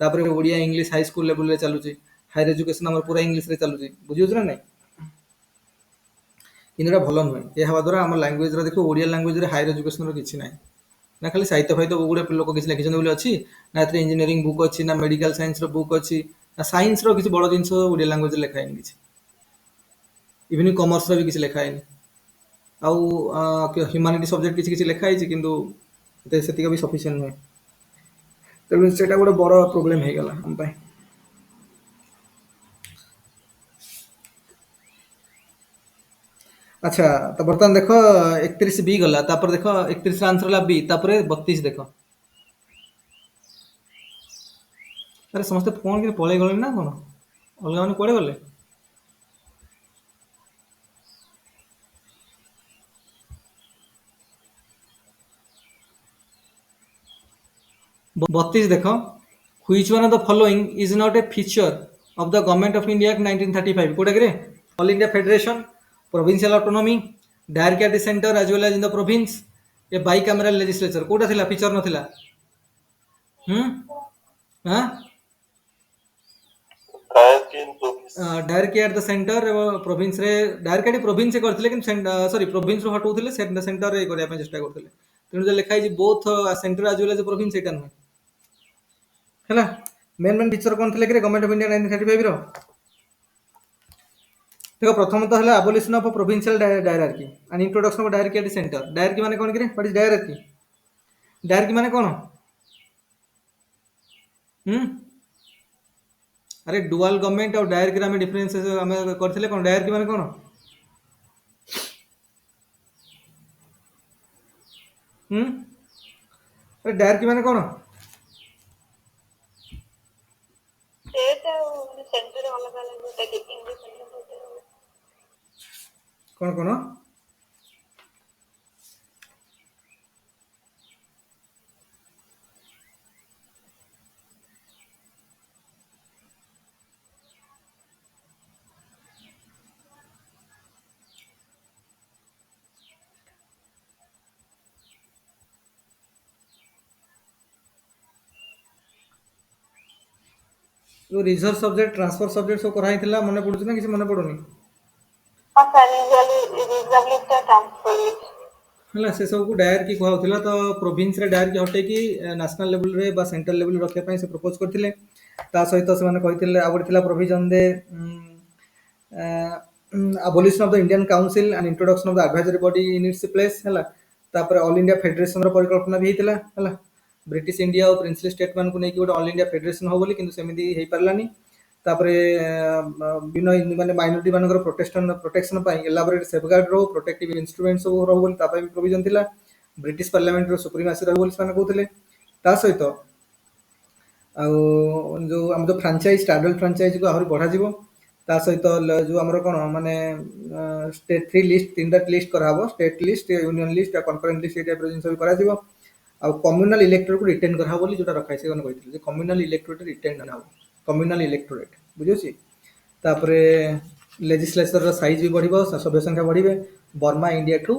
तापर Odia English high school level रे चलुची हायर एजुकेशन हमर पूरा इंग्लिश रे चलुची बुझियो ना नहीं କିନ୍ତୁ ଏଇଟା ଭଲ ନୁହେଁ। ଏହା ହେବା ଦ୍ୱାରା ଆମ ଲାଙ୍ଗୁଏଜ୍ର ଦେଖିବ ଓଡ଼ିଆ ଲାଙ୍ଗୁଏଜ୍ରେ ହାୟର ଏଜୁକେସନ୍ର କିଛି ନାହିଁ। ନା ଖାଲି ସାହିତ୍ୟ ଫାହିତ୍ୟ ଗୁଡ଼େ ଲୋକ କିଛି ଲେଖିଛନ୍ତି ବୋଲି ଅଛି, ନା ଏଥିରେ ଇଞ୍ଜିନିୟରିଂ ବୁକ୍ ଅଛି, ନା ମେଡ଼ିକାଲ ସାଇନ୍ସର ବୁକ୍ ଅଛି, ନା ସାଇନ୍ସର କିଛି ବଡ଼ ଜିନିଷ ଓଡ଼ିଆ ଲାଙ୍ଗୁଏଜ୍ରେ ଲେଖା ହେଇନି କିଛି। ଇଭିନ୍ କମର୍ସର ବି କିଛି ଲେଖା ହେଇନି। ଆଉ ହ୍ୟୁମାନିଟି ସବଜେକ୍ଟ କିଛି କିଛି ଲେଖା ହେଇଛି, କିନ୍ତୁ ସେତିକି ବି ସଫିସିଏଣ୍ଟ ନୁହେଁ। ତେଣୁ ସେଇଟା ଗୋଟେ ବଡ଼ ପ୍ରୋବ୍ଲେମ୍ ହେଇଗଲା ଆମ ପାଇଁ। ଆଚ୍ଛା, ତ ବର୍ତ୍ତମାନ ଦେଖ 31B ଗଲା, ତାପରେ ଦେଖ 31ର ଆନ୍ସର ହେଲା B, ତାପରେ 32 ଦେଖ। ଆରେ ସମସ୍ତେ କଣ କି ପଳେଇ ଗଲେଣି ନା କଣ? ଅଲଗା ମାନେ କୁଆଡ଼େ ଗଲେ? बत्तीस देख, which one of the following is not a feature of the government of India 1935 कोटा कि all India federation, provincial autonomy, dyarchy at the centre as well as in the province, a bicameral legislature कोटा थिला feature नथिला। हां dyarchy at the centre province रे dyarchy province करथिले कि sorry province रो हटौथिले सेंटर रे करिया पे चेष्टा करथिले। तेणु जे लिखा है both centre as well as province एटा नुहे है। मेन मेन फीचर कौन थे कि गवर्नमेंट ऑफ इंडिया 1935 रो देखो प्रथम तो है abolition of provincial dyarchy and introduction of dyarchy at centre. Dyarchy माने कौन कि व्हाट इज डायरार्की? डायरार्की माने कौन? अरे डुअल गवर्नमेंट और डायरार्की में डिफरेंस हमें करथिले कौन? डायरार्की माने कौन? अरे डायरार्की माने कौन? कौन कौन? जो रिजर्व सब्जेक्ट ट्रांसफर सब्जेक्ट सब कराई थिला मने पडुछ ना? किसी मने पडुनी? हां sir, reserve list transfer list है से सब को डायरार्की कहउथिला। तो प्रोविंस रे डायरार्की हटे कि नेशनल लेवल रे बा सेंट्रल लेवल रे रखिया पई से प्रपोज करथिले। ता सहित से माने कहिथिले आबोड थिला provision they abolition of the Indian Council and introduction of the advisory body in its place है। तापर ऑल इंडिया फेडरेशन रो परिकल्पना भी हेतिला है। ब्रिटिश इंडिया और प्रिंसली स्टेट मान को नेकी गोटे ऑल इंडिया फेडरेशन हो बोली, किंतु सेमिति हेई पारलानी। तापरे बिनो माने माइनॉरिटी मानकर प्रोटेक्शन पाई एलाबोरेट सेफगार्ड रो प्रोटेक्टिव इंस्ट्रूमेंट्स सब रो बोली तापय भी प्रोविजन थिला। ब्रिटिश पार्लियामेंट रो सुप्रीमासी रो बोली माने कहउथिले। ता सहित जो हम जो फ्रांचाइज एडल्ट फ्रांचाइज को आहुरी बढ़ा जीवो। ता सहित जो हमर कोन माने स्टेट थ्री लिस्ट तीन टा लिस्ट करा हबो, state list, union list, concurrent list, एटा प्रेजेंट सब करा जीवो। आ कम्युनल इलेक्टोरेट को रिटेन करा बोली जोटा रखाई से कोन कहिथिले जे कम्युनल इलेक्टोरेट रिटेन करा हबो, कम्युनल इलेक्टोरेट बुझियोछि। तापरे लेजिस्लेचर रो साइज भी बढ़िबो, सभ्य संख्या बढ़िबे। बर्मा इंडिया टू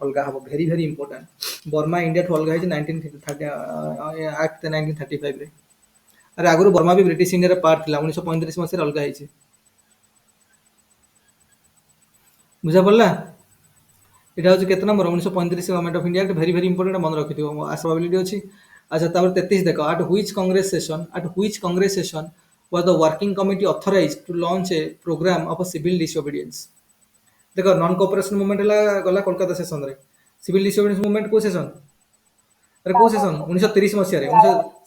अलगा हबो, very very important. Burma India टू अलगा है 1930 एक्ट 1935 रे। अरे आगुरु बर्मा भी ब्रिटिश इंडिया रे पार्ट थिला, 1935 मसिया अलगा है। बुझा पड़ला? এটা হচ্ছে কেতে নম্বর 1935 government of India very very important মনে রাখিথিব আসবাবিলিটি ଅଛି। আচ্ছা তারপর 33 দেখো at which congress session was the working committee authorized to launch a program of a civil disobedience। देखो नॉन कोऑपरेशन मूवमेंट हला गला कोलकाता सेशन रे। सिविल डिसोबिडियंस मूवमेंट को सेशन? अरे को सेशन 1930 मसिया रे।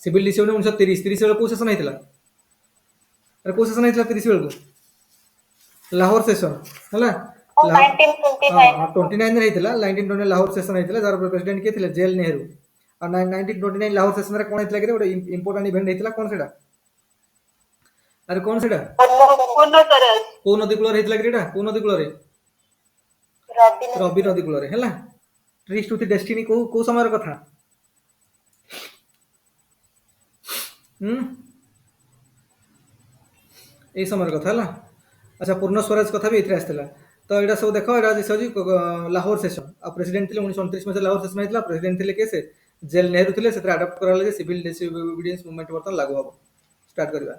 सिविल डिसोबिडियंस 1930 बेला को सेशन आइतला? अरे को सेशन आइतला 30 बेला को? लाहौर सेशन हला 1929 रे हेतिला। 1929 लाहौर सेशन हेतिला, जार प्रेसिडेंट के थिले जेल नेहरू। और 1929 लाहौर सेशन रे कोन हेतिला कि गोटे इंपोर्टेंट इवेंट हेतिला, कोन सेटा? अरे कोन सेटा? को नदी कूल रे हेतिला कि एटा? को नदी कूल रे? रवि नदी कूल रे हला। ट्रिस्ट टू द डेस्टिनी को समय रे कथा? ए समय रे कथा हला। अच्छा पूर्ण स्वराज कथा भी इथरे आस्थिला। तो एटा सब देखो, एटा दिस लाहौर सेशन। आ प्रेसिडेंट थिले 1929 में लाहौर सेशन हेतिला। प्रेसिडेंट थिले केसे जेल नेहरू थिले। सेतरा अडॉप्ट कराले जे सिविल डिसोबिडियंस मूवमेंट वर्तन लागू हबो, स्टार्ट करबा।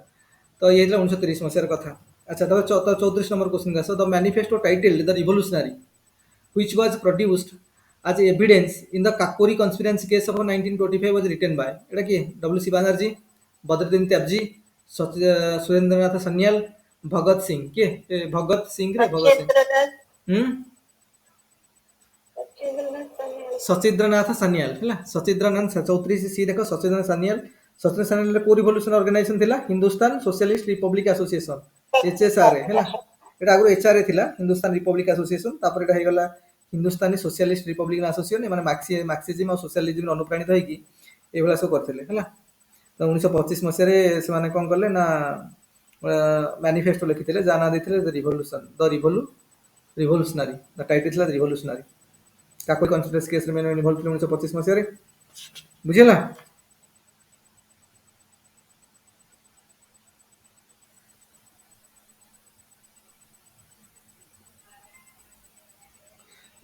तो ये हिला 1930 मसिया कथा। अच्छा तो 34 नंबर क्वेश्चन गासो the manifesto title the revolutionary. which was produced as evidence in the Kakori conspiracy case of 1925 was written by এটা কি W.C. Banerjee, बद्रुद्दीन त्याबजी, सुरेंद्रनाथ सन्याल, भगत सिंह के भगत सिंह रे भगत सिंह सचिद्रनाथ सान्याल है सचिद्रनाथ 34 सी देख सचिद्रनाथ सान्याल सचिद्रनाथ सान्याल को रिवोल्यूशन ऑर्गेनाइजेशन थिला Hindustan socialist Republic association HSR है एटा आगु एचआरए थिला हिंदुस्तान रिपब्लिक एसोसिएशन तापर एटा हेगला हिंदुस्तानी सोशलिस्ट रिपब्लिक एसोसिएशन माने मार्क्सिज्म और सोशलिज्म अनुप्राणित होइकी एभला सब करथिले हैला तो 1925 मसिया रे से माने कोन करले ना मैनिफेस्टो लिखिथिले जाना देथिले द रिवोल्यूशनरी द टाइटल थिला रिवोल्यूशनरी काकोई कॉन्स्पिरेसी केस में इन्वॉल्व थे 1925 मसिया रे बुझिला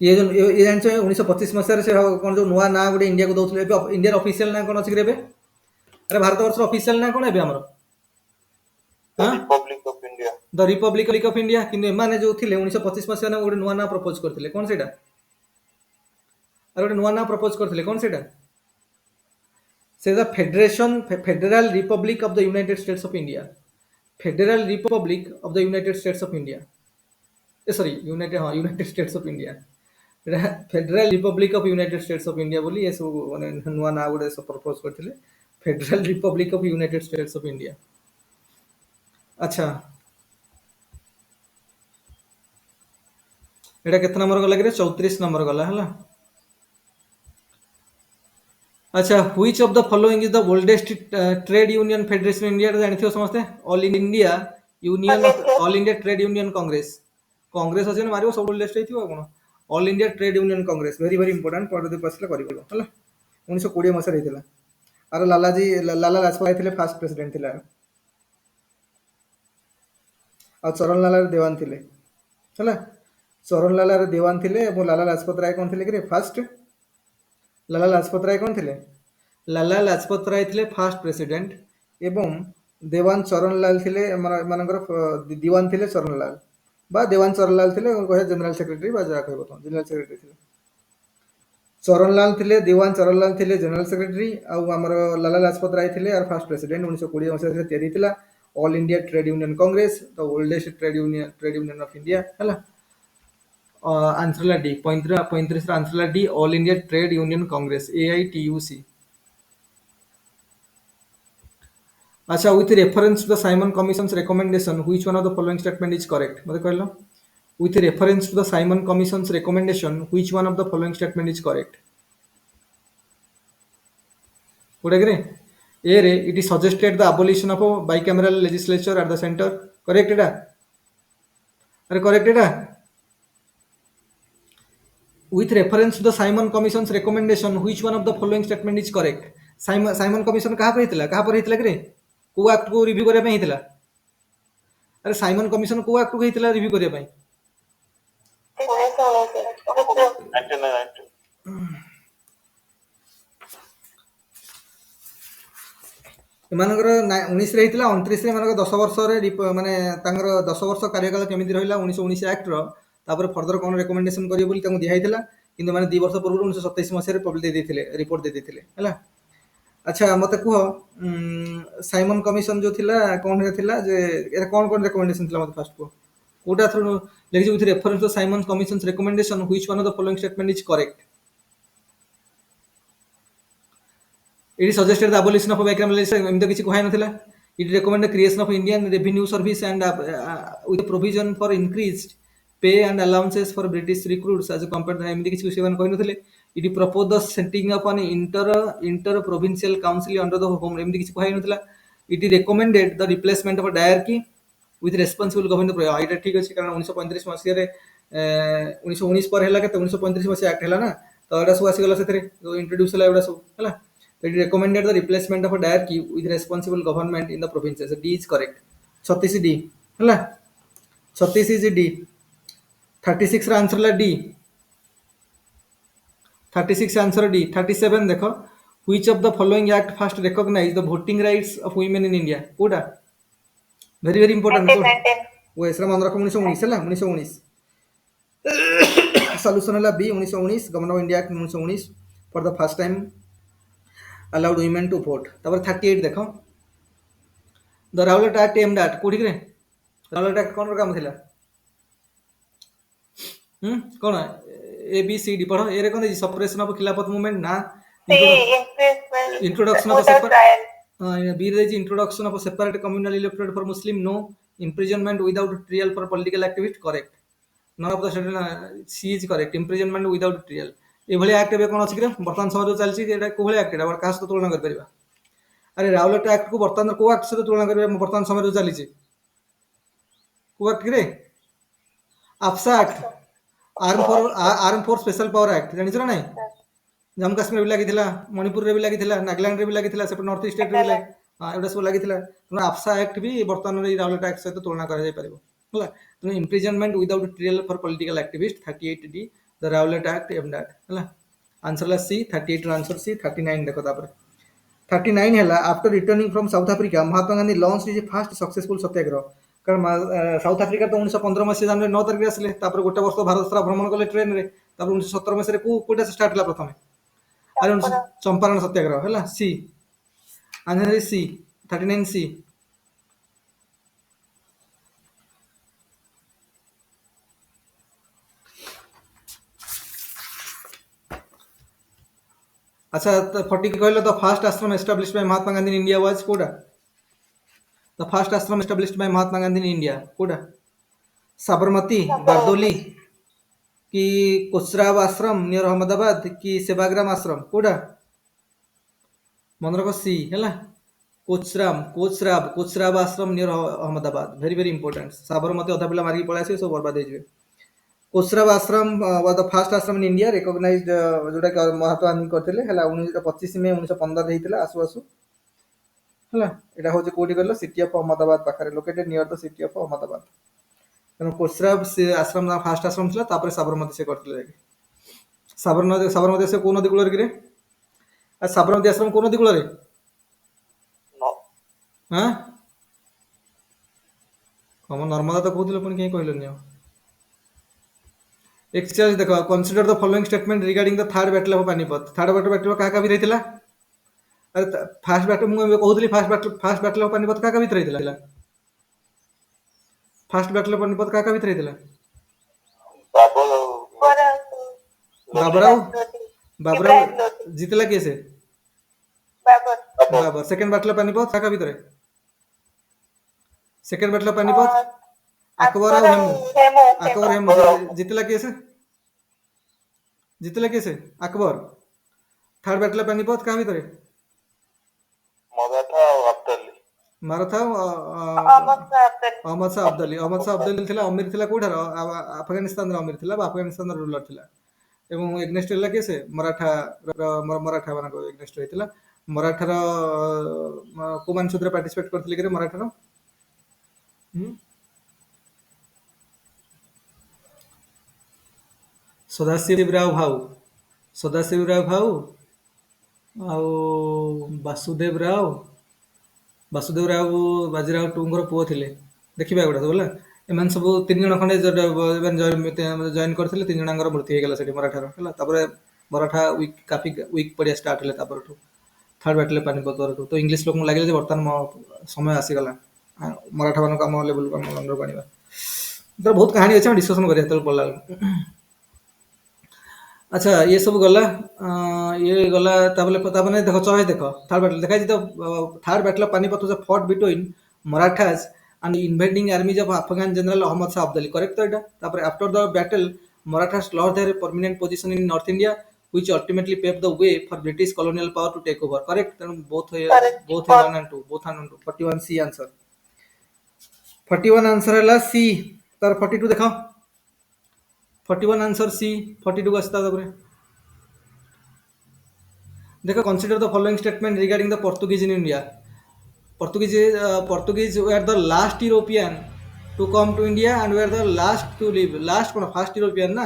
ये जानछ 1925 मसिया रे से कोन जो नुवा ना गुडे इंडिया को दउथले इंडिया ऑफिशियल ना कोन अछि रे अरे भारत वर्ष ऑफिशियल ना कोन एबे हमरो Republic of India the Republic of India किने माने जो थिले 1925 मसिया ना गुडे नुवा ना प्रपोज करथिले कोन सेटा अरे गुडे नुवा ना प्रपोज करथिले कोन सेटा से the federal Republic of the United states of India federal Republic of the United states of India sorry United states of India federal Republic of United states of India बोली ये सब माने नुवा ना गुडे सब प्रपोज करथिले federal Republic of United states of India अच्छा एटा केतना नंबर गला कि 34 नंबर गला हला अच्छा which of the following is the oldest trade union federation India जानिथियो समस्ते all India union all India trade union Congress Congress अछि न मारियो सब ओल्डेस्ट हेतियो कोन all India trade union Congress very very important पढ दे पसले करिबो हला 1920 मसिया रहितला अरे लाला लाजपत राय थिले फर्स्ट प्रेसिडेंट थिला आ चरण लाला देवान थिले हला चरण लाला देवान थिले और लाला लाजपत राय कोन थिले कि फर्स्ट लाला लाजपत राय कोन थिले लाला लाजपत राय थिले फर्स्ट प्रेसिडेंट एवं देवान चरण लाल थिले मानकर दीवान थिले चरण लाल बा देवान चरण लाल थिले कहे जनरल सेक्रेटरी बा जा कहबो तो जनरल सेक्रेटरी थिले चरण लाल थिले दीवान चरण लाल थिले जनरल सेक्रेटरी आ हमर लाला लाजपत राय थिले और फर्स्ट प्रेसिडेंट 1920 मसिया रे तयारी थिला all India trade union Congress the oldest trade union of India हला answer D 35 answer D all India trade union Congress AITUC अच्छा with reference to the Simon commission's recommendation which one of the following statement is correct मते कहलो with reference to the Simon commission's recommendation which one of the following statement is correct कोडे करे ए रे it is suggested the abolition of bicameral legislature at the center correct एटा अरे correct Etah with reference to the Simon Commission's recommendation which one of the following statement is correct Simon Commission कहा पर हितला कहा पर हितला करे को act को review करे पे हितला अरे साइमन कमिशन को एक्ट को हितला रिव्यू करे पे 1990 एमानकर 19 रे हितला 29 रे मानकर 10 वर्ष रे माने तांगर 10 वर्ष कार्यकाल केमिति रहिला 1919 एक्ट रो तापर फर्दर कोन रिकमेंडेशन करियो बोली तांको दिया हितला किंतु माने 2 वर्ष पूर्व 1927 मसिया रे पब्लिक दे दिथिले रिपोर्ट दे दिथिले हला अच्छा मते कह साइमन कमिशन जो थिला कोन रे थिला जे एरा कोन रिकमेंडेशन थिला मते फर्स्ट को कोटा थ्रू लेखि with reference to Simon commission's recommendation which one of the following statement is correct It is suggested the abolition of bicameral legislation. एमते किछि कहै नथिला. It recommend the creation of Indian Revenue Service and with provision for increased pay and allowances for British recruits as compared to एमते किछि seven कहै नथिले. It proposed the setting up an inter provincial council under the home एमते किछि कहै नथिला. It recommended the replacement of a diarchy with responsible government. एटा ठीक अछि कारण 1935 मसिया रे 1919 पर हैला के 1935 मसिया एक्ट हैला ना तो एटा सब आसी गला सेतरे जो इंट्रोड्यूस हैला एटा सब हैला. It recommended the replacement of a diarchy with responsible government in the provinces. D is correct. 36 D. हला 36 is D. 36 रा आंसर ला D. 36 answer D. 37 देखो. Which of the following act first recognized the voting rights of women in India? कोडा. Very important. वो इसरा मन रखो 1919 हला 1919. Solution है B 1919 Government of India Act 1919 for the first time allowed women to vote. तापर 38 देखो the Rowlatt Act aimed at कोठी रे राउलेट एक्ट कोन काम थिला कोन ए बी सी डी पढ़ो ए रे कोन the suppression of Khilafat movement ना इंट्रोडक्शन ऑफ सेपरेट बी रे introduction of separate communal electorate for Muslim no imprisonment without trial for political activist correct none of the statement C is correct imprisonment without trial एभली act एबे कोन अछि कि वर्तमान समय जो चलछि जे एटा कोभली act एटा का सहित तुलना कर परिबा अरे राउलेट एक्ट को वर्तमान को एक्ट सहित तुलना करिबा वर्तमान समय जो चलछि को एक्ट रे AFSPA act arm force special power act जानि छ नै जम्मू काश्मीर भी लगी मणिपुर रे भी लगी नागालैंड रे भी लगी से नॉर्थ ईस्ट स्टेट रे भी एटा सब लगी तेना आफ्सा एक्ट भी वर्तमान राउलेट एक्ट सहित तुलना कर जाय परिबो होला तेना imprisonment without trial for political activist 38 D the Rowlatt act एम दैट होला आंसर ला सी 38 रो आंसर सी 39 देखो तापर 39 हैला after returning from South Africa Mahatma Gandhi launch is first successful satyagraha कारण साउथ अफ्रीका तो 1915 मसीहा जनवरी 9 तारिख आसिले तापर गोटे वर्ष भारत सारा भ्रमण कले ट्रेन रे तापर 1917 मसीह रे कोटा स्टार्ट हला प्रथम अरे चंपारण सत्याग्रह हैला सी आंसर इज सी 39 सी अच्छा 40 कहलो द फर्स्ट आश्रम established bye Mahatma Gandhi in India was कोडा द फर्स्ट आश्रम established bye Mahatma Gandhi in India कोडा साबरमती बारडोली कि कोचराब आश्रम नियर अहमदाबाद कि सेवाग्राम आश्रम कोडा मन रख सी हैला कोचराब आश्रम near Ahmedabad very very important Sabarmati अधा पिला मारी पळा सब बर्बाद हो जाए कोचराब आश्रम वाज द फर्स्ट आश्रम इन इंडिया रिकॉग्नाइज्ड जोटा कि महात्मा गांधी करथिले हला 25 मई 1915 हेतिला आसु आसु हला एटा होजे कोठी करलो सिटी ऑफ अहमदाबाद पाखरे located near the city of Ahmedabad तनो कोचराब से आश्रम ना फर्स्ट आश्रम थिला तापर साबरमती से करथिले साबरमती से कोन नदी कुलर रे आ साबरमती आश्रम कोन नदी कुलर रे हां हम नर्मदा तो कहथिले पण के कहलो एक्सचेंज देखो consider the following statement regarding the third battle of Panipat third battle का भी रहितला अरे फर्स्ट बैटल मु कहउतली फर्स्ट बैटल ऑफ पानीपत का भी रहितला फर्स्ट बैटल ऑफ पानीपत का भी रहितला बाबराव जीतला कैसे Babur second battle of Panipat का भी रहे second battle of Panipat Akbar और हेमू जीतला कैसे अकबर थर्ड बैटल पानीपत कहाँ भीतर मराठा अहमद शाह अब्दाली थिला अमीर थिला कोठार अफगानिस्तान रो अमीर थिला अफगानिस्तान रो रूलर थिला एवं एग्नेस्ट हला कैसे मराठा मानक एग्नेस्ट होइतिला मराठा रो कोमान सूत्र पार्टिसिपेट करथिले के मराठा रो सदाशिवराव भाऊ आउ वासुदेव राव बाजीराव टूंगर पुओ थिले देखिबा गोटा बोला एमन सब तीन जन खंडे जॉइन करथिले तीन जनांगर मृत्यु हे गेला सेठी मराठा हला तापर मराठा वीक काफी वीक पड़िया स्टार्ट हले तापर थर्ड बैटल पानीपत वरटू तो इंग्लिश लोक लागिले जे वर्तमान समय आसी गला मराठा मान काम लेवल काम अंडर पानिबा तो बहुत कहानी अछि हम डिस्कशन करिया तल पड़ला अच्छा ये सब गला ये गला ताबले देखो चॉइस देखो थर्ड बैटल देखा तो third battle of Panipat was fought between Marathas and invading armies of Afghan general Ahmad Shah Abdali correct तो एटा तापर after the battle Marathas lost their permanent position in north India which ultimately paved the way for British colonial power to take over correct then both 1 and 2 41 C answer 41 answer है सी तार 42 देखो 41 answer C 42 आस्ता तबरे देखो consider the following statement regarding the Portuguese in India Portuguese were the last European to come to India and were the last to live last कोन first European ना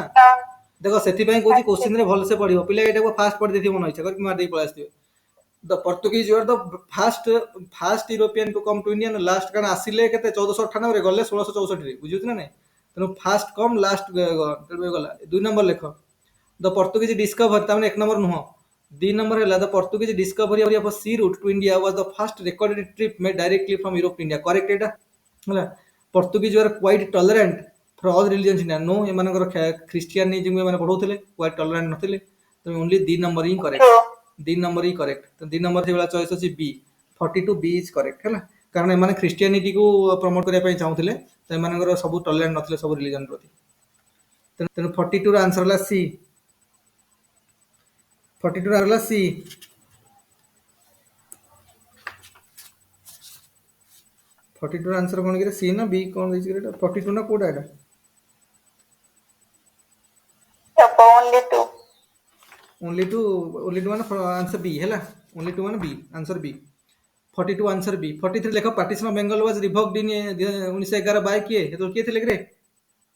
देखो सेति पई कोची क्वेश्चन रे भल से पढियो पिला एटा को फास्ट पढ देथि मन इच्छा कर मार दे पळा आस्तियो the Portuguese were the first European to come to India last कान आसिले केते 1498 रे गले 1664 रे बुझुत ना नै ତେଣୁ ଫାଷ୍ଟ କମ୍ ଲାଷ୍ଟ ଗଲା 2 ନମ୍ବର ଲେଖ ଦ ପର୍ତ୍ତୁଗୀଜ ଡିସ୍କଭର ତାମାନେ 1 ନମ୍ବର ନୁହଁ 2 ନମ୍ବର ହେଲା the Portuguese discovery of sea route to India was the first recorded trip made directly from Europe to India correct एटा ହେଲା Portuguese were quite tolerant for all religion in no एमानकर Christianism एमाने पढौथिले quite tolerant नथिले तो only 2 number ही correct True. 2 number ही correct तो 2 नंबर से वाला चॉइस अछि बी 42 बी इज करेक्ट हैला कारण एमाने ख्रिस्टियानिटी को प्रमोट करिया पई चाहुथिले तो एमानकर सब टॉलरेंट नथिले सब रिलीजन प्रति तेणु 42 ର आंसर होला सी 42 ର होला सी 42 ର आंसर कोन कि सी ना बी कोन दैछि कि 42 ना कोडा एटा Only two. only two माने आंसर बी हैला only two माने B answer B 42 answer B 43 लेखो partition of Bengal was revoked in 1911 by किए तो किए थिले रे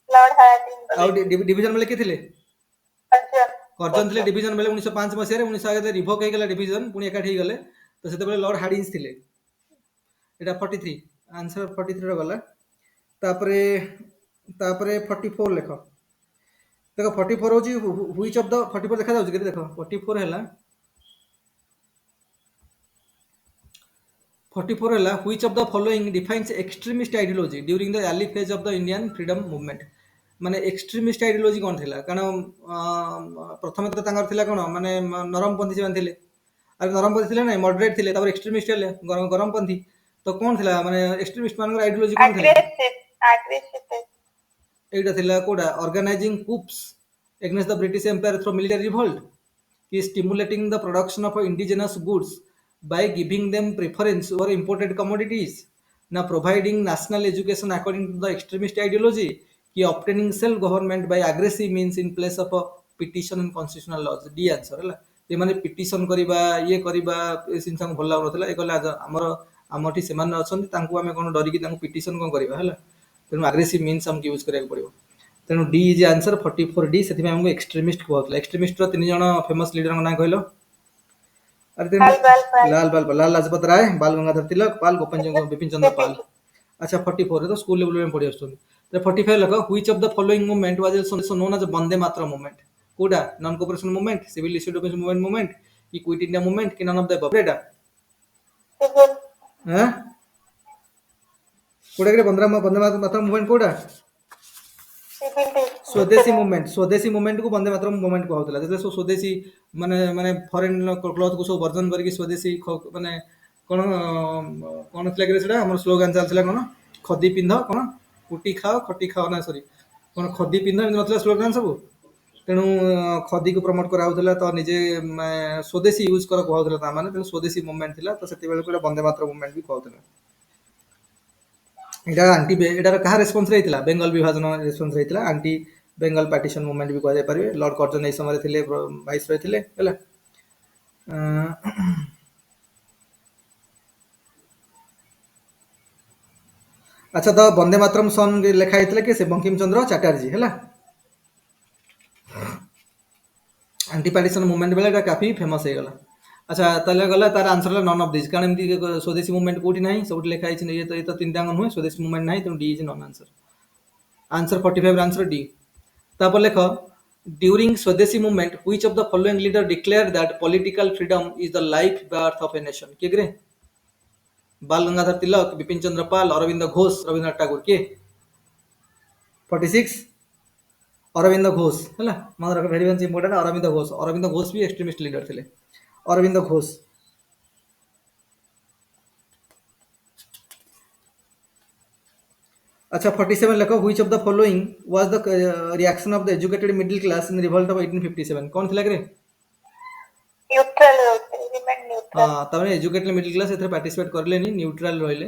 Lord Hyacinth. आउ डिवीजन बेले किए थिले Arjun. कर्जन थिले डिवीजन बेले 1905 मसिया रे 1911 रिवोक हे गेला डिवीजन पुनी एकाठी गले तो सेते बेले लॉर्ड हार्डिंस थिले एटा 43 आंसर 43 रो गला तापरे तापरे 44 लेखो देखो 44 होची व्हिच ऑफ द 44 देखा जाउची कि देखो 44 हैला 44 हैला which of the following defines extremist ideology during the early phase of the Indian freedom movement माने एक्सट्रीमिस्ट आइडियोलॉजी कोन थिला कारण प्रथम तो तांगर थिला कोन माने नरमपंथी जेमान थिले अरे नरमपंथी थिले नै मॉडरेट थिले तापर एक्सट्रीमिस्ट हेले गरमपंथी तो कोन थिला माने एक्सट्रीमिस्ट मानकर आइडियोलॉजी कोन थिला Aggressive. एटा थिला कोडा organising coups against the British empire through military revolt कि stimulating the production of indigenous goods by giving them preference over imported commodities ना providing national education according to the extremist ideology कि obtaining self government by aggressive means in place of a petition and constitutional laws D answer हैला ये माने petition करिबा ये करिबा ए सिनसा भल लागु नथला ए कहला हमर हमठी सेमान अछन तांकू हमें कोन डरी कि तांकू पिटिशन कोन करिबा हैला तेनु aggressive means हम यूज करिया पड़िबो तेनु डी इज आंसर 44 डी सेति हमको एक्सट्रीमिस्ट कहतला एक्सट्रीमिस्ट रो तीन जण फेमस लीडर ना कहलो अरे तेनु लाल लाजपत राय बाल गंगाधर तिलक पाल गोपन बिपिन चंद्र पाल अच्छा 44 रे तो स्कूल लेवल में पढ़ी आछथि तो 45 लगा which of the following movement was also known as Vande Mataram movement कोडा non cooperation movement civil disobedience movement कि क्विट इंडिया मूवमेंट कि नन ऑफ द अबव एटा Civil. हैं कोडा के वंदे मातरम मूवमेंट कोडा स्वदेशी मूवमेंट को वंदे मातरम मूवमेंट कहउतला जते स्वदेशी माने माने फॉरेन क्लॉथ को सब वर्जन करके स्वदेशी माने कोन कोन थिला कि सेटा हमर स्लोगन चलथिला कोन खदी पिंध कोन कुटी खाओ खटी खाओ ना सॉरी कोन खदी पिंध मतलब स्लोगन सब तेणु खदी को प्रमोट करा होतला तो निजे स्वदेशी यूज कर कहउतला ता माने तेणु स्वदेशी मूवमेंट थिला तो सेते बेले को वंदे मातरम मूवमेंट भी कहउतला एटा आंटी एटार कहा रेस्पॉन्स रहितला बेंगल विभाजन रेस्पॉन्स रहितला आंटी बेंगल पार्टीशन मूवमेंट भी कहै परिबे लॉर्ड कर्जन ए समय थिले वाइस रहितले हैला अच्छा तो वंदे मातरम सॉन्ग लिखा हैतला के से बंकिम चंद्र चटर्जी हैला एंटी पार्टीशन मूवमेंट बेले एटा काफी फेमस हे गला अच्छा तले गला तार आंसर ला नन ऑफ दिस कारण एमती स्वदेशी मूवमेंट कोठी नाही सब लिखा है ये तो तीन टांग हुए स्वदेशी मूवमेंट नाही तो D is non answer answer 45 answer D तापर लेख ड्यूरिंग स्वदेशी movement which of the following leader declared that political freedom is the life birth of a nation के ग्रे बाल गंगाधर तिलक बिपिन चंद्र पाल अरविंद घोष रविन्द्रनाथ ठाकुर के 46 अरविंद घोष हैला मन रख very very important Aurobindo Ghosh भी एक्सट्रीमिस्ट लीडर थिले अरविंद घोष अच्छा 47 लेखो which of the following was the reaction of the educated middle class in revolt of 1857 कौन थिला रे Neutral. Remain neutral. हां तबने एजुकेटेड मिडिल क्लास एथरे पार्टिसिपेट करले नी न्यूट्रल रहले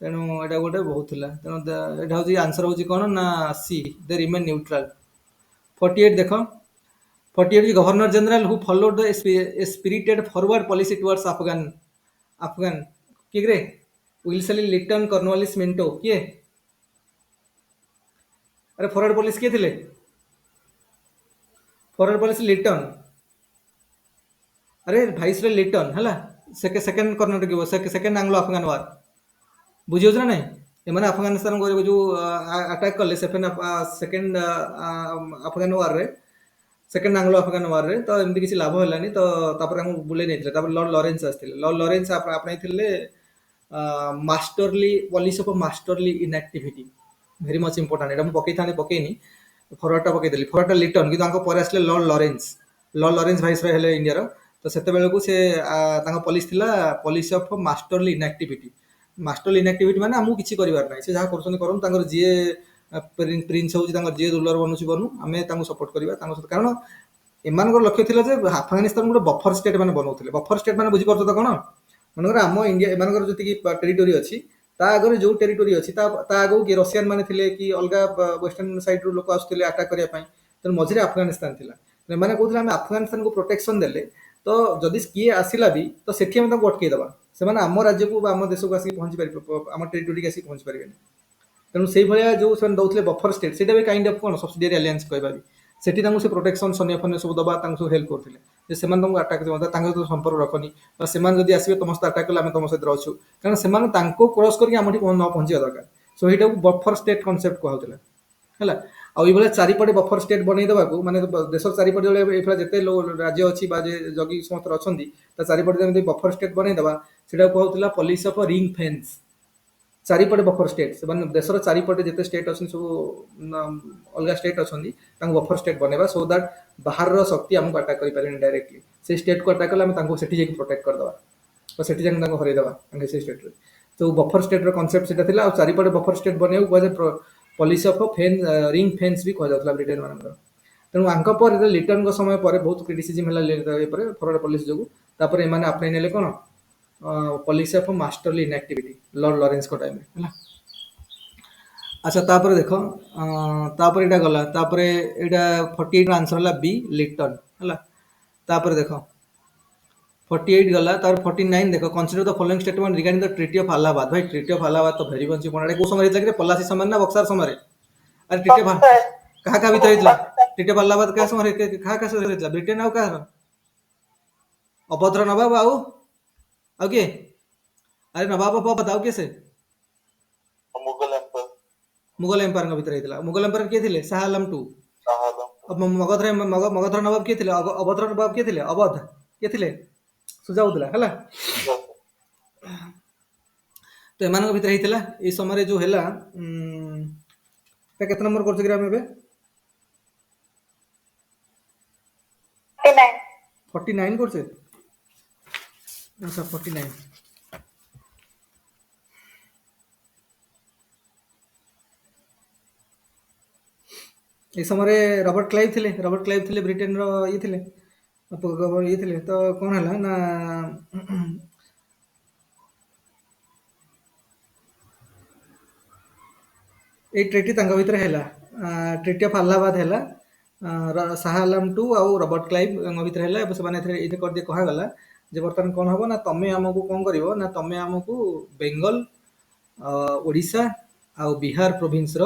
तेनु एटा गोटे बहुत थिला तेनु एटा होजी आंसर होजी कोन ना सी दे रिमेन न्यूट्रल 48 देखो 48 governor general who followed the spirited forward policy towards Afghan के Grey Wilson Lytton Cornwallis Minto के अरे फॉरवर्ड पॉलिसी के थिले फॉरवर्ड पॉलिसी लिटन अरे भाइसरॉय लिटन हला second Karnataka second Anglo Afghan war बुझियो ना नहीं ଏମାନେ ଆଫଗାନିସ୍ତାନ ଯୋଉ ଆଟାକ୍ କଲେ ସେକେଣ୍ଡ ଆଫଗାନ ୱାରରେ, ସେକେଣ୍ଡ ଆଙ୍ଗ୍ଲୋ ଆଫଗାନ ୱାରରେ, ତ ଏମିତି କିଛି ଲାଭ ହେଲାନି। ତ ତାପରେ ଆମକୁ ବୁଲେଇ ନେଇଥିଲେ। ତାପରେ ଲର୍ଡ ଲରେନ୍ସ ଆସିଥିଲେ। ଲର୍ଡ ଲରେନ୍ସ ଆପଣେଇଥିଲେ masterly policy of masterly inactivity, very much important. ଏଇଟା ମୁଁ ପକେଇନି, ଫରୱାର୍ଡଟା ପକେଇଦେଲି। ଫରୱାର୍ଡଟା ଲିଟନ, କିନ୍ତୁ ତାଙ୍କ ପରେ ଆସିଲେ Lord Lawrence. Lord Lawrence viceroy ହେଲେ ଇଣ୍ଡିଆର। ତ ସେତେବେଳକୁ ସେ ତାଙ୍କ ପଲିସି ଥିଲା ପଲିସି ଅଫ ମାଷ୍ଟରଲି ଇନ୍ଆକ୍ଟିଭିଟି। ମାଷ୍ଟରଲି ଇନ୍ଆକ୍ଟିଭିଟି ମାନେ ଆମକୁ କିଛି କରିବାର ନାହିଁ, ସେ ଯାହା କରୁଛନ୍ତି କରନ୍ତୁ, ତାଙ୍କର ଯିଏ ପ୍ରିନ୍ସ ହେଉଛି, ତାଙ୍କର ଯିଏ ରୁଲର ବନୁଛି ବନୁ, ଆମେ ତାଙ୍କୁ ସପୋର୍ଟ କରିବା ତାଙ୍କ ସହିତ। କାରଣ ଏମାନଙ୍କର ଲକ୍ଷ୍ୟ ଥିଲା ଯେ ଆଫଗାନିସ୍ତାନ ଗୋଟେ ବଫର ଷ୍ଟେଟ୍ ମାନେ ବନଉଥିଲେ। ବଫର ଷ୍ଟେଟ୍ ମାନେ ବୁଝିପାରୁଛ ତ କ'ଣ? ମନେକର ଆମ ଇଣ୍ଡିଆ, ଏମାନଙ୍କର ଯେତିକି ଟେରିଟୋରି ଅଛି, ତା ଆଗରେ ଯୋଉ ଟେରିଟୋରି ଅଛି, ତା ଆଗକୁ କି ରସିଆନ ମାନେ ଥିଲେ, କି ଅଲଗା ୱେଷ୍ଟର୍ଣ୍ଣ ସାଇଡରୁ ଲୋକ ଆସୁଥିଲେ ଆଟାକ୍ କରିବା ପାଇଁ। ତେଣୁ ମଝିରେ ଆଫଗାନିସ୍ତାନ ଥିଲା। ଏମାନେ କହୁଥିଲେ ଆମେ ଆଫଗାନିସ୍ତାନକୁ ପ୍ରୋଟେକ୍ସନ ଦେଲେ, ତ ଯଦି କିଏ ଆସିଲା ବି, ତ ସେଠି ଆମେ ତାଙ୍କୁ ଅଟକେଇଦବା। ସେମାନେ ଆମ ରାଜ୍ୟକୁ ବା ଆମ ଦେଶକୁ ଆସିକି ପହଞ୍ଚି ପାରିବେ, ଆମ ଟେରିଟୋରିକି ଆସିକି ପହଞ୍ଚି ପାରିବେନି। ତେଣୁ ସେଇଭଳିଆ ଯୋଉ ସେମାନେ ଦଉଥିଲେ ବଫର ଷ୍ଟେଟ୍, ସେଇଟା ବି କାଇଣ୍ଡ ଅଫ୍ କ'ଣ ସବସିଡିଆରୀ ଆଲିଆନ୍ସ କହିବା। ସେଠି ତାଙ୍କୁ ସେ ପ୍ରୋଟେକ୍ସନ ସୈନ୍ୟ ଫନ୍ୟ ସବୁ ଦବା, ତାଙ୍କୁ ସବୁ ହେଲ୍ପ କରୁଥିଲେ ଯେ ସେମାନେ ତମକୁ ଆଟାକ୍ ତାଙ୍କ ସହିତ ସମ୍ପର୍କ ରଖନି, ବା ସେମାନେ ଯଦି ଆସିବେ ତମ ସହିତ ଆଟାକ୍ କଲେ ଆମେ ତମ ସହିତ ଅଛୁ। କାରଣ ସେମାନେ ତାଙ୍କୁ କ୍ରସ୍ କରିକି ଆମଠି ନ ପହଞ୍ଚିବା ଦରକାର। ସୋ ଏଇଟାକୁ ବଫର ଷ୍ଟେଟ୍ କନସେପ୍ଟ କୁହାଯାଉଥିଲା ହେଲା। ଆଉ ଏଇଭଳିଆ ଚାରିପଟେ ବଫର ଷ୍ଟେଟ୍ ବନେଇ ଦେବାକୁ, ମାନେ ଦେଶର ଚାରିପଟେ ଏଇଭଳିଆ ଯେତେ ରାଜ୍ୟ ଅଛି ବା ଯେ ଜଗି ସମସ୍ତେ ଅଛନ୍ତି, ତା ଚାରିପଟେ ଯେମିତି ବଫର ଷ୍ଟେଟ୍ ବନେଇଦବା, ସେଟା କୁହାଯାଉଥିଲା ପଲିସି ଅଫ ରିଙ୍ଗ ଫେନ୍ସ। ଚାରିପଟେ ବଫର ଷ୍ଟେଟ୍, ସେମାନେ ଦେଶର ଚାରିପଟେ ଯେତେ ଷ୍ଟେଟ୍ ଅଛନ୍ତି, ସବୁ ଅଲଗା ଷ୍ଟେଟ୍ ଅଛନ୍ତି, ତାଙ୍କୁ ବଫର ଷ୍ଟେଟ୍ ବନେଇବା, ସୋ ଦ୍ୟାଟ୍ ବାହାରର ଶକ୍ତି ଆମକୁ ଆଟାକ୍ କରିପାରିବେନି ଡାଇରେକ୍ଟଲି। ସେଇ ଷ୍ଟେଟ୍କୁ ଆଟାକ୍ କଲେ ଆମେ ତାଙ୍କୁ ସେଠି ଯାଇକି ପ୍ରୋଟେକ୍ଟ କରିଦେବା, ତ ସେଠି ଯାଇକି ତାଙ୍କୁ ହରେଇଦେବା ସେଇ ଷ୍ଟେଟ୍ରେ। ତ ବଫର ଷ୍ଟେଟ୍ର କନସେପ୍ଟ ସେଟା ଥିଲା। ଆଉ ଚାରିପଟେ ବଫର ଷ୍ଟେଟ୍ ବନେଇବାକୁ କୁହାଯାଏ ପଲିସି ଅଫ ରିଙ୍ଗ ଫେନ୍ସ ବି କୁହାଯାଉଥିଲା ବ୍ରିଟେନ ମାନଙ୍କର। ତେଣୁ ଆଙ୍କ ପରେ ଲିଟନଙ୍କ ସମୟ ପରେ ବହୁତ କ୍ରିଟିସିଜିମ୍ ହେଲା ଏପରେ ଫରୱାର୍ଡ ପଲିସି ଯୋଗୁଁ। ତାପରେ ଏମାନେ ଆପଣେଇ ନେଲେ କ'ଣ ପଲିସି ଅଫ ମାଷ୍ଟରଲି ଇନ୍ଆକ୍ଟିଭିଟି, ଲର୍ଡ ଲରେନ୍ସଙ୍କ ଟାଇମରେ ହେଲା। ଆଚ୍ଛା, ତାପରେ ଦେଖ, ତାପରେ ଏଇଟା ଗଲା। ତାପରେ ଏଇଟା 48 ଆନ୍ସର ହେଲା ବି ଲିଟନ ହେଲା। ତାପରେ ଦେଖ 48 ଗଲା। ତାପରେ 49 ଦେଖ, consider the following statement regarding the treaty of Allahabad. भाई ट्रीटी ऑफ अलाहाबाद तो भेरी मच इंपोर्टेंट है। को समय ହେଇଥିଲା କି ପଲାସି ସମୟ ନା ବକ୍ସାର ସମୟରେ? अरे ट्रीटी ऑफ କାହା ଭିତରେ ହେଇଥିଲା? ट्रीटी ऑफ अलाहाबाद କାହା ସମୟରେ, କାହା ସହିତ ହେଇଥିଲା? ବ୍ରିଟେନ ଆଉ କାହାର? ଅଭଦ୍ର ନବାବ ଆଉ କିଏ? ଆରେ ନବାବ ଅଭଦ୍ର, ଆଉ କିଏ ସେ? मुगल एम्पायर ଭିତରେ ହେଇଥିଲା। मुगल एम्पायर କିଏ ଥିଲେ? ଶାହ ଆଲମ ଟୁ। ମଗଧର ନବାବ କିଏ ଥିଲେ? ଅଭଦ୍ର ନବାବ କିଏ ଥିଲେ? ଅବଧ କିଏ ଥିଲେ? ସୁଜାଉଦ୍ଦୌଲା ହେଲା। ତ ଏମାନଙ୍କ ଭିତରେ ହେଇଥିଲା। ଏଇ ସମୟରେ ଯୋଉ ହେଲା, କେତେ ନମ୍ବର କରୁଛୁ କି ଆମେ ଏବେ? 49 କରୁଛେ। ଆଚ୍ଛା 49। এই ସମୟରେ ରବର୍ଟ କ୍ଲାଇଭ୍ ଥିଲେ ବ୍ରିଟେନର ଇଏ ଥିଲେ, ତ କ'ଣ ହେଲା ନା ଏଇ ଟ୍ରିଟି ତାଙ୍କ ଭିତରେ ହେଲା। ଟ୍ରିଟି ଅଫ୍ ଆହ୍ଲାବାଦ ହେଲା ଶାହ ଆଲମ ଟୁ ଆଉ ରବର୍ଟ କ୍ଲାଇଭ୍ଙ୍କ ଭିତରେ ହେଲା। ଏବଂ ସେମାନେ ଏଥିରେ ଏଇଠି କରିଦିଏ କୁହାଗଲା ଯେ ବର୍ତ୍ତମାନ କ'ଣ ହବ ନା, ତମେ ଆମକୁ କ'ଣ କରିବ ନା, ତମେ ଆମକୁ ବେଙ୍ଗଲ, ଓଡ଼ିଶା ଆଉ ବିହାର ପ୍ରୋଭିନ୍ସର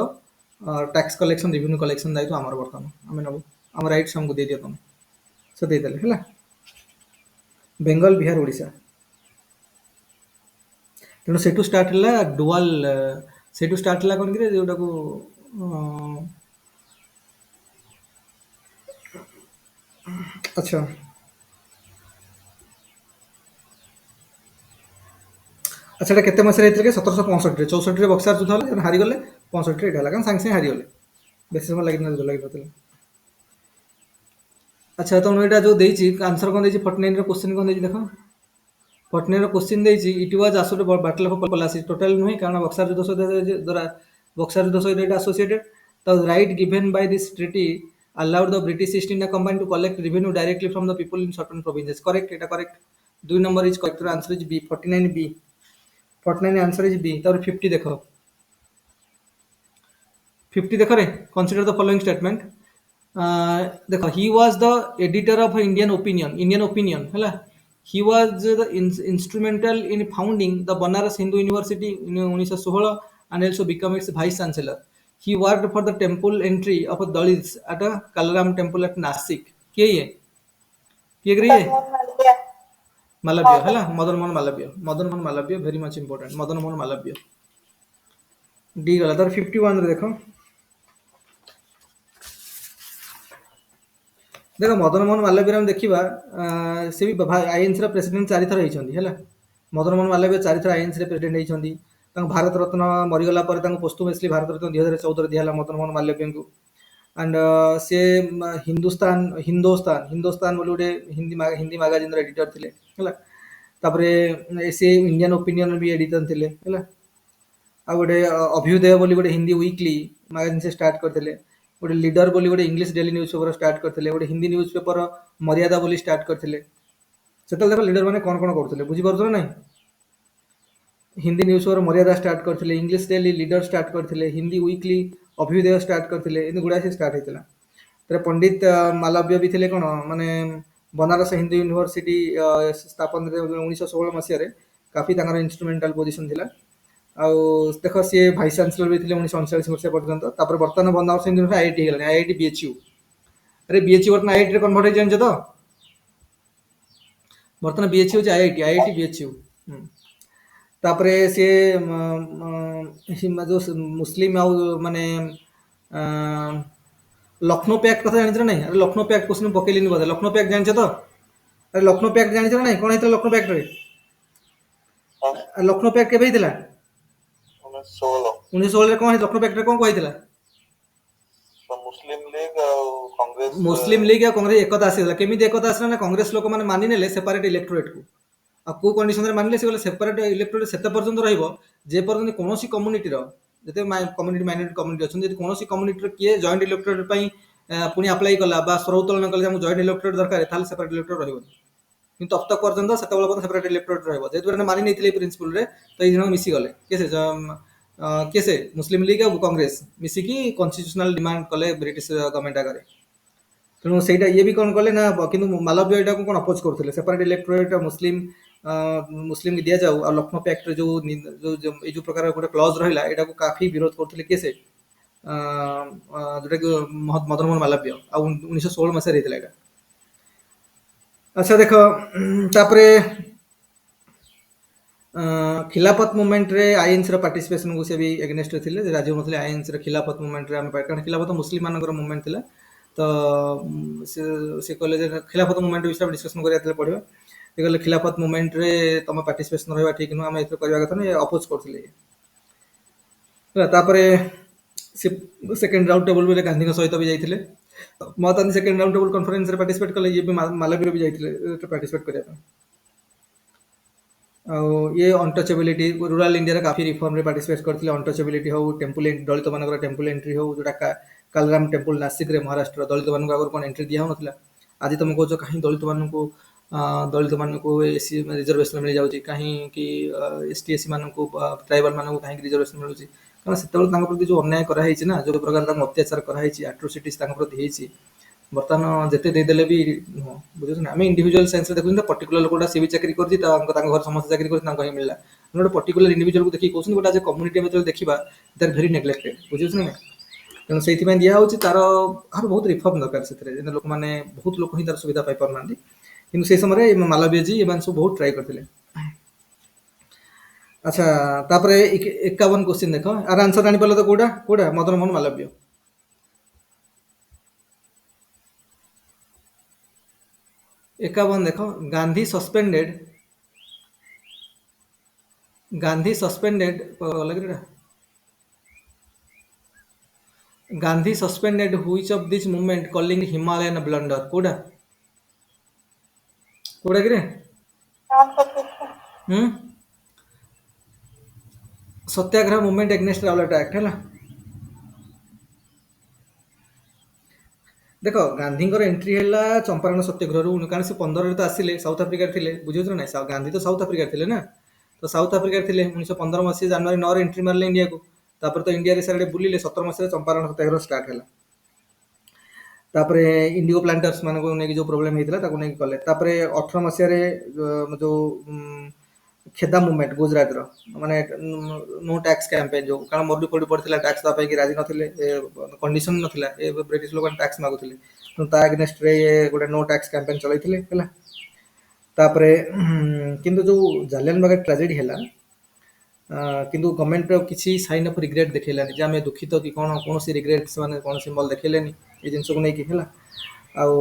टैक्स कलेक्शन, रेवेन्यू कलेक्शन दायित्व आमर बर्तमान आम नबू, आम राइट्स हमको दे दिया तुम। से देदेले है बेंगल, बिहार, ओडिशा। तेणु से स्टार्ट है डुआल, से स्टार्ट है कौन कि जोटा को अच्छा अच्छा केते मसरे 1765 64 बक्सार युद्ध होला, हारिगले 65 एटा होला, कारण सांगे सांगे हारिगले, बेसी समय लगी नथिला। अच्छा तो एटा जो देछि आंसर कोन देछि 49 रो क्वेश्चन कोन देछि देखो। 49 रो क्वेश्चन देछि it was associated battle of Plassey, total नुहे कारण बक्सार युद्ध सहित द्वारा बक्सार युद्ध सहित एटा associated. The right given by this treaty allowed the British East India Company to collect revenue directly from the people in certain provinces. Correct, eta correct. 2 number is correct, answer is B, 49B। 49 answer is B. तापर 50 देखो, 50 देखो रे, consider the following statement. देखो, he was the editor of Indian opinion हैला। He was the instrumental in founding the Banaras Hindu university in 1916 and also become its vice chancellor. He worked for the temple entry of Dalits at a Kalaram temple at Nasik. किए ये किए मालव्य है, Madan Mohan Malavya, very much important, Madan Mohan Malavya. D गला तार 51 रे देखो देखो मदन मोहन मालवीय हम देखा से भी आईएनसी प्रेसिडेंट 4 थर होती है मदन मोहन मालवीय 4 थर आईएनसी रे प्रेसिडेंट होती भारत रत्न मरीगला पोस्टुमेसली भारत रत्न 2014 दिया मदन मोहन मालवीय को एंड से हिंदुस्तान बोली गोटे हिंदी मैगजीन एडिटर थे से इंडियन ओपिनियन भी एडिटर थे आ गोटे अभ्युदय बोली गोटे हिंदी वीकली मैगजीन से स्टार्ट करते गोटे लीडर बोली गोटे English daily news paper start करते गोटे हिंदी न्यूज पेपर मर्यादा बोली स्टार्ट करते से देख लीडर मैंने कौन कौन करते बुझीपार ना हिंदी न्यूज पेपर मर्यादा स्टार्ट करते इंग्लिश डेली लीडर स्टार्ट करते हिंदी वीकली अभ्युदय स्टार्ट करते गुड़ा से स्टार्ट होता तेरे पंडित मालवीय भी थे कौन माने बनारस हिंदू यूनिवर्सिटी स्थापन 1916 मसीह काफी इंस्ट्रुमेंटाल पोजिशन थिला आउ देख सी भाइस चांसलर भी थे 1939 मसीहा पर्यंत बर्तमान Banaras Hindu university IIT IIT BHU अरे बीएचयू बर्तमान आईआईटी कन्वर्ट हो जान तो बर्तमान बीएचयू आईआईटी आईआईटी बीएचयू तापरे सी जो मुस्लिम आउ माने लखनऊ पैक्ट कथा जानी ना अरे लखनऊ पैक्ट क्वेश्चन पकेलिनी बोधे लखनऊ पैक्ट जान तो अरे लखनऊ पैक्ट जानी ना कौन होता लखनऊ पैक्ट रे लखनऊ पैक्ट केबे होता 1916 कौन लखनऊ पैक्ट रे कौन कहला मुस्लिम लीग या कांग्रेस एकता आसीला केमिति एकता आसीला ना कांग्रेस लोक माने मानि नेले सेपरेट इलेक्टोरेट को आ को कंडीशन रे मानिले से बोले सेपरेट इलेक्टोरेट सेते पर्यंत रहइबो जे पर्यंत कोनोसी कम्युनिटी रो जते कम्युनिटी माइनॉरिटी कम्युनिटी अछन जति कोनोसी कम्युनिटी रो किए जॉइंट इलेक्टोरेट पई पुनी अप्लाई कला बा सरउतोलन कले हम जॉइंट इलेक्टोरेट दरकार थाल सेपरेट इलेक्टोरेट रहइबो किंतु तब तक पर्यंत सेते बेला पर्यंत सेपरेट इलेक्टोरेट रहइबो जेतु मानि नेथिले प्रिंसिपल रे तो ई जण मिसी गले केसे मुस्लिम लीग और कांग्रेस मिसिकी कॉन्स्टिट्यूशनल डिमांड कले ब्रिटिश गवर्नमेंट आगे तेणु से ये भी कौन कले ना कि मालवीय यहाँ को कौन अपोज करते सेपरेट इलेक्टोरेट मुस्लिम मुस्लिम दि जाऊ और लखनऊ पैक्ट जो जो जो प्रकार गोटे क्लज रहा यहाँ को काफी विरोध करते किए से जोटा कि मदन मोहन मालवीय आ 1916 मसीह रही है अच्छा देख तापरे खिलाफत मूवमेंट रे आईएनसी पार्टिसिपेशन को से भी एगेनेस्ट थे राजी होते आईएनसी खिलाफत मूवमेंट रे कारण खिलाफत मुस्लिम मान मूवमेंट थी तो से कहले खिलाफत मूवमेंट विषय डिस्कसन करा पड़ा ये कहले खिलाफत मूवमेंट रे तुम पार्टिसिपेशन रहा ठीक नुह आम ए कथा नहीं अपोज करते सेकेंड राउंड टेबल गांधी सहित भी जाते Mahatma Gandhi second round table conference रे पार्टिसिपेट कले ये भी मालवीय भी जाते पार्टिसिपेट करने ये अनटचेबिलिटी रूरल इंडिया काफी रिफॉर्म रे पार्टिसिपेट करते अनटचेबिलिटी हो टेम्पल दलित मान टेम्पल एंट्री हो जोटा कालराम टेम्पल नासिक रे महाराष्ट्र दलित मान आगे कौन एंट्री दिया होना आज तुम कह कहीं दलित मान को एससी रिजर्वेशन मिल जाऊँगी कहीं कि एसटी एससी मान को ट्राइबल मान कहीं रिजर्वेशन मिलूँ कारण से प्रति जो अन्याय कराई ना जो प्रकार अत्याचार कराई आट्रोसिटीज प्रति बर्तमान जिते देदेले भी नुह बुझे आम इंडिविजुअल सेन्स देखुन पर्टिकुलर लोकटा सी भी चाकरी कर घर समस्त चाकरी कर मिलला गोटे पर्टिकुलर इंडिविजुअल को देखिए कहते गोटे कम्युनिटी जो देखा दे आर भेरी नेग्लेक्टेड बुझे ना तेणु से दिया तार आर बहुत रिफर्म दरकार से लोक मैंने बहुत लोक ही तार सुविधा पाई पार ना कि से समय मालवीय जी एम सब बहुत ट्राए करते अच्छा तापर 51 क्वेश्चन देख आर आंसर जानी पार्ल तो कौटा कौटा मदन मोहन मालवीय एकावन देख Gandhi suspended Gandhi suspended which of this movement calling Himalayan blunder कौटा कौटा कि satyagraha movement against Rowlatt act है देख गांधी एंट्री है चंपारण सत्याग्रह कारण से 15 तो आसिले साउथ आफ्रिका थे बुझे ना गांधी तो साउथ आफ्रिका थे ना तो साउथ आफ्रिका थे 1915 मसीह जनवरी 9 एंट्री मारे इंडिया को तापर तो इंडिया सारे बुलिले 17 मसीह चंपारण सत्याग्रह स्टार्ट है तापर इंडिगो प्लांटर्स मान को जो प्रोब्लेम होता है कले 18 मसीह जो खेदा मूवमेंट गुजरात माने नो टैक्स कैंपेन जो कारण मरुड़ी पड़ी पड़ता टैक्स दवाई कि राजी नथिले कंडीशन नथिला ब्रिटिश लोक टैक्स मागुଥିଲେ ता अगेंस्ट रे गोटे नो टैक्स कैंपेन चलैथिले तापर किंतु जो जालियनबाग ट्रेजेडी है କିନ୍ତୁ ଗଭର୍ଣ୍ଣମେଣ୍ଟର କିଛି ସାଇନ୍ ଅଫ୍ ରିଗ୍ରେଟ୍ ଦେଖେଇଲାନି ଯେ ଆମେ ଦୁଃଖିତ କି କ'ଣ କୌଣସି ରିଗ୍ରେଟ୍ ସେମାନେ କ'ଣ ସିମ୍ବଲ୍ ଦେଖେଇଲେନି ଏ ଜିନିଷକୁ ନେଇକି ହେଲା। ଆଉ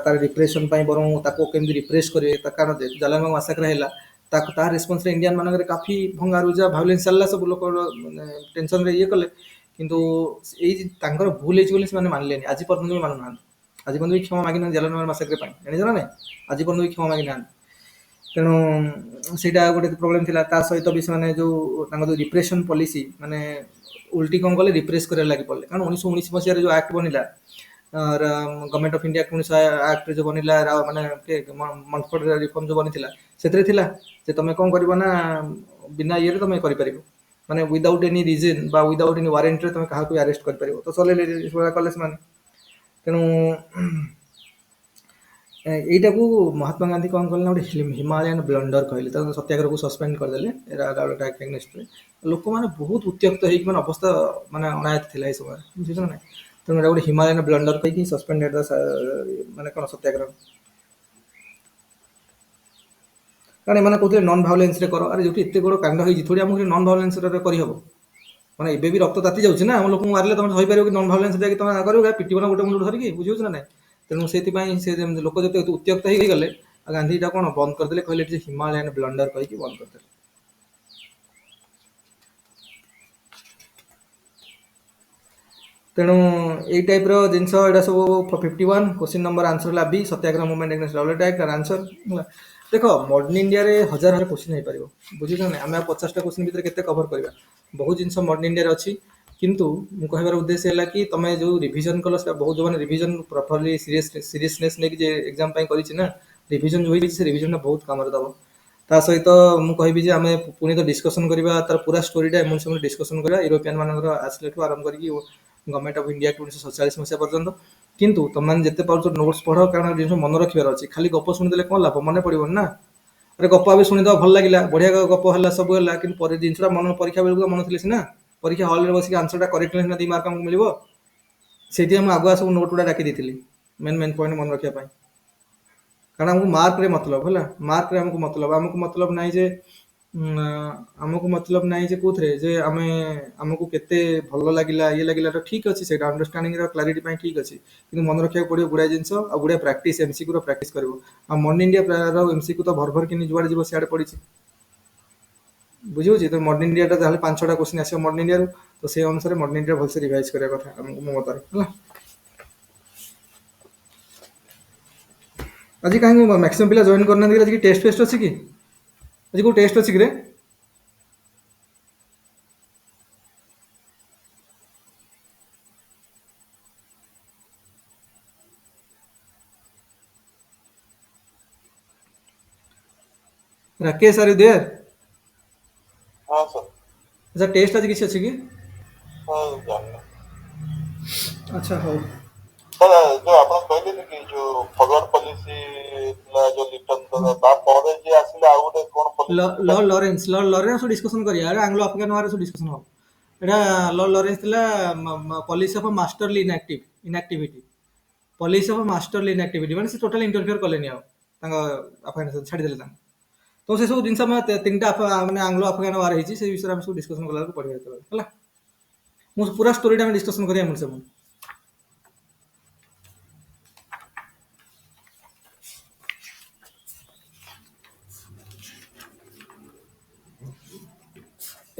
ତାର ରିପ୍ରେସନ୍ ପାଇଁ ବରଂ ତାକୁ କେମିତି ରିପ୍ରେସ୍ କରିବେ କାରଣ ଜାଲିଆନାବାଗ ମାସାକର ହେଲା ତାକୁ ତାର ରେସ୍ପନ୍ସରେ ଇଣ୍ଡିଆନ୍ ମାନଙ୍କରେ କାଫି ଭଙ୍ଗାରୁଜା ଭାଉଲେନ୍ସ ଚାଲିଲା ସବୁ ଲୋକ ମାନେ ଟେନସନ୍ରେ ଇଏ କଲେ କିନ୍ତୁ ଏଇ ତାଙ୍କର ଭୁଲ ହେଇଛି ବୋଲି ସେମାନେ ମାନିଲେନି ଆଜି ପର୍ଯ୍ୟନ୍ତ ବି ମାନୁନାହାନ୍ତି ଆଜି ପର୍ଯ୍ୟନ୍ତ ବି କ୍ଷମା ମାଗିନାହାନ୍ତି ଜାଲିଆନାବାଗ ମାସାକର ପାଇଁ ଜାଣିଛ ନା ନାଇଁ ଆଜି ପର୍ଯ୍ୟନ୍ତ ବି କ୍ଷମା ମାଗିନାହାନ୍ତି ତେଣୁ ସେଇଟା ଗୋଟେ ପ୍ରୋବ୍ଲେମ୍ ଥିଲା ତା ସହିତ ବି ସେମାନେ ଯେଉଁ ତାଙ୍କ ଯେଉଁ ରିପ୍ରେସନ୍ ପଲିସି ମାନେ ଉଲ୍ଟି କ'ଣ କଲେ ରିପ୍ରେସ୍ କରିବାରେ ଲାଗି ପଡ଼ିଲେ କାରଣ 1919 ମସିହାରେ ଯେଉଁ ଆକ୍ଟ ବନିଲା ଗଭର୍ଣ୍ଣମେଣ୍ଟ ଅଫ୍ ଇଣ୍ଡିଆ 1900 ଆକ୍ଟରେ ଯେଉଁ ବନିଲା ମାନେ ମନ୍ଟଫୋର୍ଡ ରିଫର୍ମ ଯେଉଁ ବନିଥିଲା ସେଥିରେ ଥିଲା ଯେ ତମେ କ'ଣ କରିବ ନା ବିନା ଇଏରେ ତମେ କରିପାରିବ ମାନେ ୱିଦାଉଟ୍ ଏନି ରିଜନ୍ ବା ୱିଦାଉଟ୍ ଏନି ୱାରେଣ୍ଟିରେ ତମେ କାହାକୁ ଆରେଷ୍ଟ କରିପାରିବ ତ ଚଲେଇଲେ ସେଭଳିଆ କଲେ ସେମାନେ ତେଣୁ এইটাକୁ ମହାତ୍ମା ଗାନ୍ଧୀ କ'ଣ କଲେ ନା ଗୋଟେ ହିମାଳୟାନ ବ୍ଲଣ୍ଡର କହିଲେ ତାକୁ ସତ୍ୟାଗ୍ରହକୁ ସସ୍ପେଣ୍ଡ କରିଦେଲେ ଏଗାରଟା ଲୋକମାନେ ବହୁତ ଉତ୍ତ୍ୟକ୍ତ ହେଇକି ମାନେ ଅବସ୍ଥା ମାନେ ଅଣାୟତ୍ତ ଥିଲା ଏ ସମୟରେ ବୁଝୁଛ ନା ନାଇଁ ତେଣୁ ଏଇଟା ଗୋଟେ ହିମାଳୟାନ ବ୍ଲଣ୍ଡର କହିକି ସସ୍ପେଣ୍ଡ ମାନେ କ'ଣ ସତ୍ୟାଗ୍ରହ କାରଣ ଏମାନେ କହୁଥିଲେ ନନ୍ ଭାଉଲେନ୍ସରେ କର ଆରେ ଯୋଉଠି ଏତେ ବଡ଼ କାଣ୍ଡ ହେଇଛି ଥୋଡ଼ି ଆମକୁ ନନ୍ ଭାଉଲେନ୍ସରେ କରିହବ ମାନେ ଏବେ ବି ରକ୍ତ ତାତି ଯାଉଛି ନା ଆମ ଲୋକଙ୍କୁ ମାରିଲେ ତମେ ସହିପାରିବ କି ନନ୍ ଭାଉଲେନ୍ସ ଯାଇକି ତମେ କରିବ ପିଟିବ ନା ଗୋଟେ ମୁଣ୍ଡ ଧରିକି ବୁଝିହେଉଛି ନା ନାଇଁ ତେଣୁ ସେଥିପାଇଁ ସେ ଲୋକ ଯେତେ ଉତ୍ତ୍ୟକ୍ତ ହେଇଗଲେ ଆଉ ଗାନ୍ଧୀ ଏଇଟା କ'ଣ ବନ୍ଦ କରିଦେଲେ କହିଲେ ଏଠି ହିମାଳୟାନ ବ୍ଲଣ୍ଡର କହିକି ବନ୍ଦ କରିଦେଲେ ତେଣୁ ଏଇ ଟାଇପ୍ର ଜିନିଷ ଏଇଟା ସବୁ 51 କ୍ୱେଶ୍ଚିନ୍ ନମ୍ବର ଆନ୍ସର ହେଲା ବି ସତ୍ୟାଗ୍ରହ ମୁଭମେଣ୍ଟ ଏଗେନ୍ଷ୍ଟ ରାଉଲେଟ୍ ଆକ୍ଟ ତାର ଆନ୍ସର ହେଲା ଦେଖ ମଡର୍ଣ୍ଣ ଇଣ୍ଡିଆରେ ହଜାର ହଜାର କ୍ୱେଶ୍ଚିନ୍ ହେଇପାରିବ ବୁଝୁଛ ନା ଆମେ ଆଉ 50ଟା କ୍ୱେଶ୍ଚିନ୍ ଭିତରେ କେତେ କଭର କରିବା ବହୁତ ଜିନିଷ ମଡର୍ଣ୍ଣ ଇଣ୍ଡିଆରେ ଅଛି କିନ୍ତୁ ମୁଁ କହିବାର ଉଦ୍ଦେଶ୍ୟ ହେଲା କି ତମେ ଯେଉଁ ରିଭିଜନ୍ କଲ ସେଟା ବହୁତ ଯେଉଁମାନେ ରିଭିଜନ୍ ପ୍ରପରଲି ସିରିୟସନେସ୍ ନେଇକି ଯେ ଏକ୍ଜାମ୍ ପାଇଁ କରିଛି ନା ରିଭିଜନ୍ ଯେଉଁ ହେଇଛି ସେ ରିଭିଜନ୍ଟା ବହୁତ କାମରେ ଦେବ ତା ସହିତ ମୁଁ କହିବି ଯେ ଆମେ ପୁଣି ତ ଡିସ୍କସନ୍ କରିବା ତାର ପୁରା ଷ୍ଟୋରିଟା ଏମନ ସମୟରେ ଡିସ୍କସନ୍ କରିବା ୟୁରୋପିଆନ୍ ମାନଙ୍କର ଆସିଲାଠୁ ଆରମ୍ଭ କରିକି ଗଭର୍ଣ୍ଣମେଣ୍ଟ ଅଫ୍ ଇଣ୍ଡିଆ 1947 ମସିହା ପର୍ଯ୍ୟନ୍ତ କିନ୍ତୁ ତମମାନେ ଯେତେ ପାରୁଛ ନୋଟ୍ସ ପଢ଼ କାରଣ ଜିନିଷ ମନେ ରଖିବାର ଅଛି ଖାଲି ଗପ ଶୁଣିଦେଲେ କ'ଣ ଲାଭ ମନେ ପଡ଼ିବନି ନା ଆରେ ଗପ ଏବେ ଶୁଣିଦେବା ଭଲ ଲାଗିଲା ବଢ଼ିଆ ଗପ ହେଲା ସବୁ ହେଲା କିନ୍ତୁ ପରେ ଜିନିଷଟା ମନ ପରୀକ୍ଷା ବେଳକୁ ମନେ ଥିଲେ ସିନା ପରୀକ୍ଷା ହଲ୍ରେ ବସିକି ଆନ୍ସରଟା କରେକ୍ଟ ହେଲେ ସିନା 2 ମାର୍କ ଆମକୁ ମିଳିବ ସେଇଥିପାଇଁ ମୁଁ ଆଗୁଆ ସବୁ ନୋଟ୍ ଗୁଡ଼ା ଡାକି ଦେଇଥିଲି ମେନ୍ ପଏଣ୍ଟ ମନେ ରଖିବା ପାଇଁ କାରଣ ଆମକୁ ମାର୍କରେ ମତଲବ ହେଲା ମାର୍କରେ ଆମକୁ ମତଲବ ନାହିଁ ଯେ କୋଉଥିରେ ଯେ ଆମକୁ କେତେ ଭଲ ଲାଗିଲା ଇଏ ଲାଗିଲା ତ ଠିକ୍ ଅଛି ସେଇଟା ଅଣ୍ଡରଷ୍ଟାଣ୍ଡିଂର କ୍ଲାରିଟି ପାଇଁ ଠିକ୍ ଅଛି କିନ୍ତୁ ମନେ ରଖିବାକୁ ପଡ଼ିବ ଗୁଡ଼ାଏ ଜିନିଷ ଆଉ ଗୁଡ଼ାଏ ପ୍ରାକ୍ଟିସ୍ ଏମସିକ୍ୟୁର ପ୍ରାକ୍ଟିସ୍ କରିବ ଆଉ ମର୍ଣ୍ଣ ଇଣ୍ଡିଆର ଏମସିକ୍ୟୁ ତ ଭର କିନି ଯୁଆଡ଼େ ଯିବ ସିଆଡ଼େ ପଡ଼ିଛି ବୁଝିହେଉଛି ତ ମର୍ଣ୍ଣ ଇଣ୍ଡିଆଟା ତାହେଲେ 5-6ଟା କ୍ୱେଶ୍ଚିନ୍ ଆସିବ ମର୍ଣ୍ଣ ଇଣ୍ଡିଆରୁ ତ ସେଇ ଅନୁସାରେ ମର୍ଣ୍ଣ ଇଣ୍ଡିଆ ଭଲସେ ରିଭାଇଜ୍ କରିବା କଥା ଆମକୁ ମୋ ମତରେ ହେଲା ଆଜି କାହିଁକି ମ୍ୟାକ୍ସିମମ୍ ପିଲା ଜଏନ୍ କରିନାହାନ୍ତି ଆଜି ଟେଷ୍ଟ ଫେଷ୍ଟ ଅଛି କି ଆଜି କେଉଁ ଟେଷ୍ଟ ଅଛି କି ରେ ରାକେଶ ଆର୍ ଦେୟାର हाँ सर ଆଚ୍ଛା ଟେଷ୍ଟ ଆଜି କିଛି ଅଛି କି हाँ जानना ଆଚ୍ଛା ହଉ सर जो ଆପଣ କହିଲେ କି जो फॉरवर्ड पॉलिसी ଥିଲା जो ରିଟର୍ନ ଦବା ତାପରେ ଯେ ଆସିଲା ଆଉ ଗୋଟେ କଣ ପଲିସି ଲରେନ୍ସ ଡିସ୍କସନ୍ କରିବା ଏଇଟା ଆଙ୍ଗ୍ଲୋ ଆଫ୍ରିକାନ୍ ୱାର୍ରେ ସବୁ ଡିସ୍କସନ୍ ହେବ ଏଇଟା ଲରେନ୍ସ ଥିଲା ପଲିସି ଅଫ୍ ମାଷ୍ଟରଲି ଇନ୍ଆକ୍ଟିଭିଟି ପଲିସି ଅଫ୍ ମାଷ୍ଟରଲି ଇନ୍ଆକ୍ଟିଭିଟି ମାନେ ସେ ଟୋଟାଲି ଇଣ୍ଟରଫିୟର କଲେନି ଆଉ ତାଙ୍କ ଆଫଗାନିସ୍ତାନ ଛାଡ଼ିଦେଲେ ତାଙ୍କୁ ତ ସେସବୁ ଜିନିଷ ଆମେ 3ଟା ମାନେ ଆଙ୍ଗ୍ଲୋ ଆଫଗାନ୍ ୱାର୍ ହେଇଛି ସେଇ ବିଷୟରେ ଆମେ ସବୁ ଡିସ୍କସନ୍ କଲାବେଳକୁ ପଢ଼ିବା ଯେତେବେଳେ ହେଲା ମୁଁ ପୁରା ଷ୍ଟୋରିଟା ଆମେ ଡିସ୍କସନ୍ କରିବା ମୁଁ ସବୁ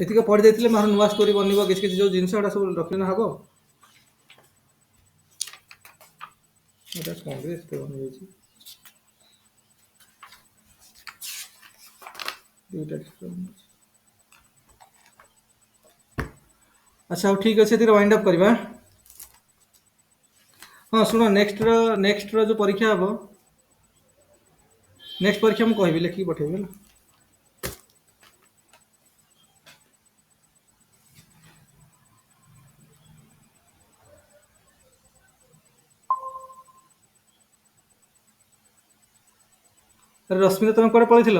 ଏତିକି ପଢ଼ି ଦେଇଥିଲେ ମୋର ନୂଆ ଷ୍ଟୋରି ବନିବ କିଛି କିଛି ଯେଉଁ ଜିନିଷ ଏଟା ସବୁ ରଖିଲେ ହେବ ଏଇଟା କଂଗ୍ରେସ ବନିଯାଇଛି ଆଚ୍ଛା ହଉ ଠିକ୍ ଅଛି ଏତିକି ୱାଇଣ୍ଡ ଅପ୍ କରିବା ହଁ ଶୁଣ ନେକ୍ସଟର ଯେଉଁ ପରୀକ୍ଷା ହେବ ନେକ୍ସଟ ପରୀକ୍ଷା ମୁଁ କହିବି ଲେଖିକି ପଠେଇବି ହେଲା ରଶ୍ମିତା ତମେ କୁଆଡ଼େ ପଳେଇଥିଲ